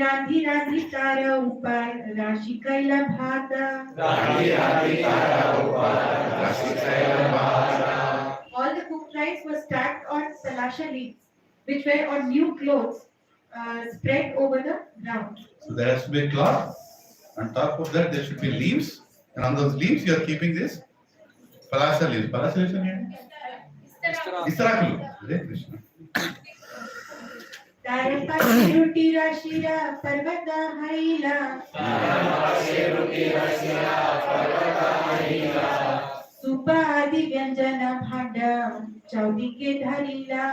राधी राधी तारा ऊपर राशि कैला भाता. All the cooked rice was stacked on salasha leaves, which were on new clothes spread over the ground. So there has to be a cloth. On top of that, there should be leaves, and on those leaves, you are keeping this Palasa leaves. Palasa leaves అని ఇస్తరాకులు. అదే కృష్ణ. రుటిరా శిరా పర్వత హైలా सुपादि व्यंजन भांड चौदिके धरिला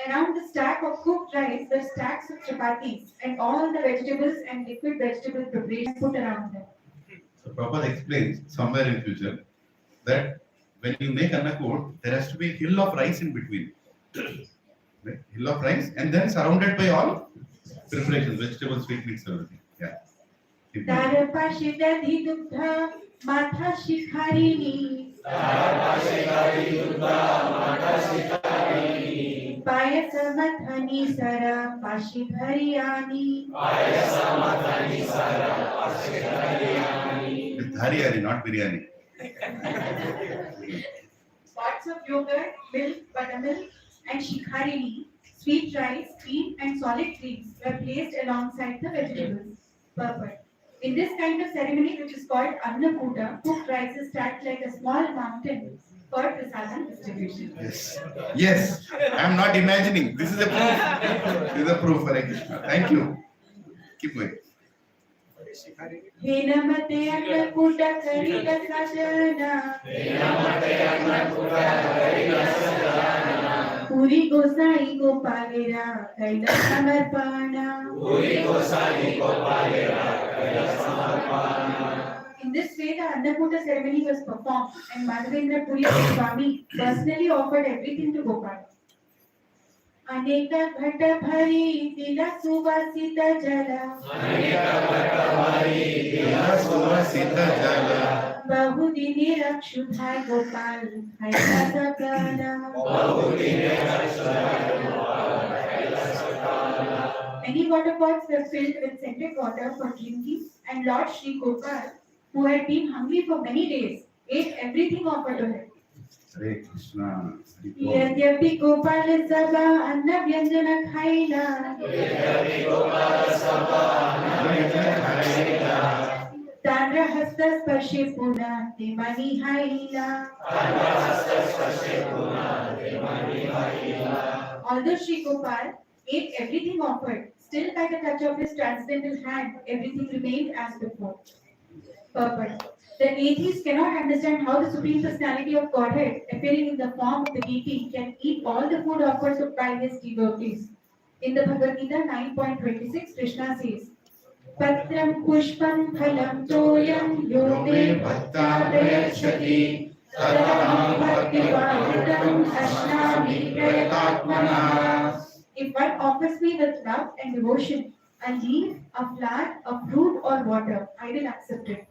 Around the stack of cooked rice were stacks of chapatis and all the vegetables and liquid vegetable preparations put around them. So Prabhupada explains somewhere in future that when you make annakut, there has to be a hill of rice in between. Right? Hill of rice and then surrounded by all preparations, vegetables, sweet meats, everything. Yeah. Keep going. तारपाशे दधी दुग्ध माथा शिखारिणी पायस मथनी सरा पाशी भरियानी It's Dhariyani, not biryani. Pots of yogurt, milk, buttermilk, and shikharini, sweet rice, cream, and solid greens were placed alongside the vegetables. Perfect. In this kind of ceremony, which is called Annakuta, cooked rice is stacked like a small mountain for prasadam distribution. Yes. Yes. I'm not imagining. This is a proof. This is a proof for Krishna. Thank you. Keep going. हे नमते अन्नकूट करिल सजना पुरी गोसाई गोपालेरा कैला समर्पणा In this way, the Annakuta ceremony was performed and Madhavendra Puri Swami personally offered everything to Gopal. अनेक घट भरी तिला सुवासित जला बहुदिनी रक्षुधाय गोपाल हैला सकला Many water pots were filled with scented water for drinking and Lord Shri Gopal, who had been hungry for many days, ate everything offered to him. Hare Krishna. यद्यपि गोपाल सभा अन्न व्यंजन खाइला ताम्र हस्त स्पर्शे पुनः ते मणि हाइला Although Shri Gopal ate everything offered, still by the touch of his transcendental hand, everything remained as before. Purport. The atheists cannot understand how the Supreme Personality of Godhead, appearing in the form of the deity, can eat all the food offered by his devotees. In the Bhagavad Gita 9.26, Krishna says, Patram pushpam phalam toyam yoge bhatta prayachati tadaham bhakti bhavatam ashnami prayatatmana. If one offers me with love and devotion a leaf, a flower, a fruit or water, I will accept it.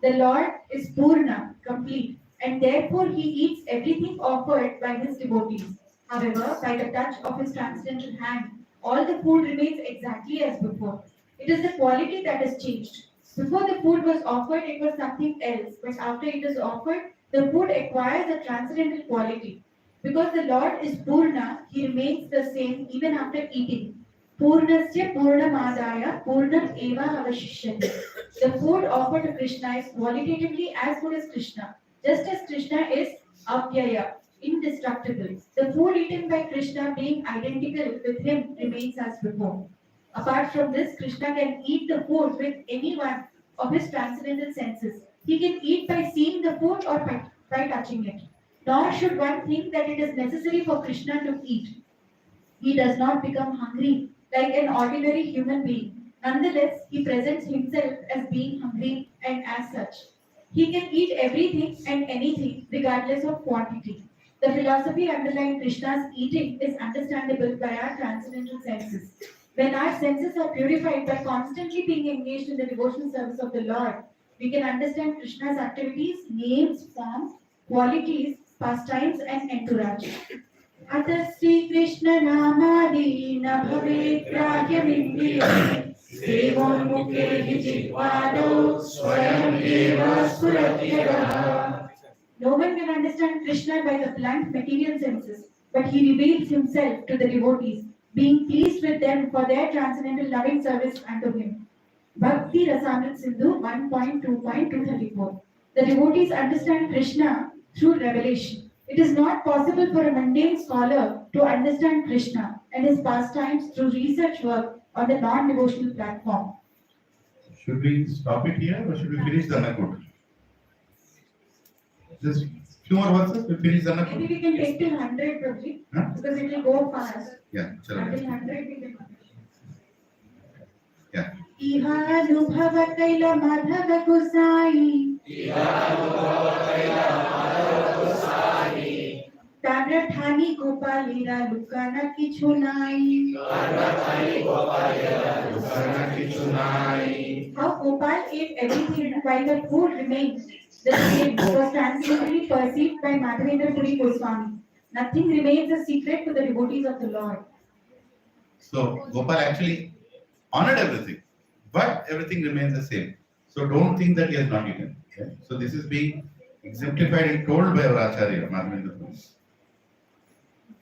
The Lord is Purna, complete, and therefore he eats everything offered by his devotees. However, by the touch of his transcendental hand, all the food remains exactly as before. It is the quality that has changed. Before the food was offered, it was something else, but after it is offered, the food acquires a transcendental quality. Because the Lord is Purna, he remains the same even after eating. Purnasya Purnamadaya Purnam Eva Avashishyate. The food offered to Krishna is qualitatively as good as Krishna, just as Krishna is Avyaya, indestructible. The food eaten by Krishna being identical with him remains as before. Apart from this, Krishna can eat the food with any one of his transcendental senses. He can eat by seeing the food or by touching it. Nor should one think that it is necessary for Krishna to eat. He does not become hungry like an ordinary human being. Nonetheless, he presents himself as being hungry and as such. He can eat everything and anything regardless of quantity. The philosophy underlying Krishna's eating is understandable by our transcendental senses. When our senses are purified by constantly being engaged in the devotional service of the Lord, we can understand Krishna's activities, names, forms, qualities, pastimes and entourage. Atha Sri Krishna Namadi na bhavet grahyamindriya Sevan mukhe jitvado swayam eva suratyadaha. No one can understand Krishna by the blunt material senses, but he reveals himself to the devotees, being pleased with them for their transcendental loving service unto him. Bhakti Rasamrit Sindhu 1.2.234. The devotees understand Krishna through revelation. It is not possible for a mundane scholar to understand Krishna and his pastimes through research work on the non-devotional platform. Should we stop it here or should we finish the Anakut? Just few more verses, we finish the Maybe Anakut. we can take till 100 probably, Huh? because it will go fast. Yeah, chalo. Until 100 we can. Yeah. इहानुभव कैल माधव गोसाई ताम्र ठानी गोपालीरा लुकाना किछु नाई. How Gopal ate everything while the food remained the same was transcendently perceived by Madhavendra Puri Goswami. Nothing remains a secret to the devotees of the Lord. So Gopal actually honored everything, but everything remains the same. So don't think that he has not eaten. Okay? So this is being exemplified and told by our Acharya, Madhavendra Puri.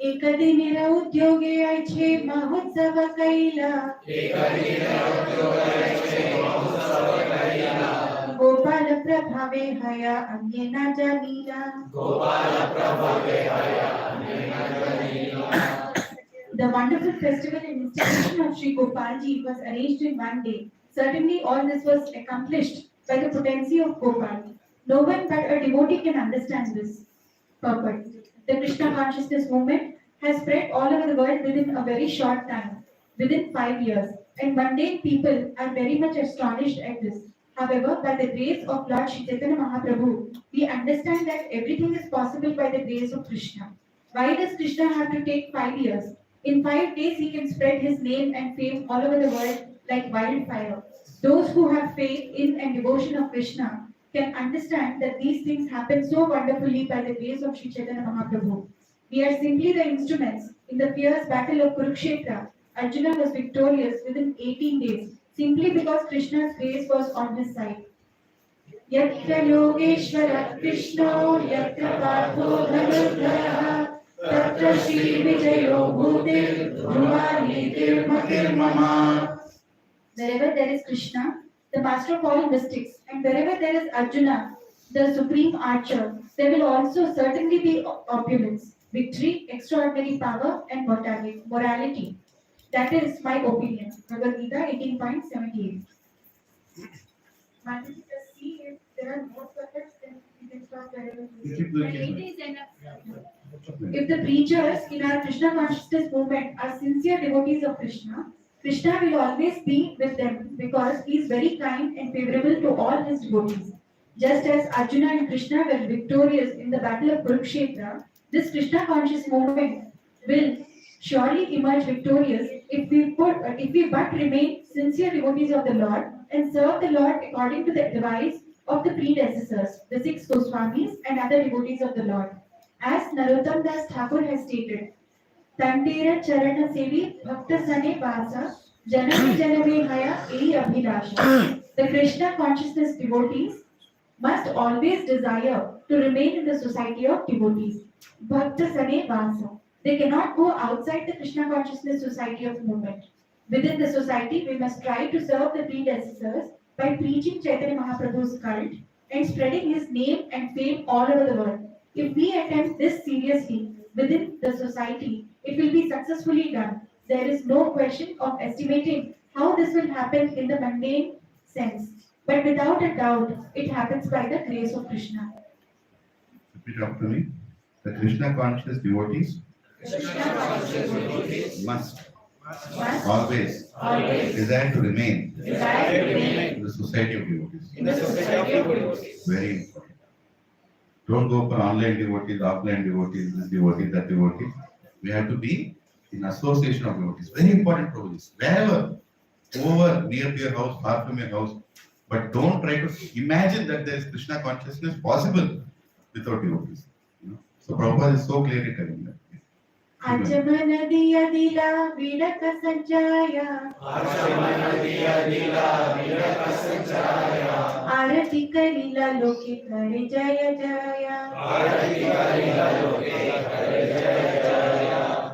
एकदिनेर उद्योगे आइछे महोत्सव कैला गोपाल प्रभावे हया अन्ये न जानीला. The wonderful festival and institution of Shri Gopalji was arranged in one day. Certainly all this was accomplished by the potency of Gopal. No one but a devotee can understand this purport. The Krishna consciousness movement has spread all over the world within a very short time, within 5 years, and mundane people are very much astonished at this. However, by the grace of Lord Shri Chaitanya Mahaprabhu, we understand that everything is possible by the grace of Krishna. Why does Krishna have to take 5 years? In 5 days, he can spread his name and fame all over the world like wildfire. Those who have faith in and devotion of Krishna can understand that these things happen so wonderfully by the grace of Sri Chaitanya Mahaprabhu. We are simply the instruments. In the fierce battle of Kurukshetra, Arjuna was victorious within 18 days, simply because Krishna's grace was on his side. Yatra Yogeshwara Krishno Yatra Partho Dhanurgraha Tatra Shri Vijayo Bhutir Dhruva Nitir Matir Mama. Wherever there is Krishna, the master of all mystics, and wherever there is Arjuna, the supreme archer, there will also certainly be opulence, victory, extraordinary power, and morality. That is my opinion. Bhagavad Gita 18.78. Madhu, just see if there are more questions, then we can stop wherever we You see. keep doing But it it. is enough. If the preachers in our Krishna consciousness movement are sincere devotees of Krishna, Krishna will always be with them because he is very kind and favorable to all his devotees. Just as Arjuna and Krishna were victorious in the battle of Kurukshetra, this Krishna conscious movement will surely emerge victorious if we but remain sincere devotees of the Lord and serve the Lord according to the advice of the predecessors, the 6 Goswamis and other devotees of the Lord. As Narottam Das Thakur has stated, Tantera Charana Sevi Bhakta Sane Vasa Janame Janame Haya Eri Abhilasha. The Krishna consciousness devotees must always desire to remain in the society of devotees. Bhakta Sane Vasa. They cannot go outside the Krishna consciousness society of movement. Within the society, we must try to serve the predecessors by preaching Chaitanya Mahaprabhu's cult and spreading his name and fame all over the world. If we attempt this seriously within the society, it will be successfully done. There is no question of estimating how this will happen in the mundane sense. But without a doubt, it happens by the grace of Krishna. Repeat after me. The Krishna conscious devotees must always desire to remain in the society of devotees. Very important. Don't go for online devotees, offline devotees, this devotee, that devotee. We have to be in association of devotees. Very important devotees. Wherever, over, near to your house, far from your house. But don't try to imagine that there is Krishna consciousness possible without devotees. So Prabhupada is so clearly telling that. Ajamana diya dila vidaka sanjaya Arati karila loke kare jaya jaya.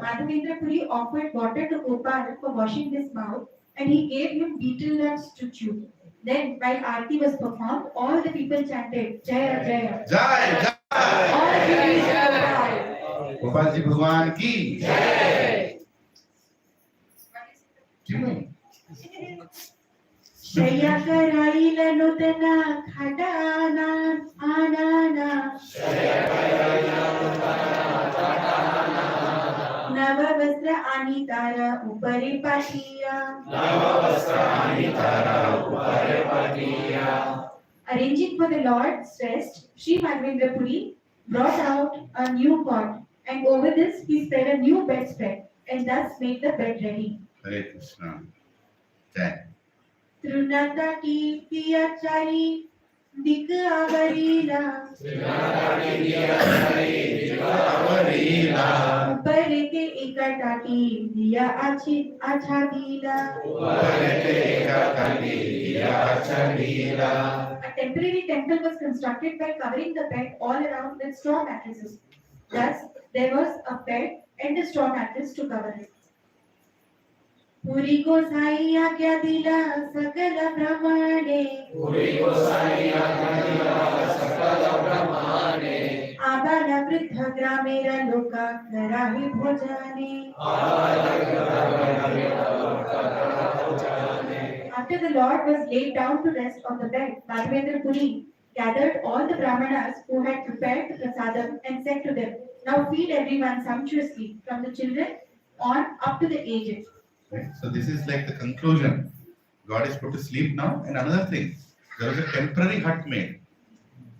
Madhavendra Puri offered water to Gopal for washing his mouth and he gave him betel nuts to chew. Then, while Aarti was performed, all the people chanted Jaya Jaya. Jai, Jai. All glories to Gopal. Gopalji Bhagwan ki. क्यों नहीं? शय्या करायला नूतना खटाना आनाना नव वस्त्र आणि तारा उपरी Pathiya Arranging for the Lord's rest, Shri Madhavendra Puri brought out a new cot, and over this he spread a new bedspread, and thus made the bed ready. Hare Krishna. Jai. Trunatati piyachari dik avarila ऊपर के एकटाटी दिया आछादीला. A temporary temple was constructed by covering the bed all around with straw mattresses. Thus, there was a bed and a straw mattress to cover it. Puri ko sai आज्ञा दिला सकल ब्रह्मांडे आबाला वृद्ध ग्रामेर लोका कराहि भोजने. After the Lord was laid down to rest on the bed, Madhavendra Puri gathered all the brahmanas who had prepared the prasadam and said to them, "Now feed everyone sumptuously, from the children on up to the aged." Right? So this is like the conclusion. God is put to sleep now. And another thing, there was a temporary hut made.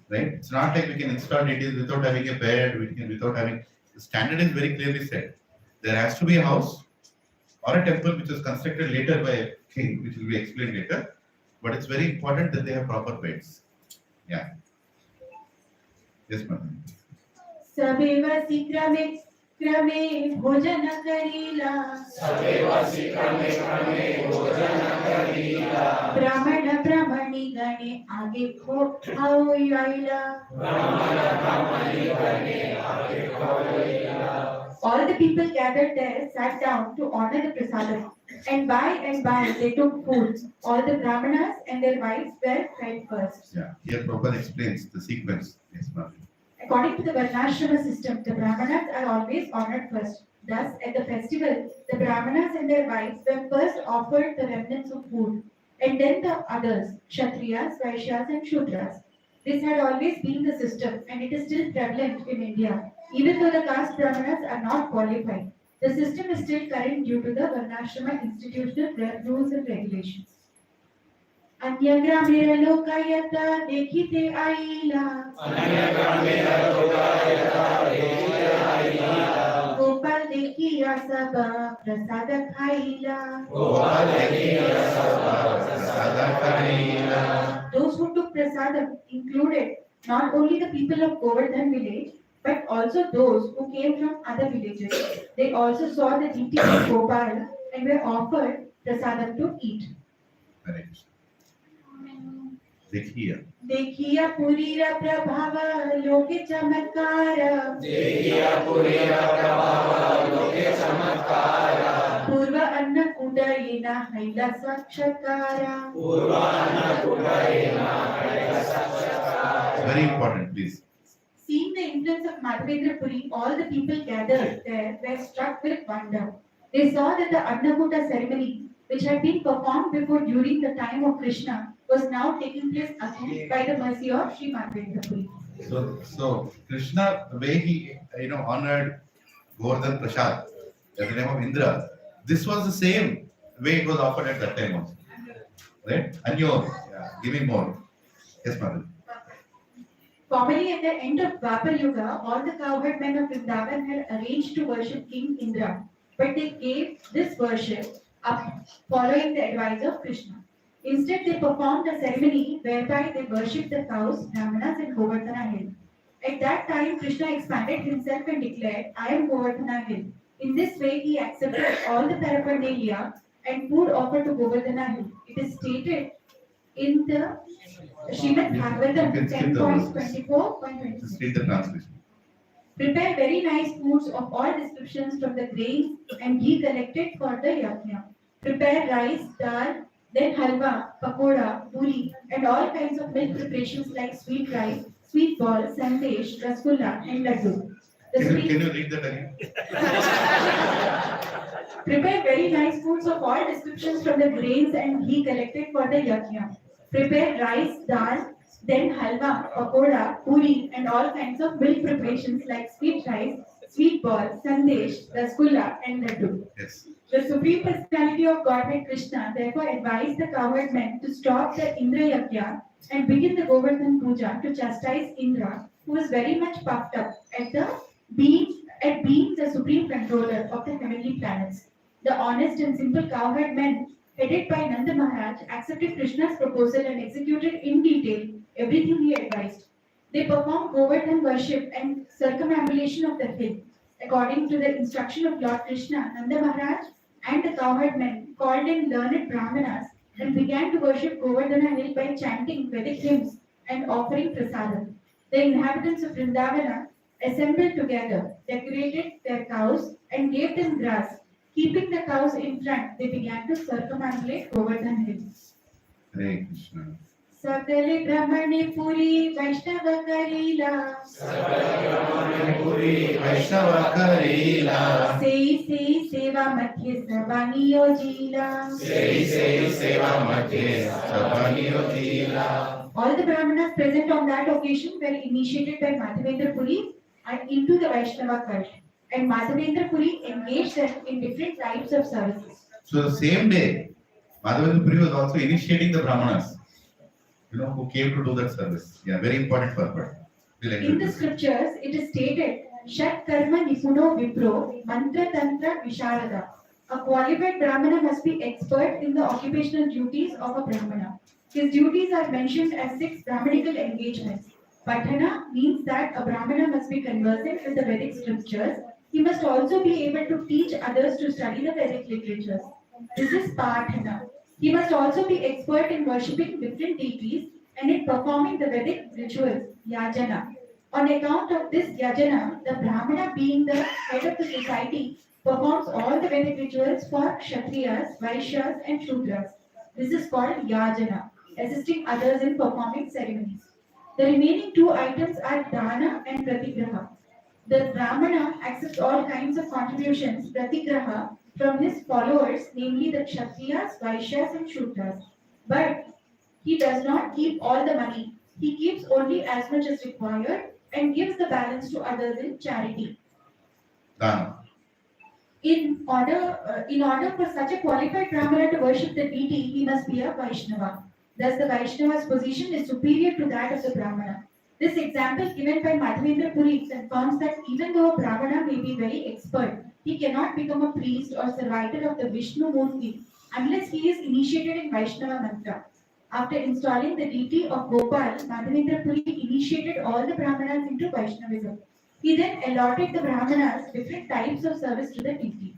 Right? It's not like we can install it without having a bed, without having. The standard is very clearly set. There has to be a house or a temple which was constructed later by a king, which will be explained later. But it's very important that they have proper beds. Yeah. Yes, ma'am. सवेवसी क्रमे क्रमे भोजन करीला ब्राह्मण ब्राह्मणी गणे आगे खो आओ आइला. All the people gathered there sat down to honor the prasadam, and by they took food. All the brahmanas and their wives were fed first. Yeah. Here Prabhupada explains the sequence. Yes, ma'am. According to the Varnashrama system, the brahmanas are always honored first. Thus, at the festival, the brahmanas and their wives were first offered the remnants of food, and then the others, Kshatriyas, Vaishyas, and Shudras. This had always been the system, and it is still prevalent in India. Even though the caste brahmanas are not qualified, the system is still current due to the Varnashrama institutional rules and regulations. अन्य ग्रामेर लोकायत देखिते आईला गोपाल देखिया सब प्रसाद खाईला. Those who took prasadam included not only the people of Govardhan village, but also those who came from other villages. They also saw the deity of Gopal and were offered prasadam to eat. Hare Krishna. देखिए देखिया पुरीरा प्रभाव लोके चमत्कार पूर्व अन्न कुंडलिना हैला साक्षात्कार. very important, please. Seeing the influence of Madhavendra Puri, all the people gathered there were struck with wonder. They saw that the Annakuta ceremony, which had been performed before during the time of Krishna, was now taking place again by the mercy of Shri Madhavendra Puri. So Krishna, the way he honored Govardhan Prasad at the name of Indra, this was the same way it was offered at that time also. Right? Anyo, yeah, give me more. Yes, Madhu. Formerly, at the end of Dwapar Yuga, all the cowherd men of Vrindavan had arranged to worship King Indra, but they gave this worship up following the advice of Krishna. Instead, they performed a ceremony whereby they worshipped the cows, Brahmanas, and Govardhana Hill. At that time, Krishna expanded himself and declared, "I am Govardhana Hill." In this way, he accepted all the paraphernalia and food offered to Govardhana Hill. It is stated in the Srimad Bhagavatam You can skip the verses. 10.24.26. Just read the translation. Prepare very nice foods of all descriptions from the grains and ghee collected for the yajna. Prepare rice, dal, then halwa, pakoda, puri, and all kinds of milk preparations like sweet rice, sweet ball, sandesh, rasgulla, and laddu. The Can sweet you read that again? Prepare very nice foods of all descriptions from the grains and ghee collected for the yajna. Prepare rice, dal, then halwa, pakoda, puri, and all kinds of milk preparations like sweet rice, sweet ball, sandesh, rasgulla, and laddu. Yes. The Supreme Personality of Godhead Krishna therefore advised the cowherd men to stop the Indra Yajna and begin the Govardhan Puja to chastise Indra, who was very much puffed up at being the supreme controller of the heavenly planets. The honest and simple cowherd men, headed by Nanda Maharaj, accepted Krishna's proposal and executed in detail everything he advised. They performed Govardhan worship and circumambulation of the hill. According to the instruction of Lord Krishna, Nanda Maharaj and the cowherd men called in learned Brahmanas and began to worship Govardhana hill by chanting Vedic hymns and offering prasadam. The inhabitants of Vrindavana assembled together, decorated their cows, and gave them grass. Keeping the cows in front, they began to circumambulate Govardhan hill. Hare Krishna. सकले ब्रह्मणे पुरी वैष्णव Karila Puri Vaishnava Karila, सेई सेवा मध्य सर्वाणि योजिला. Sei Seva Madhya, Savaniyo Tila. All the Brahmanas present on that occasion were initiated by Madhavendra Puri and into the Vaishnava cult. And Madhavendra Puri engaged them in different types of services. So the same day, Madhavendra Puri was also initiating the Brahmanas, who came to do that service. Yeah, very important purpose. We'll In agree the with this. scriptures, it is stated, Shat Karma Nipuno Vipro, Mantra Tantra Visharada. A qualified Brahmana must be expert in the occupational duties of a Brahmana. His duties are mentioned as 6 Brahmanical engagements. Patana means that a Brahmana must be conversant with the Vedic scriptures. He must also be able to teach others to study the Vedic literatures. This is Patana. He must also be expert in worshipping different deities and in performing the Vedic rituals, yajana. On account of this yajana, the Brahmana, being the head of the society, performs all the Vedic rituals for Kshatriyas, Vaishyas, and Shudras. This is called yajana, assisting others in performing ceremonies. The remaining 2 items are dana and pratigraha. The Brahmana accepts all kinds of contributions, pratigraha, from his followers, namely the Kshatriyas, Vaishyas, and Shudras. But he does not keep all the money. He keeps only as much as required and gives the balance to others in charity. Dana. In order for such a qualified Brahmana to worship the deity, he must be a Vaishnava. Thus, the Vaishnava's position is superior to that of the Brahmana. This example given by Madhavendra Puri confirms that even though a Brahmana may be very expert, he cannot become a priest or servitor of the Vishnu Murti unless he is initiated in Vaishnava mantra. After installing the deity of Gopal, Madhavendra Puri initiated all the Brahmanas into Vaishnavism. He then allotted the Brahmanas different types of service to the deity.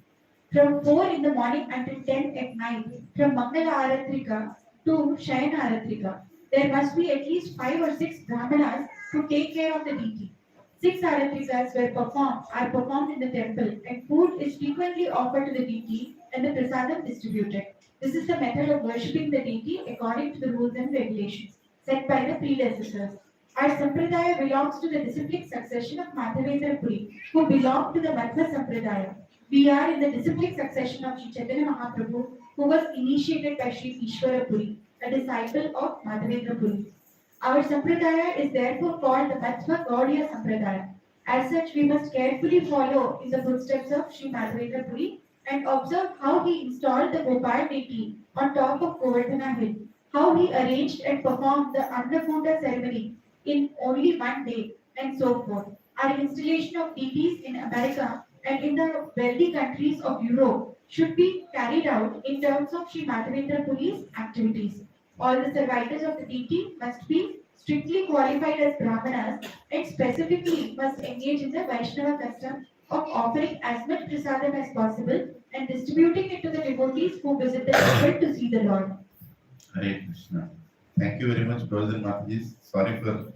From 4 in the morning until 10 at night, from Mangala Aratrika to Shayana Aratrika, there must be at least 5 or 6 Brahmanas to take care of the deity. 6 Aratrikas are performed in the temple, and food is frequently offered to the deity and the prasadam distributed. This is the method of worshipping the deity according to the rules and regulations set by the predecessors. Our Sampradaya belongs to the disciplic succession of Madhavendra Puri, who belong to the Madhva Sampradaya. We are in the disciplic succession of Sri Chaitanya Mahaprabhu, who was initiated by Sri Ishwara Puri, a disciple of Madhavendra Puri. Our Sampradaya is therefore called the Madhva Gaudiya Sampradaya. As such, we must carefully follow in the footsteps of Sri Madhavendra Puri and observe how he installed the Gopal deity on top of Govardhana hill, how he arranged and performed the Annakunda ceremony in only one day, and so forth. Our installation of deities in America and in the wealthy countries of Europe should be carried out in terms of Sri Madhavendra Puri's activities. All the servitors of the deity must be strictly qualified as Brahmanas and specifically must engage in the Vaishnava custom of offering as much prasadam as possible and distributing it to the devotees who visit the temple to see the Lord. Hare Krishna. Thank you very much, brothers and Mataji. Sorry for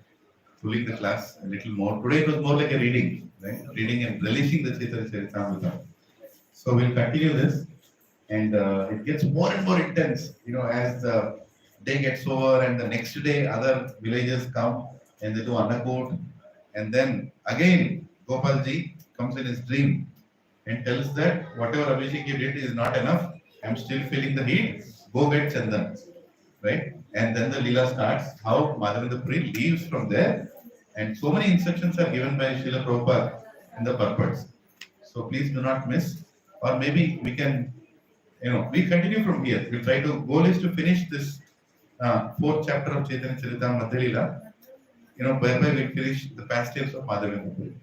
pulling the class a little more. Today it was more like a reading, right? Reading and relishing the Chaitanya Charitamrita. So we'll continue this. and it gets more and more intense, as the day gets over and the next day other villages come and they do Annakut, and then again Gopalji comes in his dream and tells that whatever Abhishek you did is not enough. I'm still feeling the heat. Go get Chandan, right? And then the Leela starts. How Madhavendra Puri leaves from there, and so many instructions are given by Srila Prabhupada in the purports. So please do not miss. Or maybe we can, we continue from here. We try to goal is to finish this fourth chapter of Chaitanya Charitamrita Madhya whereby we finish the pastimes of Madhavendra Puri.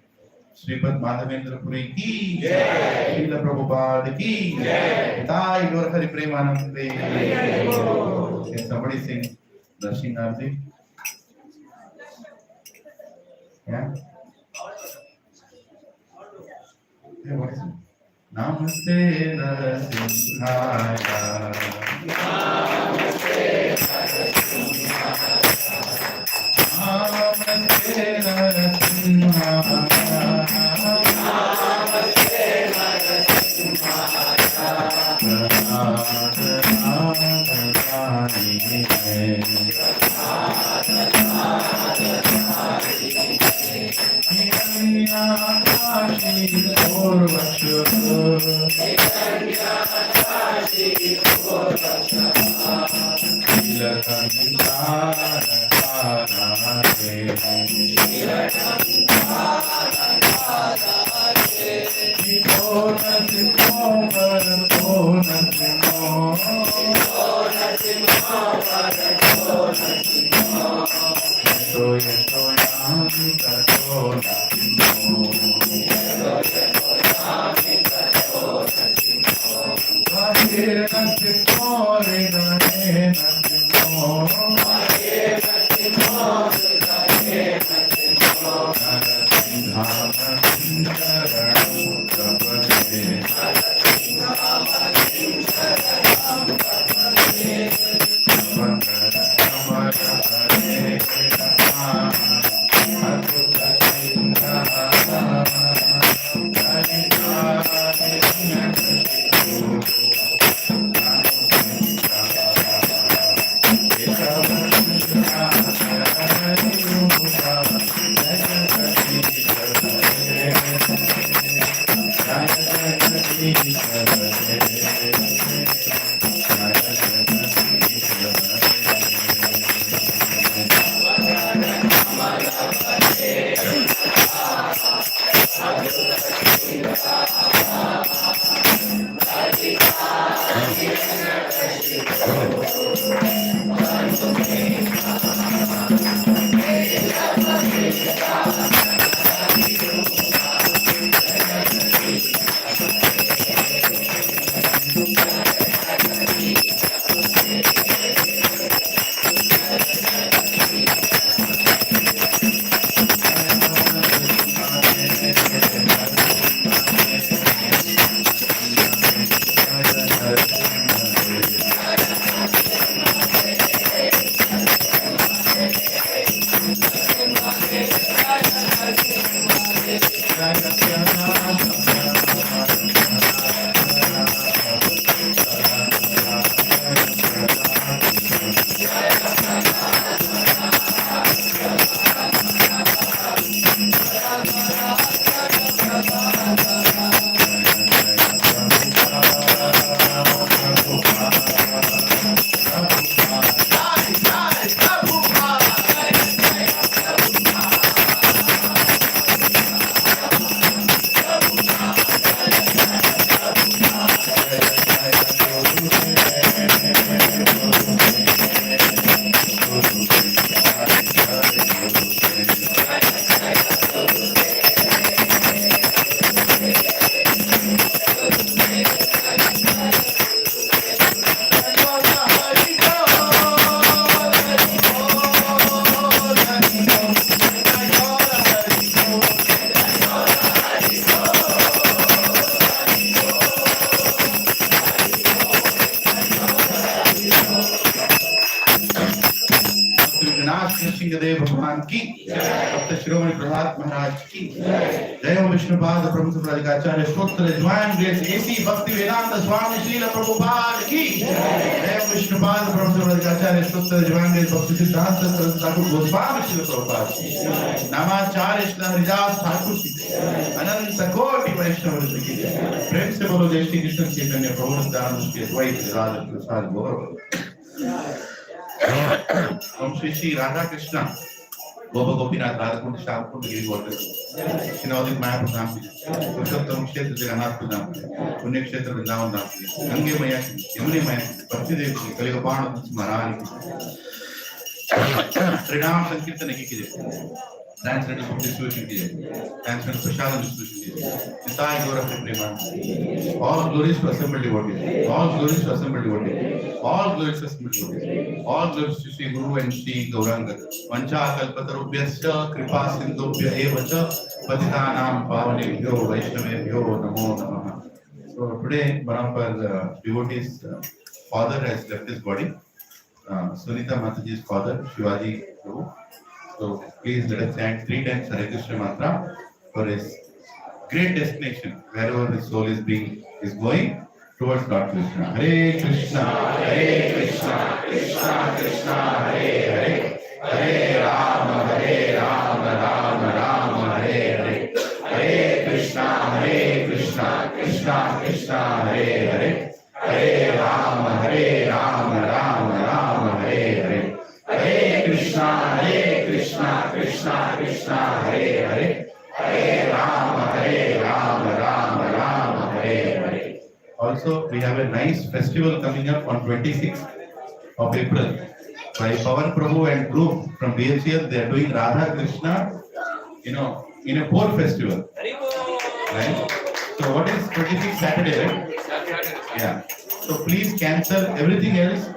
Sripad Madhavendra Puri ki jai, Srila Prabhupada ki jai, Sai Gaur Hari Premanande. Can somebody sing Darshan Arti? Yeah? Yeah, what is it? Namaste Narasimhaya. Namaste भगवान की, doctor शिरोमणि प्रहलाद महाराज की जय। Dev Vishnupada Prabhu Radhikacharya Shtotra Divine Grace A.C. Bhakti Vedanta Swami Srila Prabhupada Ki Dev Vishnupada Prabhu Radhikacharya Shtotra Divine Grace Bhakti Siddhanta Saraswati Thakur Goswami Srila Prabhupada Ki Namacharya Shri Haridas Thakur Ki Ananta Koti Vaishnava Vrinda Ki Prem se bolo Jai Shri Krishna Chaitanya Prabhu Nityananda Shri Advaita Radha Prasad Gaurav Om Shri Shri Radha Krishna Gopa Gopinath Radha Kund Sham Kund Giri Gotra Shinavadip Maya Pradham Purushottam Kshetra Jagannath Pradham Punya Kshetra Vrindavan Dham Gange Maya Yamuni Maya Parthi Dev Kaligapana Maharani Trinam Sankirtan Ki Transcendental Food Distribution Ki Transcendental Prashadam Distribution Ki Nitai Gaura Prema All glories to assembled devotees All glories to assembled devotees All glories to assembled devotees All glories to Shri Guru and Shri Gauranga Vancha Kalpatarubhyascha Kripa Sindhubhya Evacha Patitanam Pavanebhyo Vaishnavebhyo Namo Namaha. So today one of our devotees father has left his body. Sunita Mataji's father, Shivaji Prabhu. So please let us chant 3 times Hare Krishna mantra for his great destination, wherever his soul is going towards Lord Krishna. Hare Krishna, Krishna Krishna, Hare Hare, Hare Rama, Rama Rama, Hare Hare, Hare Krishna, Krishna Krishna, Hare Hare, Hare Rama, Rama Rama, Hare Hare, Hare Krishna, Krishna Krishna, Hare Hare, Hare Rama, Rama Hare Hare. Also, we have a nice festival coming up on 26th of April by Pawan Prabhu and group from BHL. They are doing Radha Krishna, in a boat festival. Right? So what is 26th Saturday, right? Yeah. So please cancel everything else.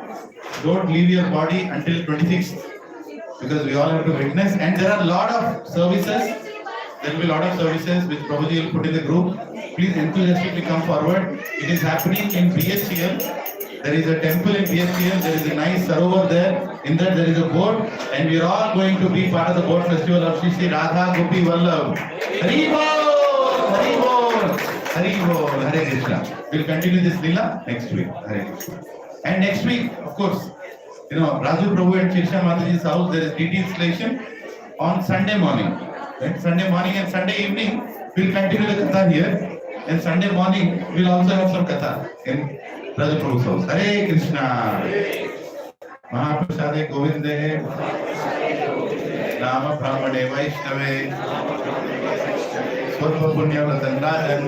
Don't leave your body until 26th because we all have to witness. And there are a lot of services. There will be a lot of services which Prabhuji will put in the group. Please enthusiastically come forward. It is happening in BHL. There is a temple in BHL. There is a nice sarovar there. In that there is a boat, and we are all going to be part of the boat festival of Shri Shri Radha Gopi Vallabh. Hari Bol! Hari Bol! Hari Bol! Hare Krishna. We will continue this lila next week. Hare Krishna. And next week, of course, Raju Prabhu and Chirsha Mataji's house, there is DT installation on Sunday morning. Right? Sunday morning and Sunday evening, we will continue the katha here. And Sunday morning, we will also have some katha in Raju Prabhu's house. Hare Krishna. Mahaprasade Govinde. Nama Brahmane Vaishnave. Swarva Punya Vatanrajan.